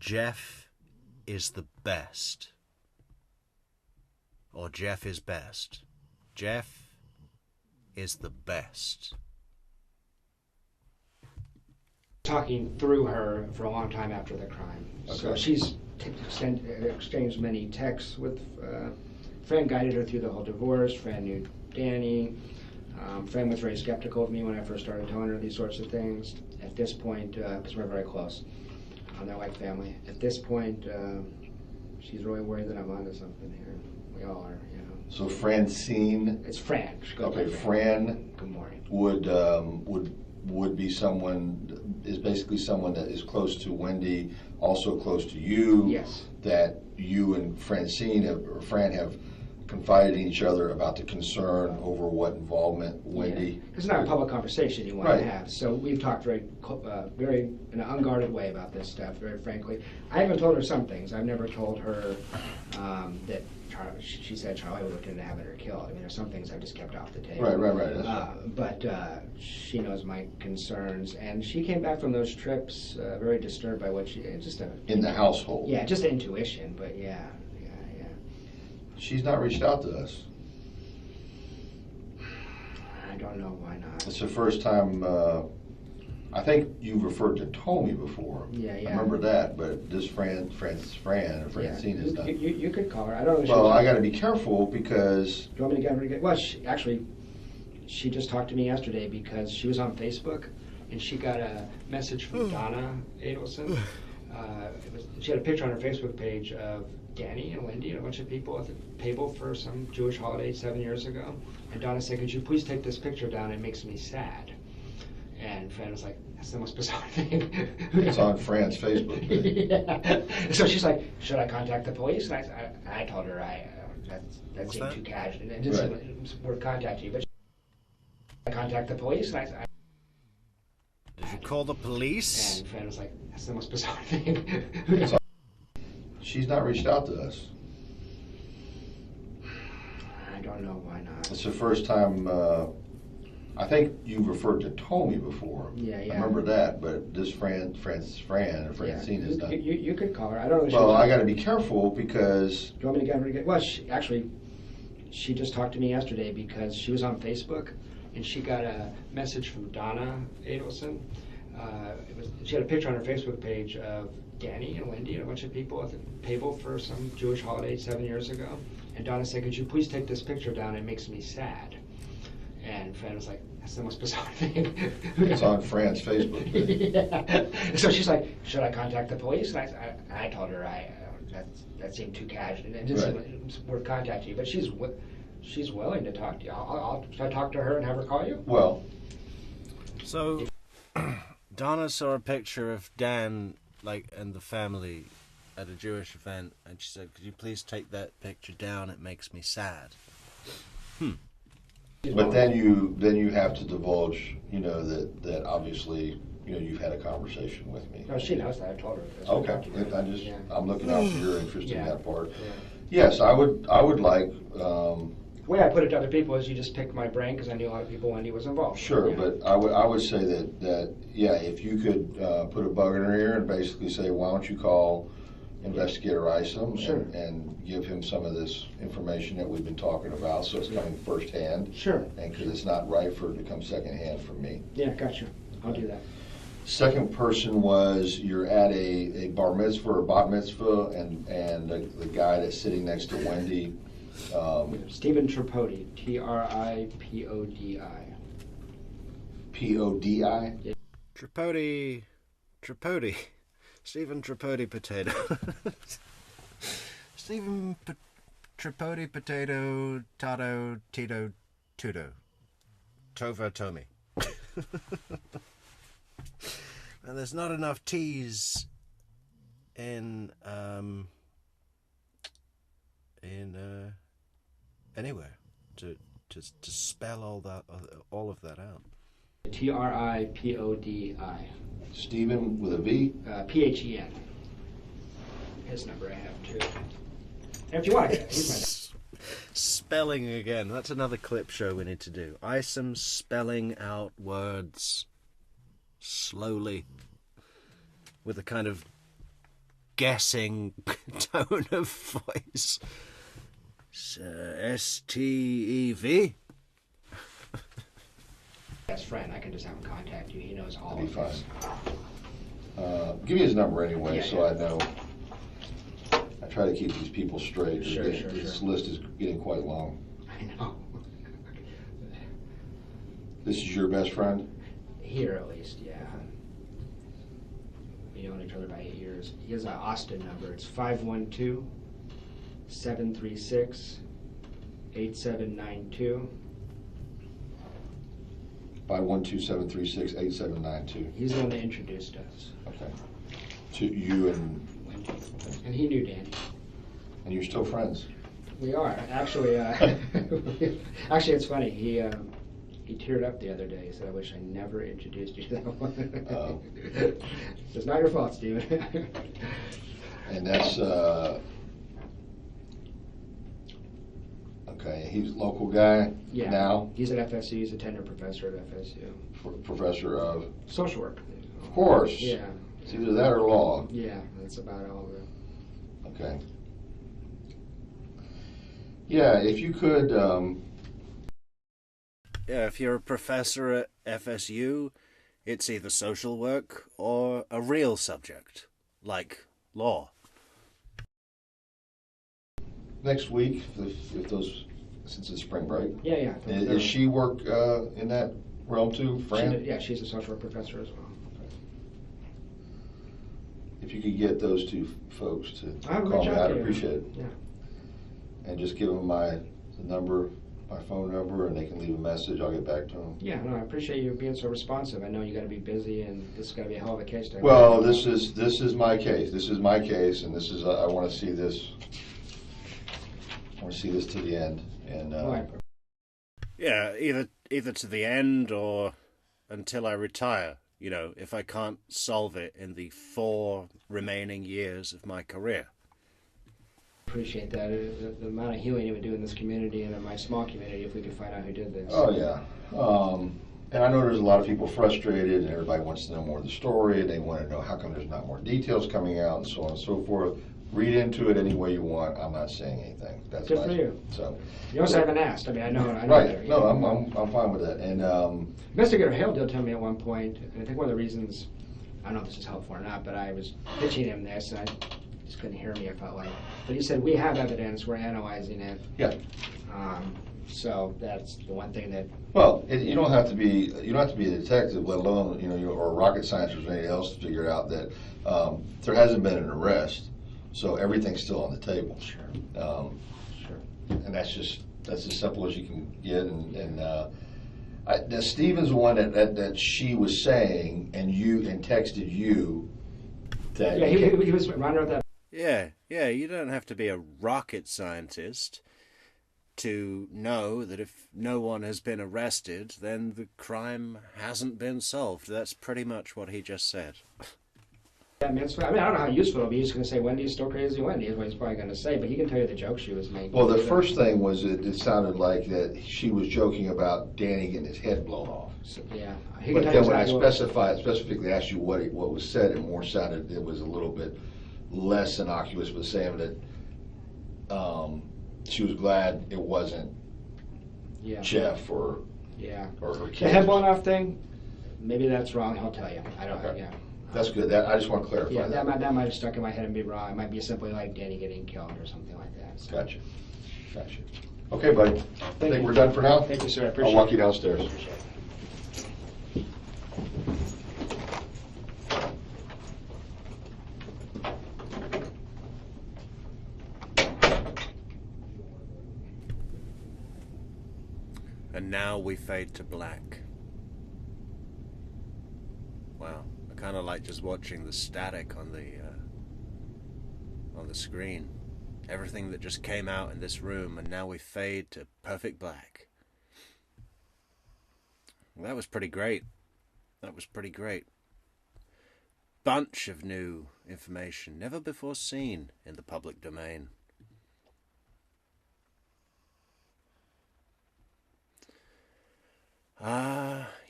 Jeff is the best? Or Jeff is best? Jeff is the best. Talking through her for a long time after the crime. Okay. So she's exchanged many texts with. Fran guided her through the whole divorce. Fran knew Danny. Fran was very skeptical of me when I first started telling her these sorts of things. At this point, because we're very close, they're like family. At this point, she's really worried that I'm onto something here. We all are, you know. So Francine. It's Fran. Okay, Fran. Good morning. Would be someone, is basically someone that is close to Wendi, also close to you. Yes. That you and Francine or Fran have confided in each other about the concern over what involvement Wendi. Yeah. It's not a public conversation you want to have. So we've talked very in an unguarded way about this stuff. Very frankly, I haven't told her some things. I've never told her that she said Charlie would look into having her killed. I mean, there's some things I've just kept off the table. Right. But she knows my concerns, and she came back from those trips very disturbed by what she just in the household. Yeah, just intuition, but yeah. She's not reached out to us. I don't know why not. It's the first time. I think you've referred to Tomi before. Yeah. I remember that, but this Fran or Francine is not. You could call her. I don't know. Well, I got to be careful because. Do you want me to get her to get? Well, she just talked to me yesterday because she was on Facebook and she got a message from Donna Adelson. She had a picture on her Facebook page of Danny and Wendi and a bunch of people at the table for some Jewish holiday 7 years ago. And Donna said, "Could you please take this picture down? It makes me sad." And Fran was like, "That's the most bizarre thing." It's on Fran's Facebook page. Yeah. So she's like, "Should I contact the police?" And I told her that seemed too casual. And it didn't seem like it was worth contacting you. But I contact the police. And Did you call the police? And Fran was like, "That's the most bizarre thing." She's not reached out to us. I don't know why not. It's the first time. I think you've referred to Tomi before. Yeah. I remember that, but this Fran or Francine is not. You could call her. I don't know. Well, I got to be careful because. Do you want me to get her to get? Well, she just talked to me yesterday because she was on Facebook and she got a message from Donna Adelson. She had a picture on her Facebook page of Danny and Wendi and a bunch of people at the table for some Jewish holiday 7 years ago. And Donna said, "Could you please take this picture down? It makes me sad." And Fran was like, "That's the most bizarre thing." It's on Fran's Facebook page. Yeah. So she's like, "Should I contact the police?" And I told her that seemed too casual. And it didn't seem like it was worth contacting you. But she's willing to talk to you. Should I talk to her and have her call you? Well. So, Donna saw a picture of Dan, like, and the family at a Jewish event, and she said, "Could you please take that picture down? It makes me sad." But then you have to divulge, you know, that obviously, you know, you've had a conversation with me. No, she knows that. I told her. This. Okay, Yeah. I'm looking out for your interest in Yeah. that part. Yeah. Yes, I would like. The way I put it to other people is you just picked my brain because I knew a lot of people when he was involved. Sure, Yeah. but I would say that yeah, if you could put a bug in her ear and basically say, why don't you call Investigator Isom Sure. and give him some of this information that we've been talking about, so it's coming firsthand. Sure. And because it's not right for it to come secondhand from me. Yeah, gotcha. I'll do that. Second person was you're at a bar mitzvah or bat mitzvah, and the guy that's sitting next to Wendi. Stephen Tripodi, Tripodi. Podi. Tripodi. Stephen Tripodi Potato. Stephen Tripodi Potato, Tato, Tito, Tudo. Tova Tomi. And there's not enough T's in anywhere to spell all of that out. Tripodi. Stephen with a V. Phen. His number I have too. And if you want to get it, he's my Spelling again. That's another clip show we need to do. Isom spelling out words slowly with a kind of guessing tone of voice. S-T-E-V? best friend. I can just have him contact you. He knows all That'd of be this. Give me his number anyway, Yeah, so yeah. I know. I try to keep these people straight. Sure, This list is getting quite long. I know. This is your best friend? Here, at least, yeah. We known each other by 8 years. He has an Austin number. It's 512-736-8792. 512-736-8792. He's the one that introduced us. Okay. To you and And he knew Danny. you're still friends? We are. Actually, actually, it's funny. He teared up the other day. He said, "I wish I never introduced you to that one." Oh. It's not your fault, Stephen. And that's okay. He's a local guy Yeah. now. He's at FSU. He's a tenure professor at FSU. Professor of. Social work. Of course. Yeah. It's either that or law. Yeah, that's about all of it. Okay. Yeah, if you could. Yeah, if you're a professor at FSU, it's either social work or a real subject, like law. Next week, if those, since it's spring break, Yeah. is she work in that realm too, Fran? Yeah, she's a social work professor as well. If you could get those two folks to I'll call reach me, out I'd to you. appreciate it. Yeah. And just give them my phone number, and they can leave a message. I'll get back to them. Yeah, no, I appreciate you being so responsive. I know you got to be busy, and this is going to be a hell of a case. Well, this is my case. This is my case, and this is I want to see this. I want to see this to the end. And Yeah, either to the end or until I retire. You know, if I can't solve it in the 4 remaining years of my career. Appreciate that. The amount of healing you would do in this community and in my small community if we could find out who did this. oh yeah, and I know there's a lot of people frustrated, and everybody wants to know more of the story. They want to know how come there's not more details coming out, and so on and so forth. Read into it any way you want. I'm not saying anything. That's Good for you. So You also haven't asked. I mean, I know. right. that, No, know. I'm fine with that. And Investigator Hale did tell me at one point, and I think one of the reasons, I don't know if this is helpful or not, but I was pitching him this, and I just couldn't hear me, I felt like. But he said, we have evidence, we're analyzing it. yeah. So that's the one thing that, Well, you don't have to be a detective, let alone or a rocket scientist or anything else to figure out that there hasn't been an arrest, so everything's still on the table. sure. And that's as simple as you can get. And Now Stephen's the one that she was saying, and texted you that. Yeah, he was running with that. Yeah, you don't have to be a rocket scientist to know that if no one has been arrested, then the crime hasn't been solved. That's pretty much what he just said. I mean, I don't know how useful it'll be. He's going to say, Wendy's still crazy, Wendy, is what he's probably going to say, but he can tell you the joke she was making. Well, the first thing was it sounded like that she was joking about Danny getting his head blown off. So, yeah. But then when I specifically asked you what was said, it more sounded, it was a little bit less innocuous, but saying that she was glad it wasn't Jeff or her kids. The head blown off thing, maybe that's wrong. I'll tell you. I don't know. Okay. Yeah. That's good. I just want to clarify that. That might have stuck in my head and be wrong. It might be simply like Danny getting killed or something like that. So. Gotcha. Okay, buddy. I think we're done for now. Thank you, sir. I appreciate it. I'll walk you downstairs. Appreciate it. And now we fade to black. Wow. Kind of like just watching the static on the screen. Everything that just came out in this room, and now we fade to perfect black. Well, that was pretty great. Bunch of new information, never before seen in the public domain.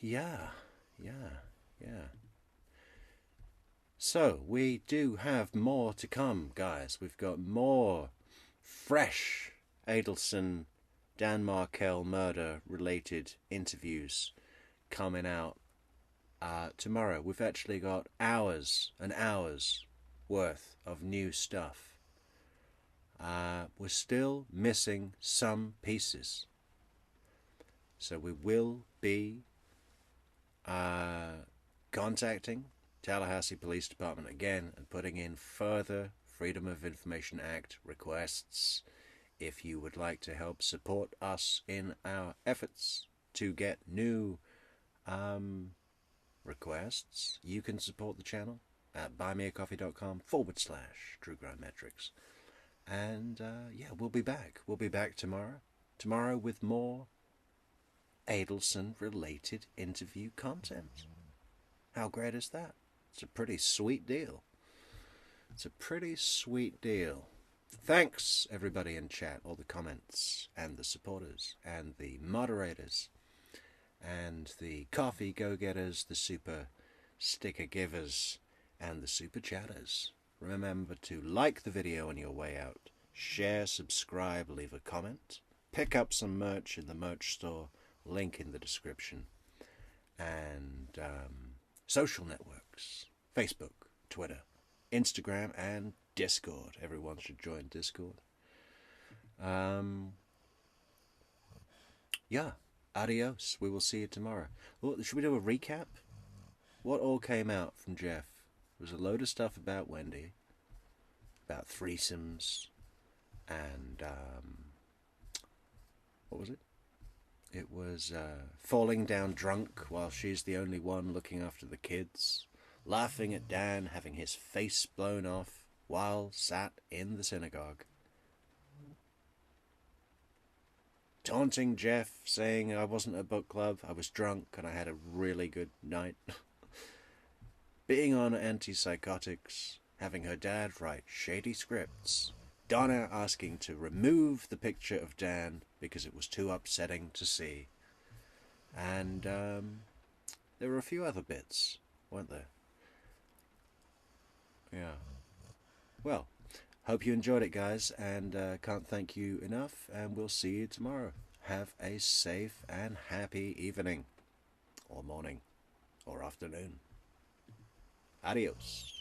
Yeah. So, we do have more to come, guys. We've got more fresh Adelson, Dan Markel murder-related interviews coming out tomorrow. We've actually got hours and hours worth of new stuff. We're still missing some pieces. So we will be contacting Tallahassee Police Department again and putting in further Freedom of Information Act requests. If you would like to help support us in our efforts to get new requests, you can support the channel at buymeacoffee.com/TrueCrimeMetrix. And we'll be back. We'll be back tomorrow with more Adelson-related interview content. How great is that? It's a pretty sweet deal. Thanks, everybody in chat, all the comments, and the supporters, and the moderators, and the coffee go-getters, the super sticker givers, and the super chatters. Remember to like the video on your way out, share, subscribe, leave a comment, pick up some merch in the merch store, link in the description, and social networks, Facebook, Twitter, Instagram, and Discord. Everyone should join Discord. Adios. We will see you tomorrow. Well, should we do a recap? What all came out from Jeff? There was a load of stuff about Wendi, about threesomes, and what was it? It was falling down drunk while she's the only one looking after the kids, laughing at Dan having his face blown off while sat in the synagogue, taunting Jeff, saying I wasn't at book club, I was drunk and I had a really good night, being on antipsychotics, having her dad write shady scripts, Donna asking to remove the picture of Dan because it was too upsetting to see. And there were a few other bits, weren't there? Yeah. Well, hope you enjoyed it, guys, and can't thank you enough, and we'll see you tomorrow. Have a safe and happy evening, or morning, or afternoon. Adios.